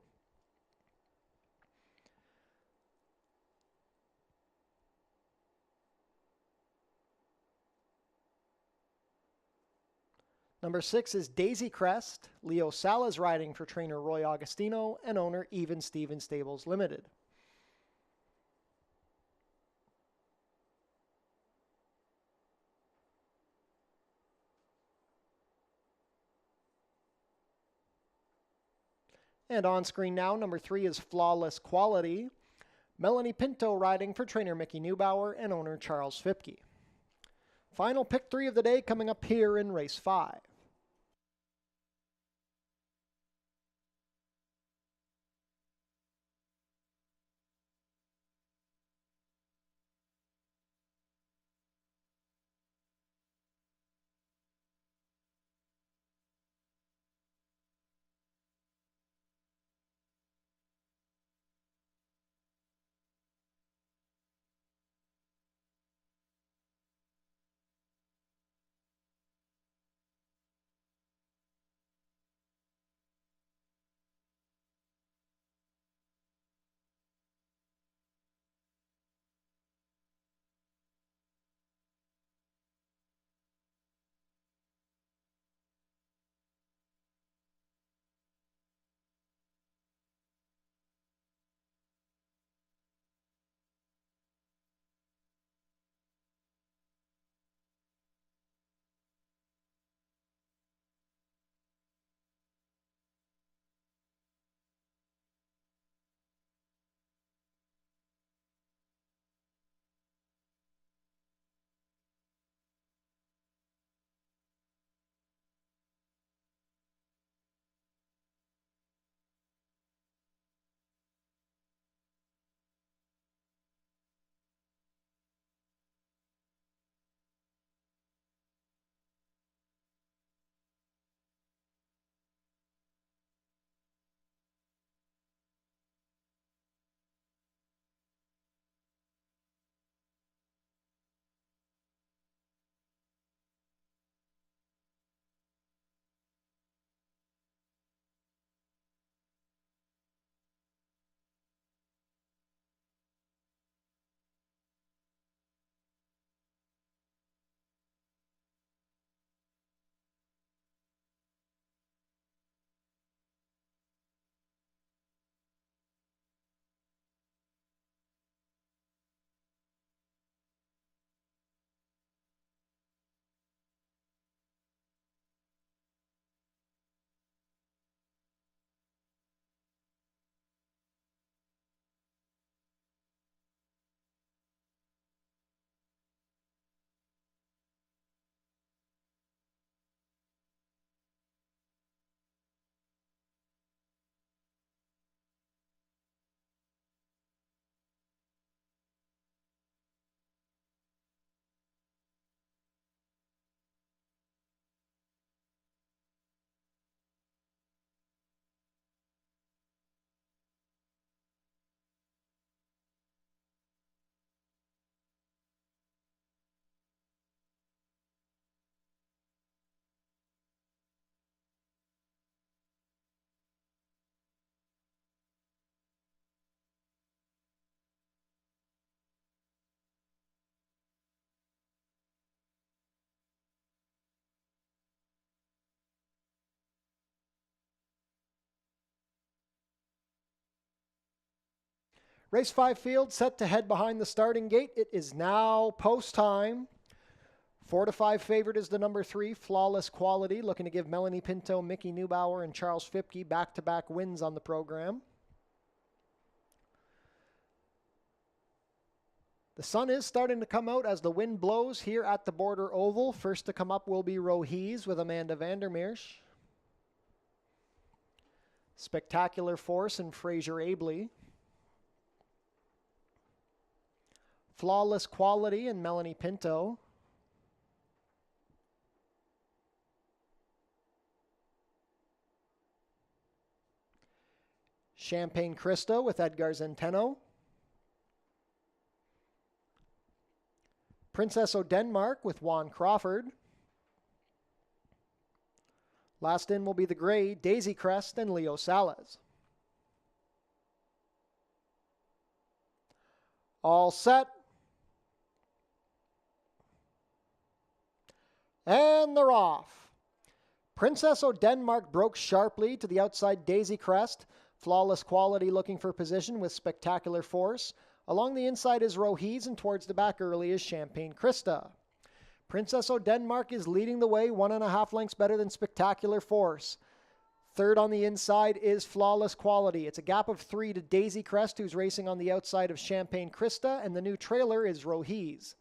Number 6 is Daisy Crest. Leo Salas riding for trainer Roy Augustino and owner Even Stevens Stables Limited. And on screen now, number 3 is Flawless Quality. Melanie Pinto riding for trainer Mickey Neubauer and owner Charles Fipke. Final pick 3 of the day coming up here in race 5. Race 5 field set to head behind the starting gate. It is now post time. 4 to 5 favorite is the number 3, Flawless Quality, looking to give Melanie Pinto, Mickey Neubauer, and Charles Fipke back-to-back wins on the program. The sun is starting to come out as the wind blows here at the Border Oval. First to come up will be Rohees with Amanda Vandermeersch. Spectacular Force and Fraser Abley. Flawless Quality and Melanie Pinto. Champagne Krista with Edgar Zenteno. Princess of Denmark with Juan Crawford. Last in will be the gray, Daisy Crest and Leo Salas. All set. And they're off. Princess of Denmark broke sharply to the outside Daisy Crest. Flawless Quality looking for position with Spectacular Force. Along the inside is Rohis, and towards the back early is Champagne Krista. Princess of Denmark is leading the way, 1.5 lengths better than Spectacular Force. Third on the inside is Flawless Quality. It's a gap of 3 to Daisy Crest, who's racing on the outside of Champagne Krista, and the new trailer is Rohis.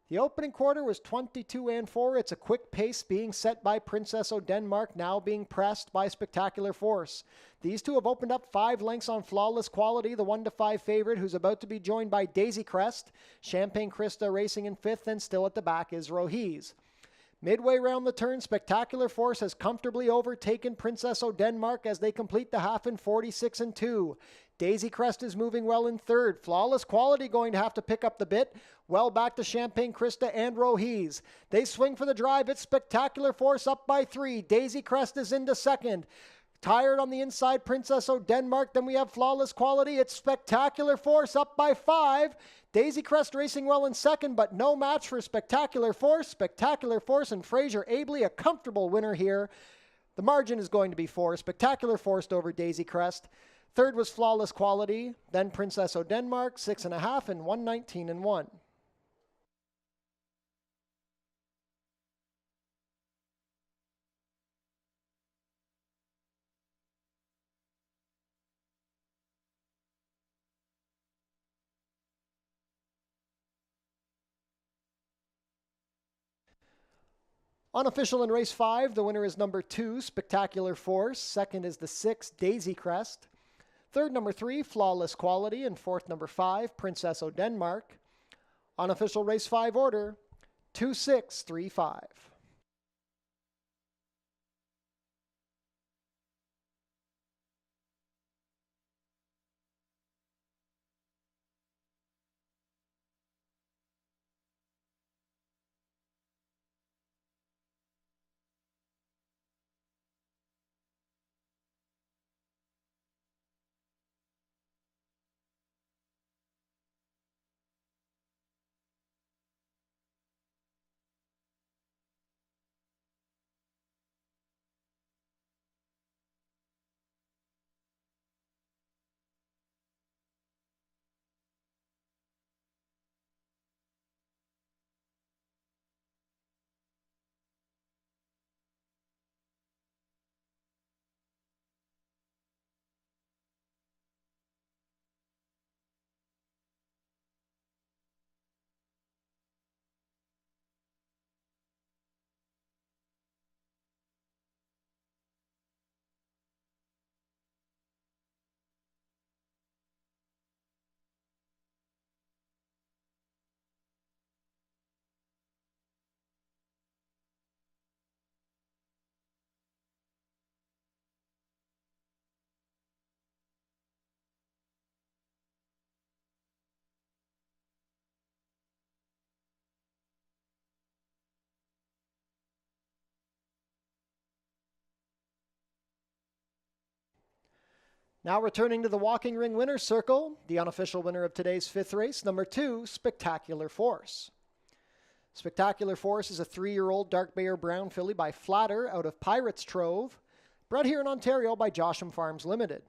The opening quarter was 22-4. It's a quick pace being set by Princess of Denmark, now being pressed by Spectacular Force. These two have opened up 5 lengths on Flawless Quality, the 1-5 favorite, who's about to be joined by Daisy Crest. Champagne Krista racing in 5th, and still at the back is Rohis. Midway round the turn, Spectacular Force has comfortably overtaken Princess of Denmark as they complete the half in 46-2. Daisy Crest is moving well in 3rd. Flawless Quality going to have to pick up the bit. Well back to Champagne Krista and Rohis. They swing for the drive. It's Spectacular Force up by 3. Daisy Crest is into 2nd. Tired on the inside, Princess of Denmark. Then we have Flawless Quality. It's Spectacular Force up by 5. Daisy Crest racing well in 2nd, but no match for Spectacular Force. Spectacular Force and Fraser Abley, a comfortable winner here. The margin is going to be 4. Spectacular Force over Daisy Crest. 3rd was Flawless Quality, then Princess of Denmark, 6.5 and 119-1. Unofficial in race 5, the winner is number 2, Spectacular Force. 2nd is the 6, Daisy Crest. 3rd, number 3, Flawless Quality. And 4th, number 5, Princess of Denmark. Unofficial race 5 order, 2, 6, 3, 5. Now returning to the walking ring winner's circle, the unofficial winner of today's 5th race, number 2, Spectacular Force. Spectacular Force is a 3-year-old dark Bear brown filly by Flatter out of Pirates Trove, bred here in Ontario by Josham Farms Limited.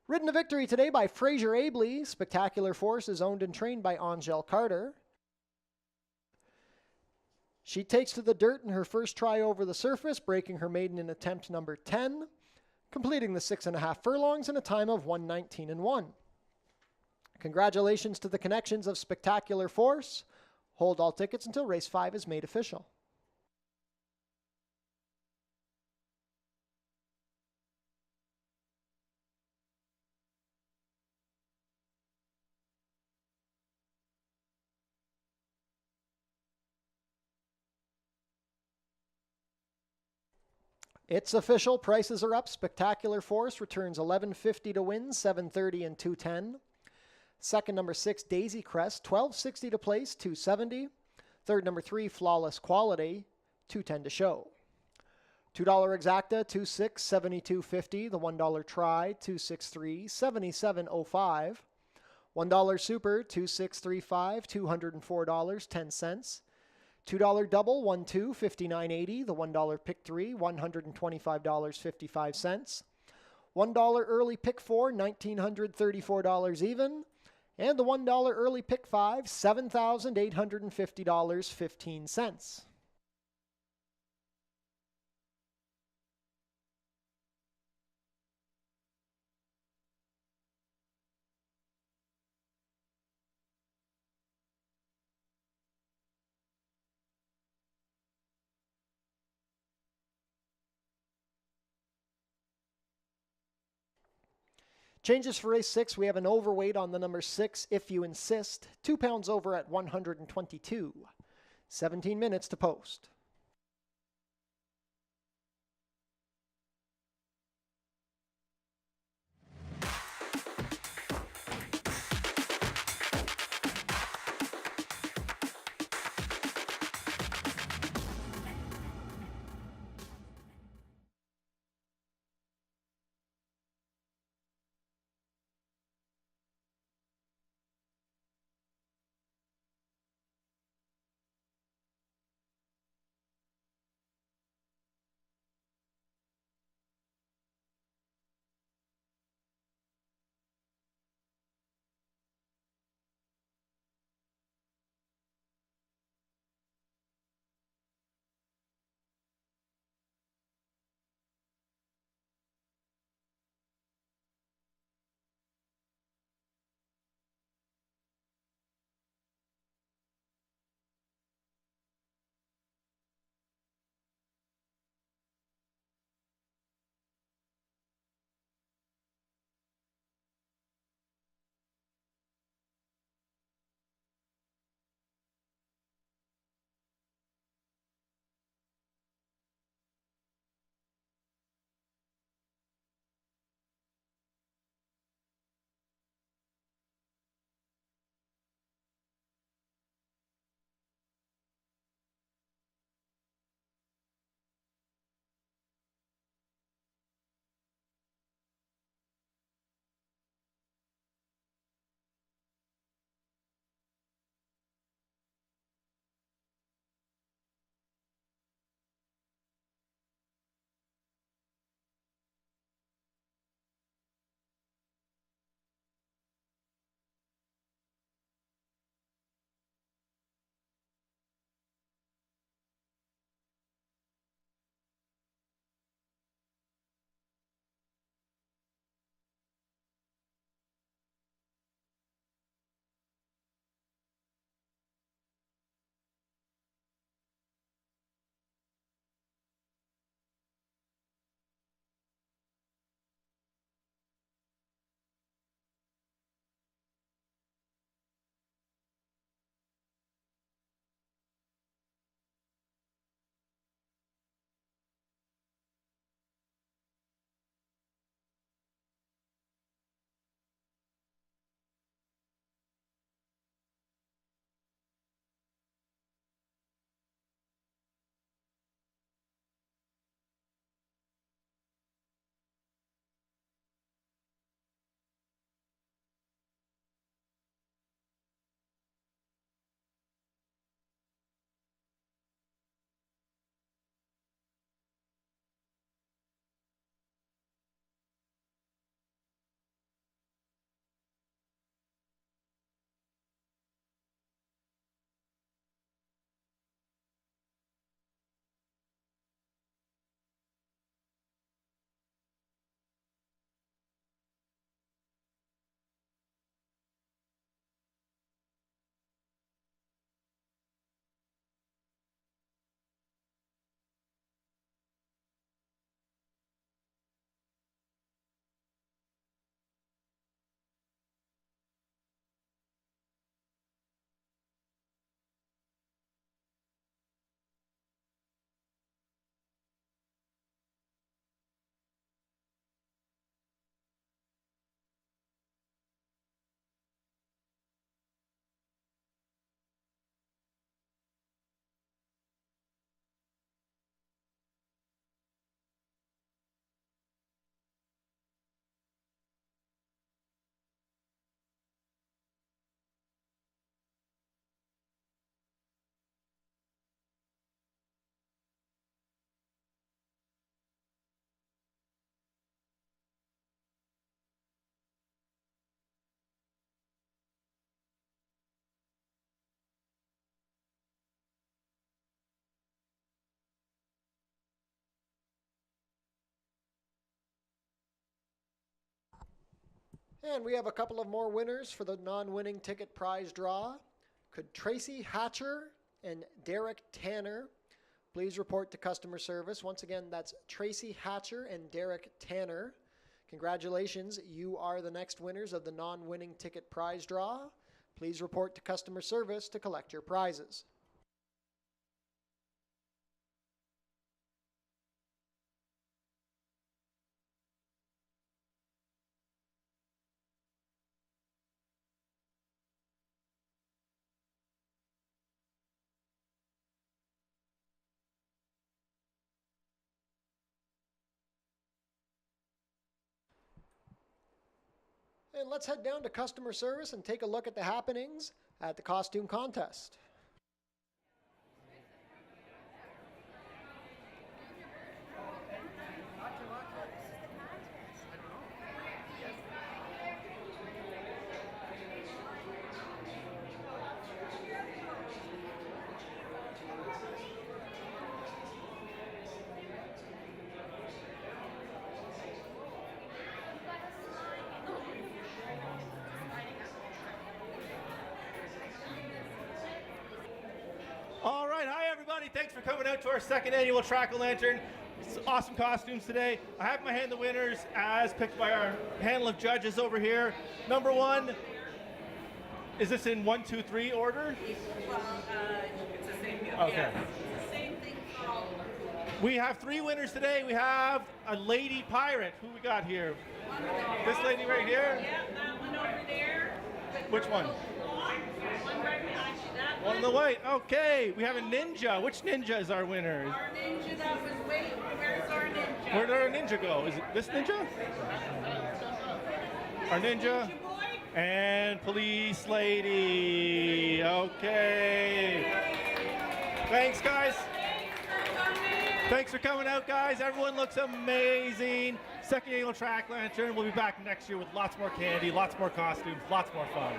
Ridden to victory today by Fraser Abley, Spectacular Force is owned and trained by Angel Carter. She takes to the dirt in her first try over the surface, breaking her maiden in attempt number 10, completing the 6.5 furlongs in a time of 119-1. Congratulations to the connections of Spectacular Force. Hold all tickets until race 5 is made official. It's official. Prices are up. Spectacular Force returns $11.50 to win, $7.30 and $2.10. Second, number 6, Daisy Crest, $12.60 to place, $2.70. Third, number 3, Flawless Quality, $2.10 to show. $2 Exacta, $2.6, $72.50. The $1 Try, $2.63, $77.05. $1 Super, $2.635, $204.10. $2 Double, 1-2, $59.80. The $1 Pick 3, $125.55. $1 Early Pick 4, $1,934 even. And the $1 Early Pick 5, $7,850.15. Changes for race 6, we have an overweight on the number 6, If You Insist, 2 pounds over at 122. 17 minutes to post. And we have a couple of more winners for the non-winning ticket prize draw. Could Tracy Hatcher and Derek Tanner please report to customer service? Once again, that's Tracy Hatcher and Derek Tanner. Congratulations, you are the next winners of the non-winning ticket prize draw. Please report to customer service to collect your prizes. And let's head down to customer service and take a look at the happenings at the costume contest. All right, hi everybody. Thanks for coming out to our second annual Track-O-Lantern. It's awesome costumes today. I have in my hand the winners as picked by our panel of judges over here. Number one, is this in 1, 2, 3 order? Well, it's the same deal. Okay. Yeah, it's the same thing for all of them. We have 3 winners today. We have a lady pirate. Who we got here? One with the This lady right here? Yeah, that one over there. Which one? One right behind you. That One on the white. Okay. We have a ninja. Which ninja is our winner? Our ninja that was waiting. Where's our ninja? Where did our ninja go? Is it this ninja? Our ninja. Ninja boy? And police lady. Okay. Thanks, guys. Thanks for coming out, guys. Everyone looks amazing. Second annual Track Lantern. We'll be back next year with lots more candy, lots more costumes, lots more fun.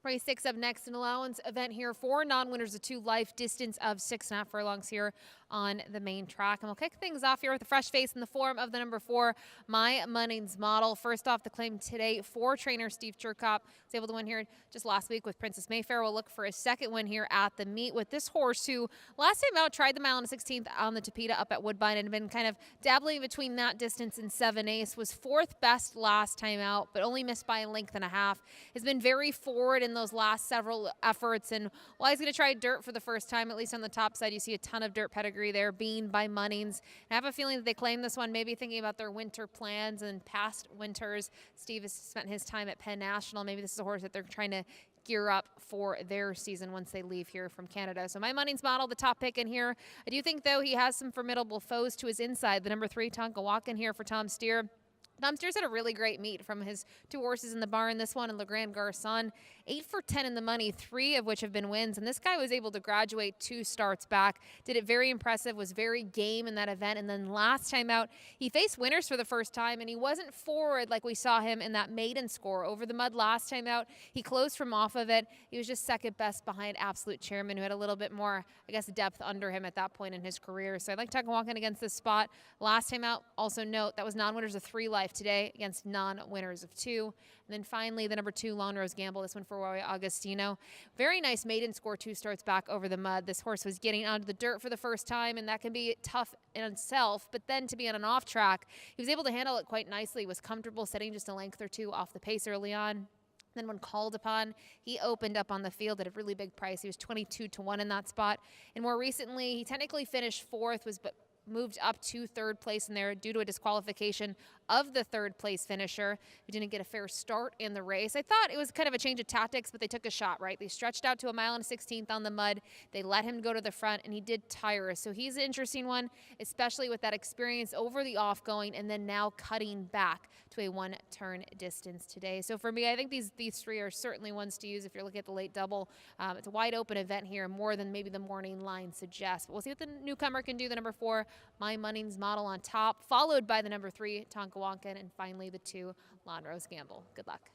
Race 6 up next, an allowance event here for non-winners of 2 life, distance of 6.5 furlongs here on the main track. And we'll kick things off here with a fresh face in the form of the number 4, My Munnings Model. First off, the claim today for trainer Steve Churkop. Was able to win here just last week with Princess Mayfair. We'll look for his second win here at the meet with this horse who last time out tried the mile on the 16th on the Tapeta up at Woodbine and had been kind of dabbling between that distance and 7/8. Was 4th best last time out, but only missed by a length and a half. Has been very forward in those last several efforts, and while he's going to try dirt for the first time, at least on the top side, you see a ton of dirt pedigree there being by Munnings. And I have a feeling that they claim this one, maybe thinking about their winter plans and past winters. Steve has spent his time at Penn National. Maybe this is a horse that they're trying to gear up for their season once they leave here from Canada. So My Munnings Model, the top pick in here. I do think, though, he has some formidable foes to his inside. The number 3, Tonka Walkin here for Tom Steer. Tom Steer's had a really great meet from his 2 horses in the barn, this one and Le Grand Garçon. 8 for 10 in the money, 3 of which have been wins. And this guy was able to graduate 2 starts back. Did it very impressive, was very game in that event. And then last time out, he faced winners for the first time, and he wasn't forward like we saw him in that maiden score over the mud last time out. He closed from off of it. He was just second best behind Absolute Chairman, who had a little bit more, I guess, depth under him at that point in his career. So I like Tucker walking against this spot. Last time out, also note, that was non-winners of 3 life. today against non-winners of 2. And then finally, the number 2 Long Rose Gamble, this one for Roy Augustino. Very nice maiden score, 2 starts back over the mud. This horse was getting onto the dirt for the first time, and that can be tough in itself. But then to be on an off track, he was able to handle it quite nicely, was comfortable setting just a length or 2 off the pace early on. Then when called upon, he opened up on the field at a really big price. He was 22-1 in that spot. And more recently, he technically finished 4th, but moved up to 3rd place in there due to a disqualification of the 3rd place finisher who didn't get a fair start in the race. I thought it was kind of a change of tactics, but they took a shot, right? They stretched out to 1 mile and 1/16 on the mud. They let him go to the front, and he did tire. So he's an interesting one, especially with that experience over the off-going and then now cutting back to a 1-turn distance today. So for me, I think these 3 are certainly ones to use if you're looking at the late double. It's a wide open event here, more than maybe the morning line suggests. But we'll see what the newcomer can do. The number 4, My Munnings Model on top, followed by the number 3, Tonkawankan, and finally the 2, Long Rose Gamble. Good luck.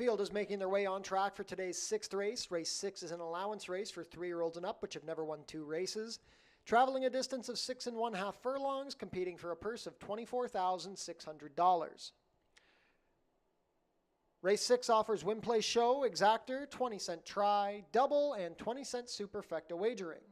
Field is making their way on track for today's 6th race. Race 6 is an allowance race for 3-year-olds and up, which have never won 2 races. Traveling a distance of 6 1/2 furlongs, competing for a purse of $24,600. Race 6 offers win, play, show, exactor, 20-cent try, double, and 20-cent superfecta wagering.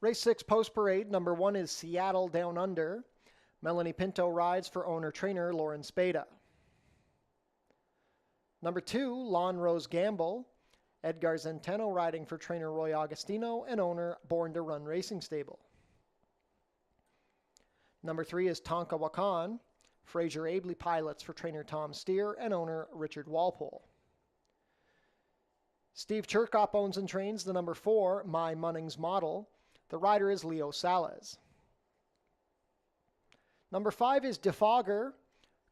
Race 6 post parade, number 1 is Seattle Down Under. Melanie Pinto rides for owner-trainer Lauren Spada. Number 2, Lawn Rose Gamble. Edgar Zenteno riding for trainer Roy Agostino and owner Born to Run Racing Stable. Number 3 is Tonka Wakan. Fraser Abley pilots for trainer Tom Steer and owner Richard Walpole. Steve Chirkop owns and trains the number 4, My Munnings Model. The rider is Leo Salas. Number 5 is Defogger.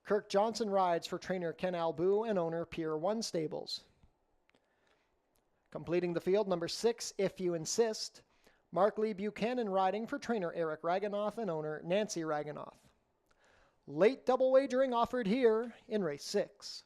Kirk Johnson rides for trainer Ken Albu and owner Pier 1 Stables. Completing the field, number 6, If You Insist. Mark Lee Buchanan riding for trainer Eric Raganoff and owner Nancy Raganoff. Late double wagering offered here in race 6.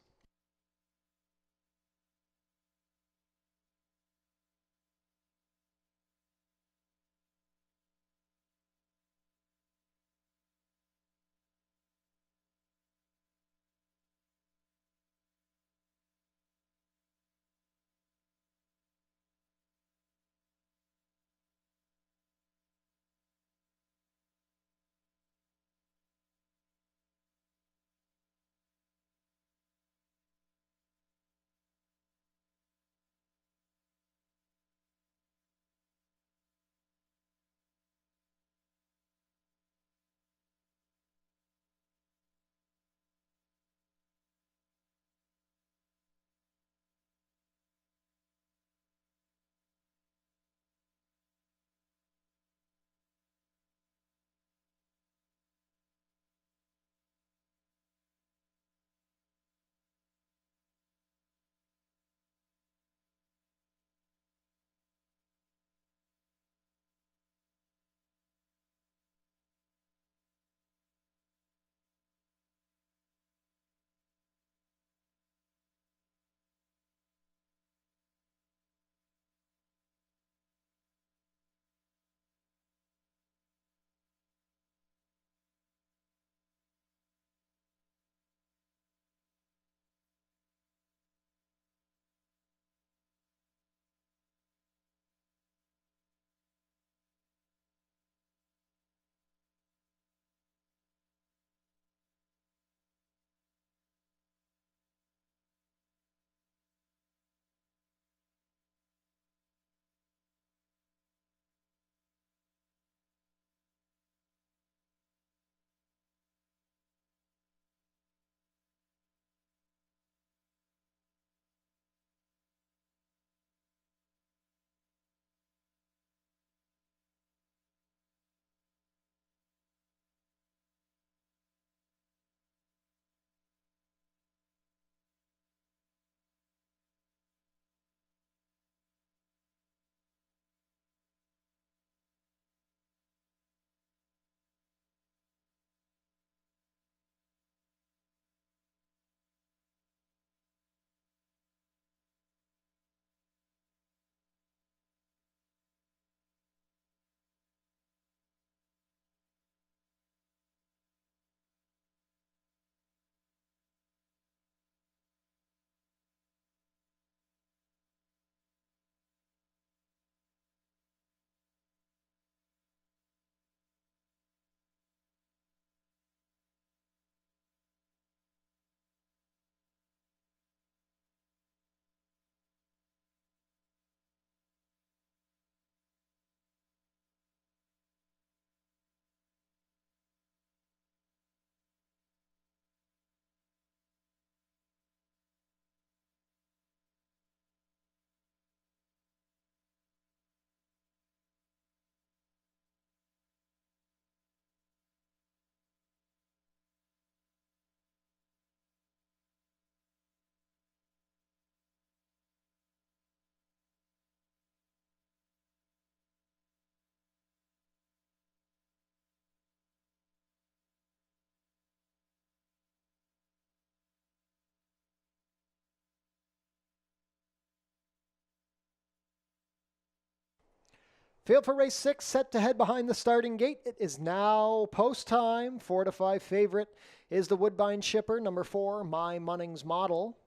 Field for race 6, set to head behind the starting gate. It is now post time. 4 to 5 favorite is the Woodbine Shipper, number 4, My Munnings Model.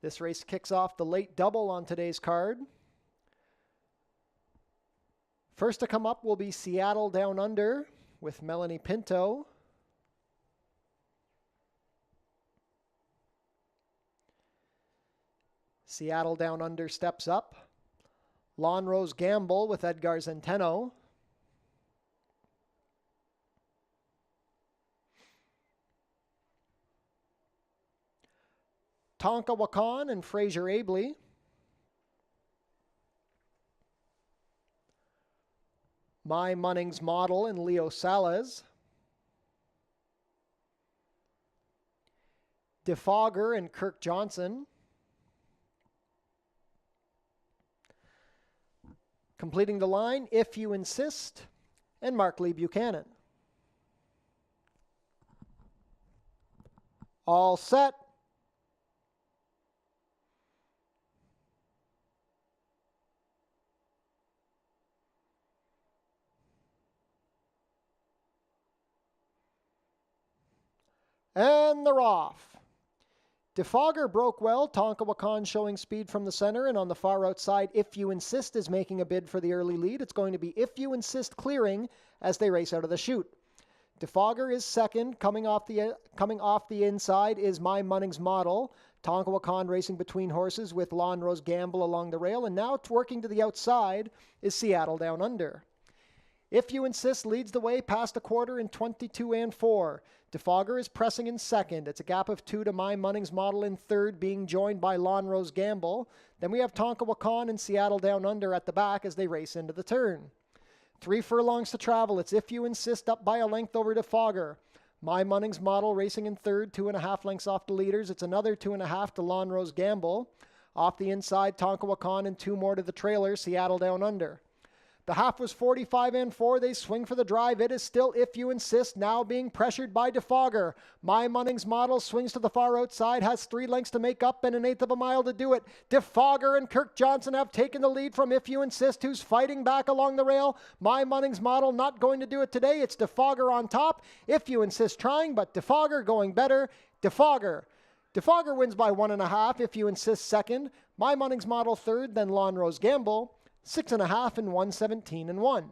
This race kicks off the late double on today's card. First to come up will be Seattle Down Under with Melanie Pinto. Seattle Down Under steps up. Lawn Rose Gamble with Edgar Zenteno. Tonka Wakan and Fraser Abley. My Munnings Model and Leo Salas. DeFogger and Kirk Johnson. Completing the line, If You Insist, and Mark Lee Buchanan. All set. And they're off. DeFogger broke well. Tonka Wakan showing speed from the center, and on the far outside, If You Insist is making a bid for the early lead. It's going to be If You Insist clearing as they race out of the chute. DeFogger is second. Coming off the inside is My Munnings Model. Tonka Wakan racing between horses with Lawn Rose Gamble along the rail, and now working to the outside is Seattle Down Under. If You Insist leads the way past a quarter in 22 and 4. DeFogger is pressing in second. It's a gap of 2 to My Munnings Model in third, being joined by Lawn Rose Gamble. Then we have Tonka Wakan and Seattle Down Under at the back as they race into the turn. 3 furlongs to travel. It's If You Insist up by a length over DeFogger. My Munnings Model racing in third, 2.5 lengths off the leaders. It's another 2.5 to Lawn Rose Gamble. Off the inside, Tonka Wakan and 2 more to the trailer, Seattle Down Under. The half was 45 and 4. They swing for the drive. It is still If You Insist, now being pressured by DeFogger. My Munnings Model swings to the far outside, has 3 lengths to make up and 1/8 of a mile to do it. DeFogger and Kirk Johnson have taken the lead from If You Insist, who's fighting back along the rail. My Munnings Model not going to do it today. It's DeFogger on top. If You Insist trying, but DeFogger going better. DeFogger wins by 1.5. If You Insist second. My Munnings Model third, then Lawn Rose Gamble. 6.5 and 117 and 1.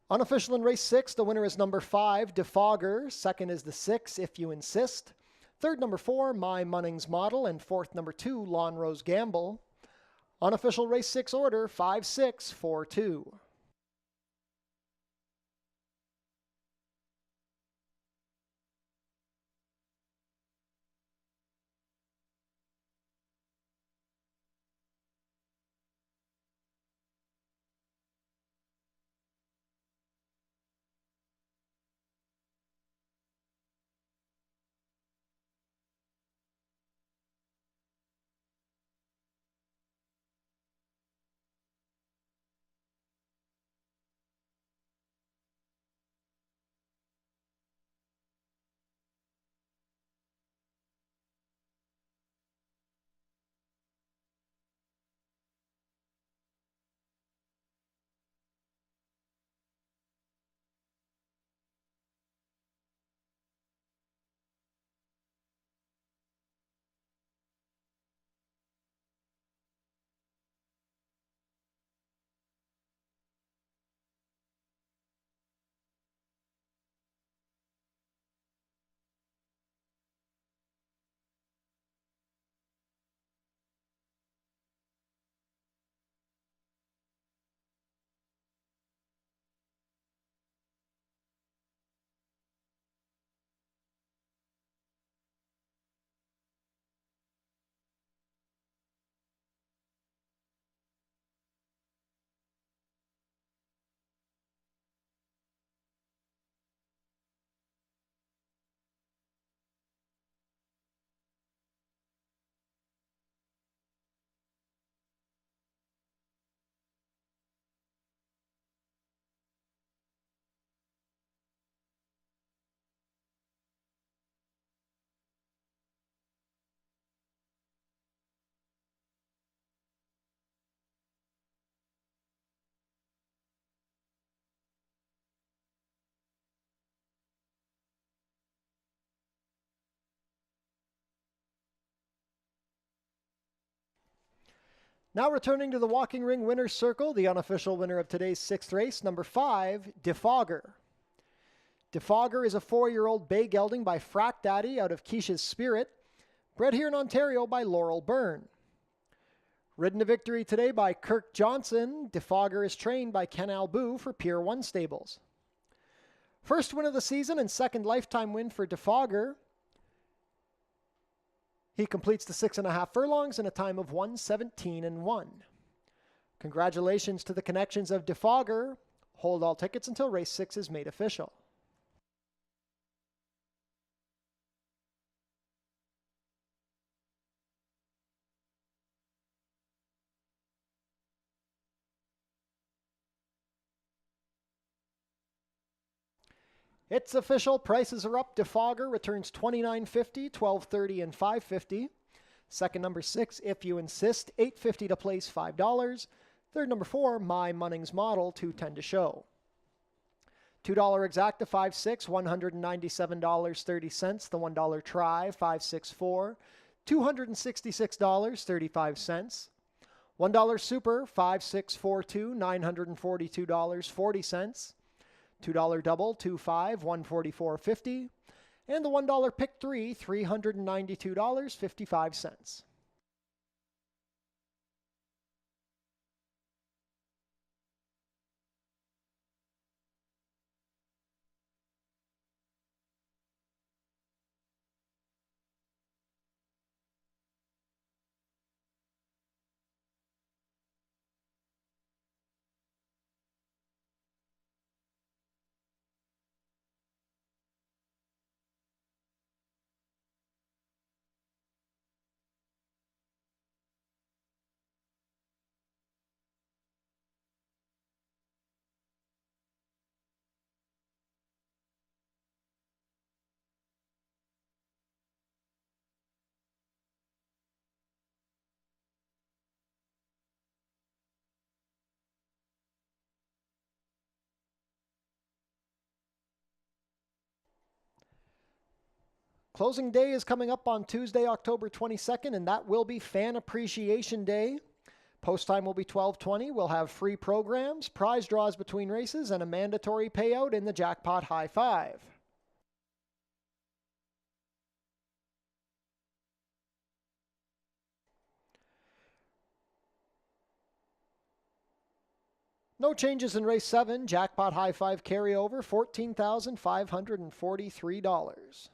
Unofficial in race 6, the winner is number 5, DeFogger. Second is the 6, If You Insist. Third, number 4, My Munnings Model. And fourth, number 2, Lawn Rose Gamble. Unofficial race 6 order, 5-6-4-2. Now returning to the walking ring winner's circle, the unofficial winner of today's 6th race, number 5, Defogger. Defogger is a 4-year-old bay gelding by Frack Daddy out of Keisha's Spirit, bred here in Ontario by Laurel Byrne. Ridden to victory today by Kirk Johnson, Defogger is trained by Ken Albu for Pier 1 Stables. First win of the season and second lifetime win for Defogger. He completes the 6.5 furlongs in a time of 1:17.1. Congratulations to the connections of Defogger. Hold all tickets until race 6 is made official. It's official. Prices are up. Defogger returns $29.50, $12.30, and $5.50. Second, number 6, If You Insist, $8.50 to place, $5. Third, number 4, My Munnings Model, $2.10 to show. $2 exacta, 5.6, $197.30. The $1 try, 5.64, $266.35. $1 super, 5.642, $942.40. $2 double, 2.5, $144.50. And the $1 pick 3, $392.55. Closing day is coming up on Tuesday, October 22nd, and that will be Fan Appreciation Day. Post time will be 12:20. We'll have free programs, prize draws between races, and a mandatory payout in the Jackpot High Five. No changes in race 7. Jackpot High Five carryover, $14,543.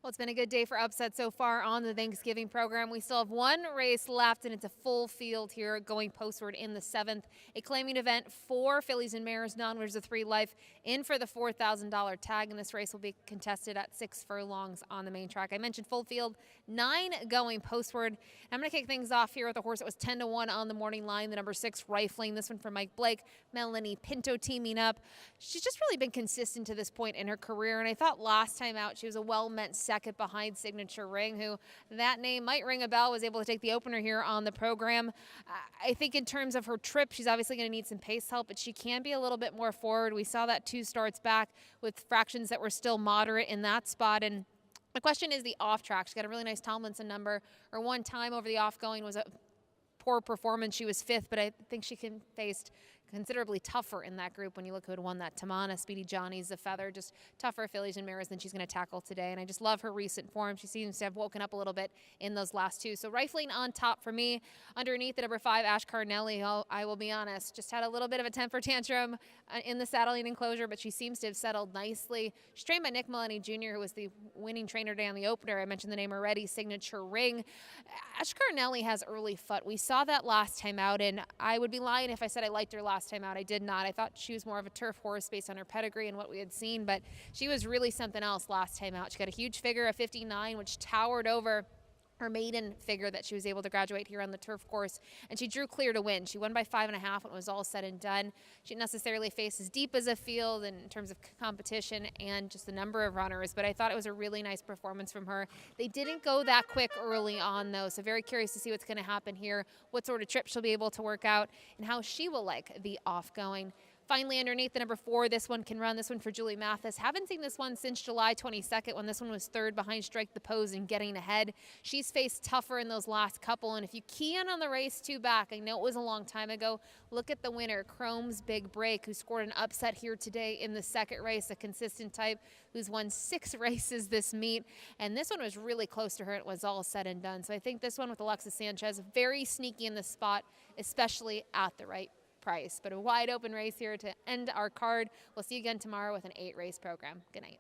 Well, it's been a good day for upsets so far on the Thanksgiving program. We still have one race left, and it's a full field here going postward in the 7th. A claiming event for fillies and mares, non-winners of 3 life, in for the $4,000 tag, and this race will be contested at 6 furlongs on the main track. I mentioned full field, 9 going postward. I'm going to kick things off here with a horse that was 10-1 on the morning line, the number 6 Rifling. This one from Mike Blake, Melanie Pinto teaming up. She's just really been consistent to this point in her career, and I thought last time out she was a well-met second behind Signature Ring, who that name might ring a bell, was able to take the opener here on the program. I think in terms of her trip, she's obviously going to need some pace help, but she can be a little bit more forward. We saw that 2 starts back with fractions that were still moderate in that spot. And the question is the off track. She's got a really nice Tomlinson number. Her one time over the off going was a poor performance. She was 5th, but I think she can face considerably tougher in that group when you look who had won that. Tamana, Speedy Johnny's the feather, just tougher fillies and mares than she's going to tackle today. And I just love her recent form. She seems to have woken up a little bit in those last 2. So Rifling on top for me. Underneath the number 5, Ash Carnelli, I will be honest, just had a little bit of a temper tantrum in the saddling enclosure, but she seems to have settled nicely. She's trained by Nick Maloney Jr., who was the winning trainer today on the opener. I mentioned the name already, Signature Ring. Ash Carnelli has early foot. We saw that last time out, and I would be lying if I said I liked her last time out. I did not. I thought she was more of a turf horse based on her pedigree and what we had seen, but she was really something else last time out. She got a huge figure of 59, which towered over her maiden figure that she was able to graduate here on the turf course, and she drew clear to win. She won by 5.5 when it was all said and done. She didn't necessarily face as deep as a field in terms of competition and just the number of runners, but I thought it was a really nice performance from her. They didn't go that quick early on, though, so very curious to see what's going to happen here, what sort of trip she'll be able to work out, and how she will like the off-going. Finally, underneath the number 4, this one can run. This one for Julie Mathis. Haven't seen this one since July 22nd when this one was 3rd behind Strike the Pose and getting ahead. She's faced tougher in those last couple, and if you key in on the race 2 back, I know it was a long time ago, look at the winner, Chrome's Big Break, who scored an upset here today in the 2nd race, a consistent type who's won 6 races this meet, and this one was really close to her. It was all said and done. So I think this one with Alexis Sanchez, very sneaky in the spot, especially at the right price. But a wide open race here to end our card. We'll see you again tomorrow with an 8-race program. Good night.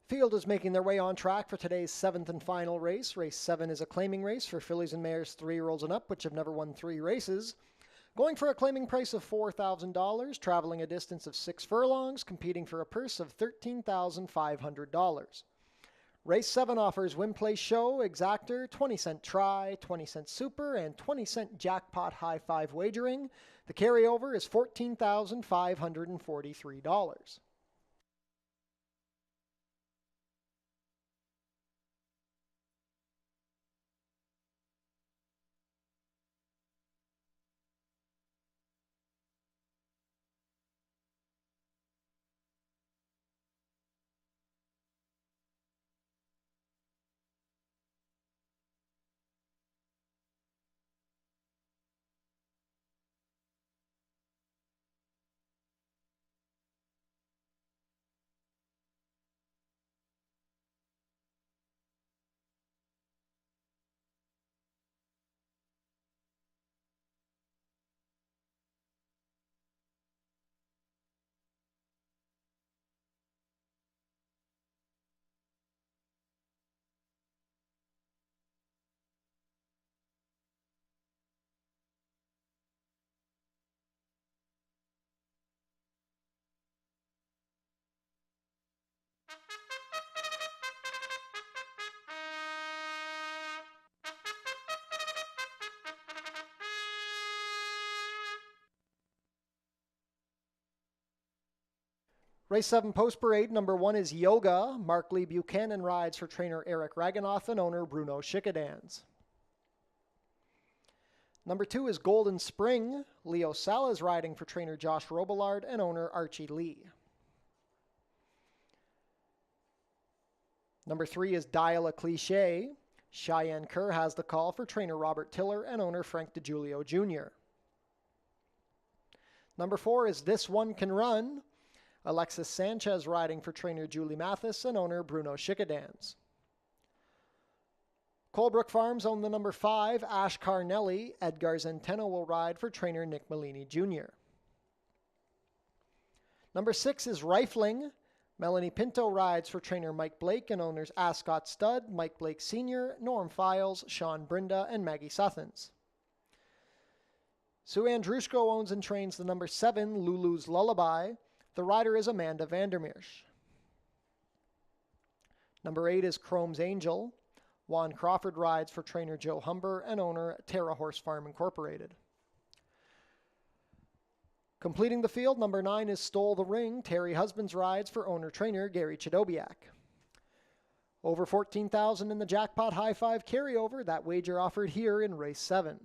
Field is making their way on track for today's 7th and final race. Race 7 is a claiming race for fillies and mares 3-year-olds and up, which have never won 3 races. Going for a claiming price of $4,000, traveling a distance of 6 furlongs, competing for a purse of $13,500. Race 7 offers win, play, show, exactor, 20-cent try, 20-cent super, and 20-cent jackpot high five wagering. The carryover is $14,543. Race 7 Post Parade, number 1 is Yoga. Mark Lee Buchanan rides for trainer Eric Raganoff and owner Bruno Schickadans. Number 2 is Golden Spring. Leo Sala is riding for trainer Josh Robillard and owner Archie Lee. Number 3 is Dial a Cliche. Cheyenne Kerr has the call for trainer Robert Tiller and owner Frank DiGiulio Jr. Number 4 is This One Can Run. Alexis Sanchez riding for trainer Julie Mathis and owner Bruno Schickadans. Colebrook Farms own the number 5, Ash Carnelli. Edgar Zenteno will ride for trainer Nick Malini Jr. Number 6 is Rifling. Melanie Pinto rides for trainer Mike Blake and owners Ascot Stud, Mike Blake Sr., Norm Files, Sean Brinda, and Maggie Suthens. Sue Andrushko owns and trains the number 7, Lulu's Lullaby. The rider is Amanda Vandermeersch. Number 8 is Chrome's Angel. Juan Crawford rides for trainer Joe Humber and owner Terra Horse Farm Incorporated. Completing the field, number 9 is Stole the Ring. Terry Husbands rides for owner-trainer Gary Chidobiak. Over $14,000 in the jackpot high five carryover. That wager offered here in race 7.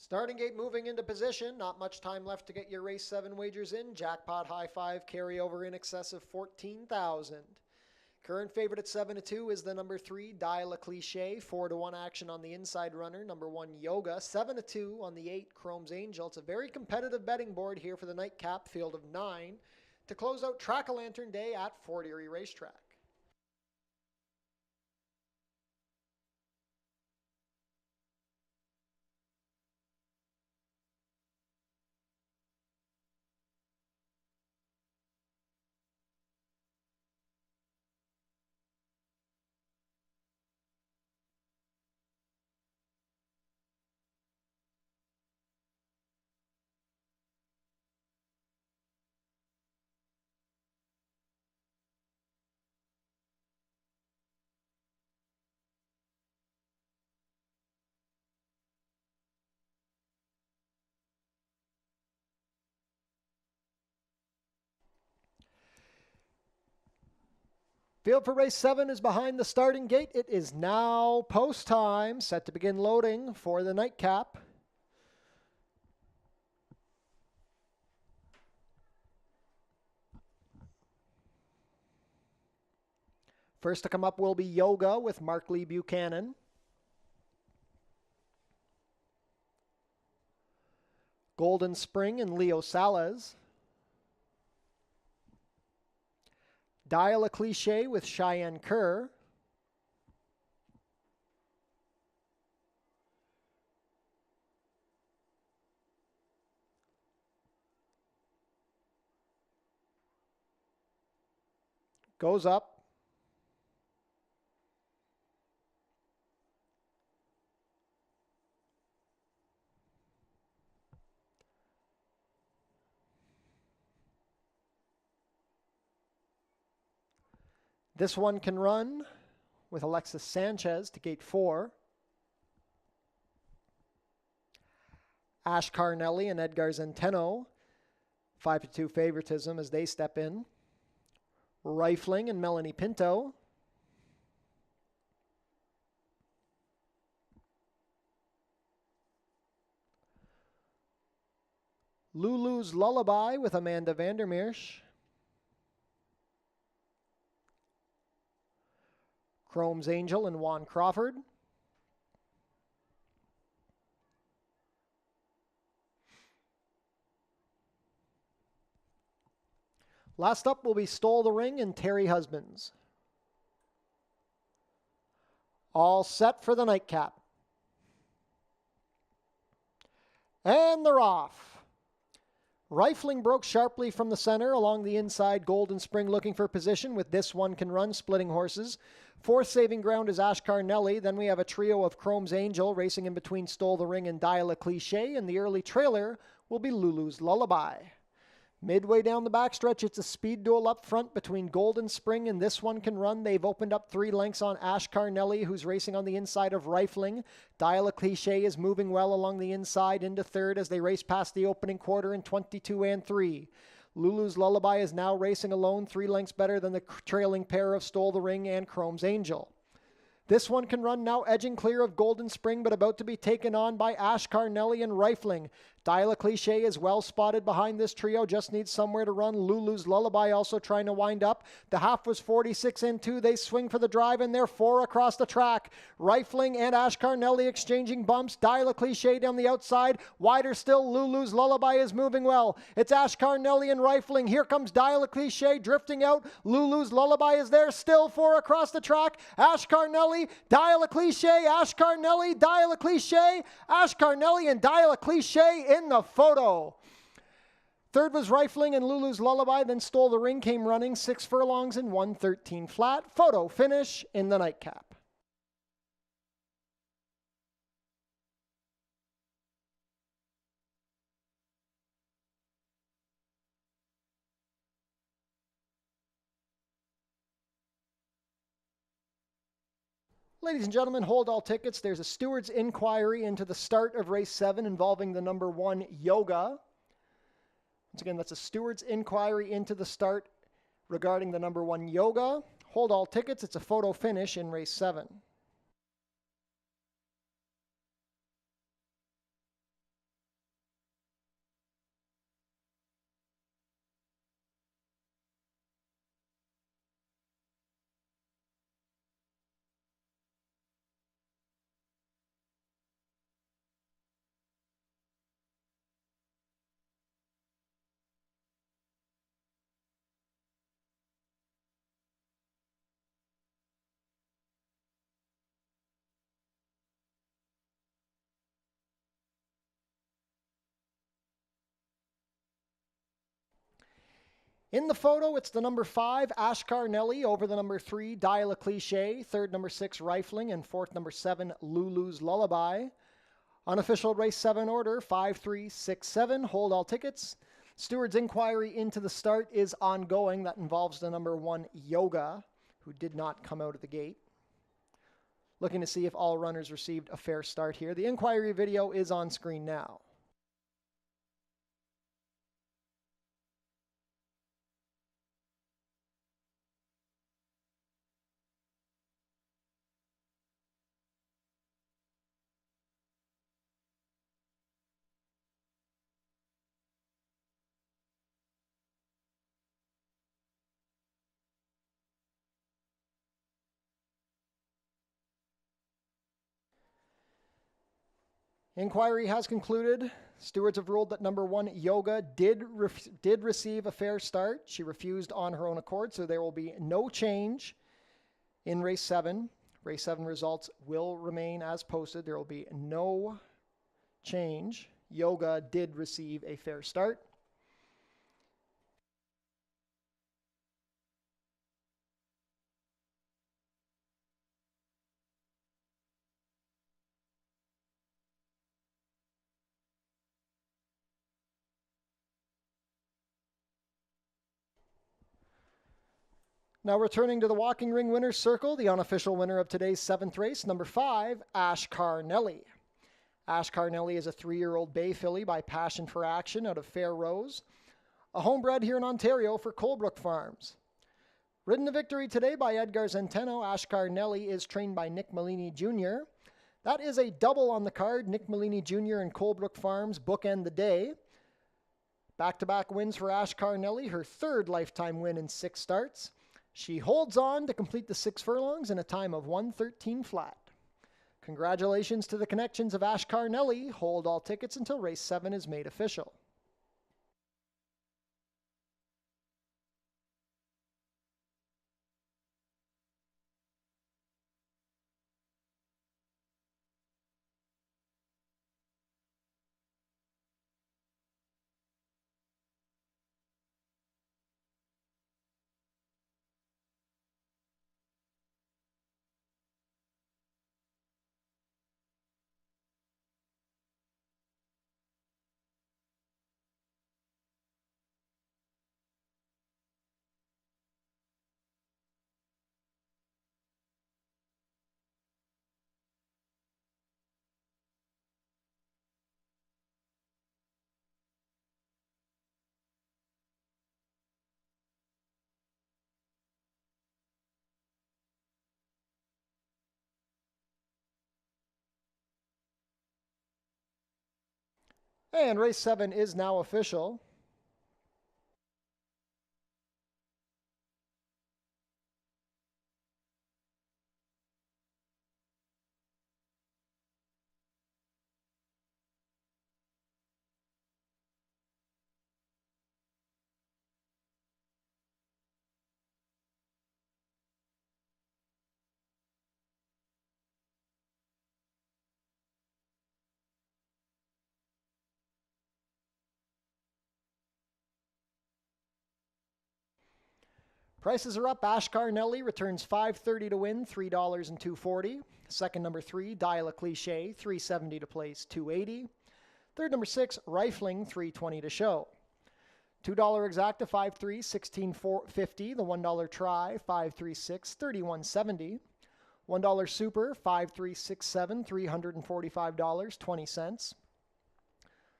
Starting gate moving into position. Not much time left to get your race 7 wagers in. Jackpot high 5 carryover in excess of 14,000. Current favorite at 7-2 is the number 3 Dial a Cliche. 4-1 action on the inside runner. Number 1 Yoga. 7-2 on the 8 Chrome's Angel. It's a very competitive betting board here for the nightcap field of 9 to close out Track-a-Lantern Day at Fort Erie Racetrack. Field for race 7 is behind the starting gate. It is now post time, set to begin loading for the nightcap. First to come up will be Yoga with Mark Lee Buchanan. Golden Spring and Leo Salas. Dial a Cliche with Cheyenne Kerr. Goes up. This one can run with Alexis Sanchez to gate 4. Ash Carnelli and Edgar Zenteno, 5-2 favoritism as they step in. Rifling and Melanie Pinto. Lulu's Lullaby with Amanda Vandermeersch. Chrome's Angel and Juan Crawford. Last up will be Stole the Ring and Terry Husbands. All set for the nightcap. And they're off. Rifling broke sharply from the center along the inside. Golden Spring looking for position with This One Can Run splitting horses. Fourth saving ground is Ash Carnelli. Then we have a trio of Chrome's Angel racing in between Stole the Ring and Dial a Cliche. And the early trailer will be Lulu's Lullaby. Midway down the backstretch, it's a speed duel up front between Golden Spring and This One Can Run. They've opened up 3 lengths on Ash Carnelli, who's racing on the inside of Rifling. Dial a Cliche is moving well along the inside into third as they race past the opening quarter in 22 and 3. Lulu's Lullaby is now racing alone, 3 lengths better than the trailing pair of Stole the Ring and Chrome's Angel. This One Can Run now edging clear of Golden Spring, but about to be taken on by Ash Carnelli and Rifling. Dial a Cliche is well spotted behind this trio, just needs somewhere to run. Lulu's Lullaby also trying to wind up. The half was 46 and 2. They swing for the drive, and they're 4 across the track. Rifling and Ash Carnelli exchanging bumps. Dial a Cliche down the outside. Wider still, Lulu's Lullaby is moving well. It's Ash Carnelli and Rifling. Here comes Dial a Cliche drifting out. Lulu's Lullaby is there, still 4 across the track. Ash Carnelli, Dial a Cliche, Ash Carnelli, Dial a Cliche, Ash Carnelli and Dial a Cliche in the photo. Third was Rifling and Lulu's Lullaby, then Stole the Ring came running 6 furlongs and 113 flat. Photo finish in the nightcap. Ladies and gentlemen, hold all tickets. There's a steward's inquiry into the start of race 7 involving the number 1 Yoga. Once again, that's a steward's inquiry into the start regarding the number 1 Yoga. Hold all tickets. It's a photo finish in race 7. In the photo, it's the number 5, Ashkar Nelly, over the number 3, Dial a Cliche, third number 6, Rifling, and fourth number 7, Lulu's Lullaby. Unofficial race 7 order, 5367. Hold all tickets. Steward's inquiry into the start is ongoing. That involves the number 1, Yoga, who did not come out of the gate. Looking to see if all runners received a fair start here. The inquiry video is on screen now. Inquiry has concluded. Stewards have ruled that number 1, Yoga, did receive a fair start. She refused on her own accord, so there will be no change in race 7. Race 7 results will remain as posted. There will be no change. Yoga did receive a fair start. Now returning to the walking ring winner's circle, the unofficial winner of today's 7th race, number 5, Ashkar Nelly. Ashkar Nelly is a 3-year-old bay filly by Passion for Action out of Fair Rose, a homebred here in Ontario for Colebrook Farms. Ridden to victory today by Edgar Zenteno, Ashkar Nelly is trained by Nick Malini Jr. That is a double on the card. Nick Malini Jr. and Colebrook Farms bookend the day. Back-to-back wins for Ashkar Nelly, her 3rd lifetime win in 6 starts. She holds on to complete the 6 furlongs in a time of 1:13 flat. Congratulations to the connections of Ashkar Nelly. Hold all tickets until race 7 is made official. And race 7 is now official. Prices are up. Ashkar Nelly returns $5.30 to win, $3 and $2.40. Second, number 3, Dial a Cliche, $3.70 to place, $2.80. Third, number 6, Rifling, $3.20 to show. $2 exacta, 5.3, $16.50. The $1 try, 5.36, $31.70. $1 super, 5.367, $345, 20 cents.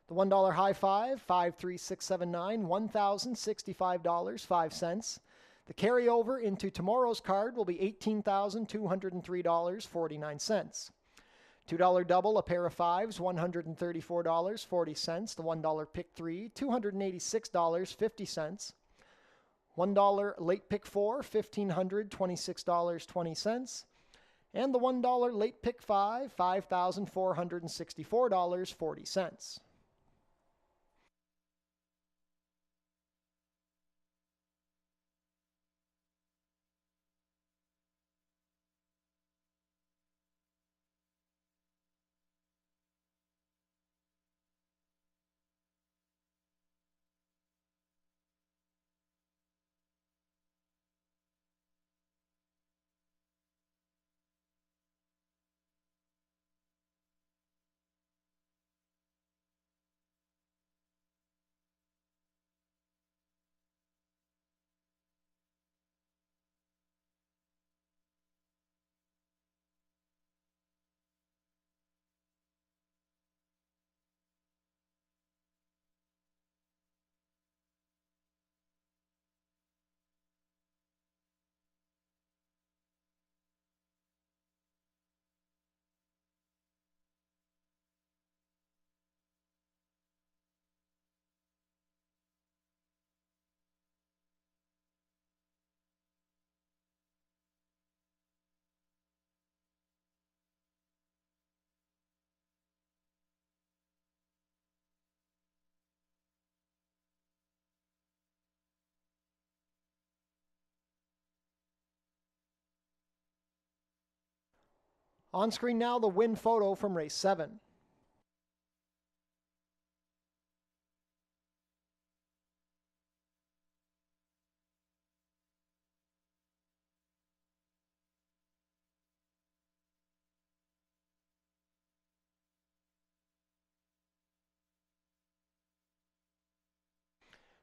The $1 high five, 5.3679, $1,065, 5 cents. The carryover into tomorrow's card will be $18,203, 49 cents. $2 double, a pair of fives, $134, 40 cents. The $1 pick 3, $286, 50 cents. $1 late pick 4, $1,526, 20 cents. And the $1 late pick 5, $5,464, 40 cents. On screen now, the win photo from race 7.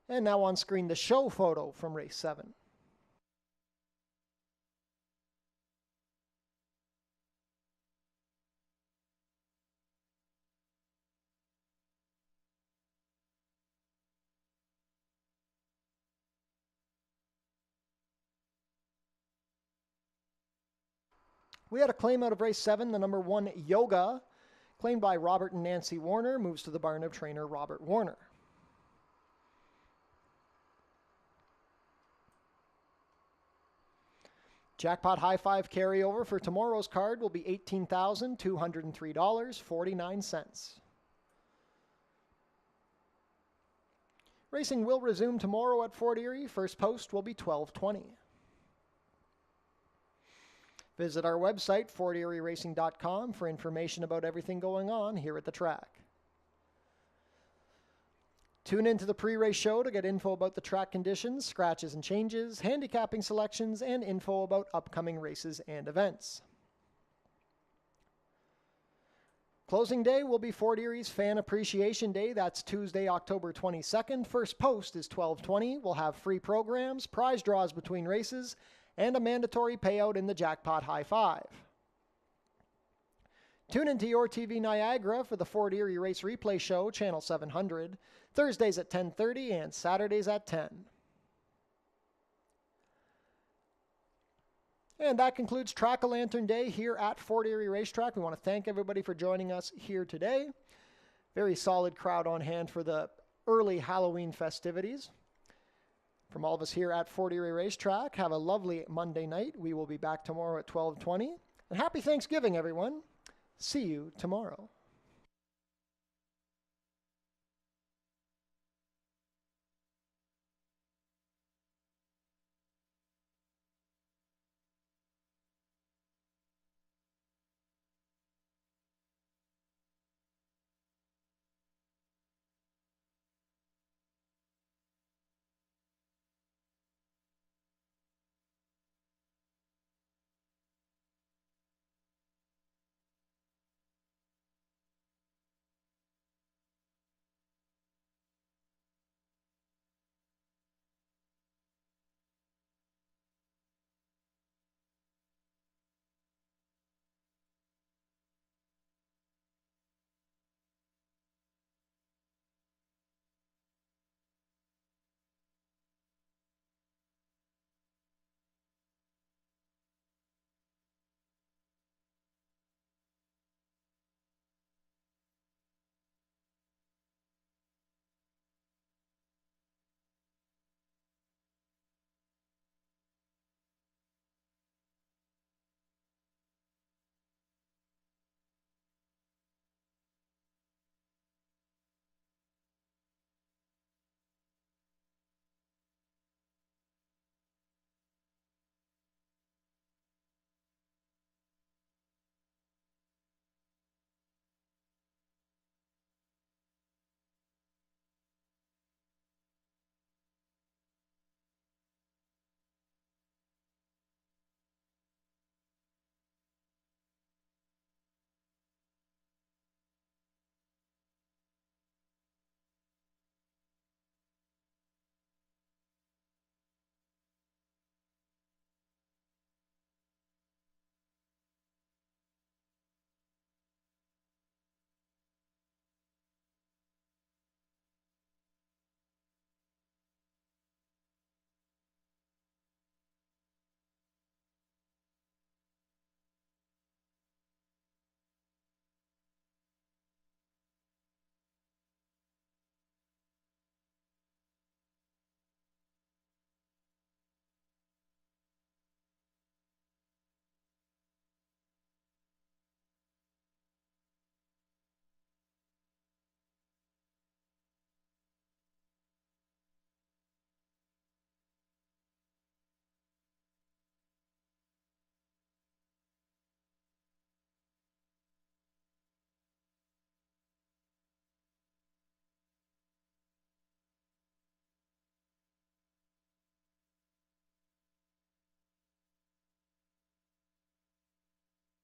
And now on screen, the show photo from race 7. We had a claim out of race 7, the number 1 Yoga, claimed by Robert and Nancy Warner, moves to the barn of trainer Robert Warner. Jackpot High Five carryover for tomorrow's card will be $18,203.49. Racing will resume tomorrow at Fort Erie. First post will be 12:20. Visit our website, forterieracing.com, for information about everything going on here at the track. Tune into the pre-race show to get info about the track conditions, scratches and changes, handicapping selections, and info about upcoming races and events. Closing day will be Fort Erie's Fan Appreciation Day. That's Tuesday, October 22nd. First post is 12:20. We'll have free programs, prize draws between races, and a mandatory payout in the Jackpot High Five. Tune into Your TV Niagara for the Fort Erie Race Replay Show, Channel 700, Thursdays at 10:30 and Saturdays at 10. And that concludes Track-A-Lantern Day here at Fort Erie Racetrack. We want to thank everybody for joining us here today. Very solid crowd on hand for the early Halloween festivities. From all of us here at Fort Erie Racetrack, have a lovely Monday night. We will be back tomorrow at 12:20. And happy Thanksgiving, everyone. See you tomorrow.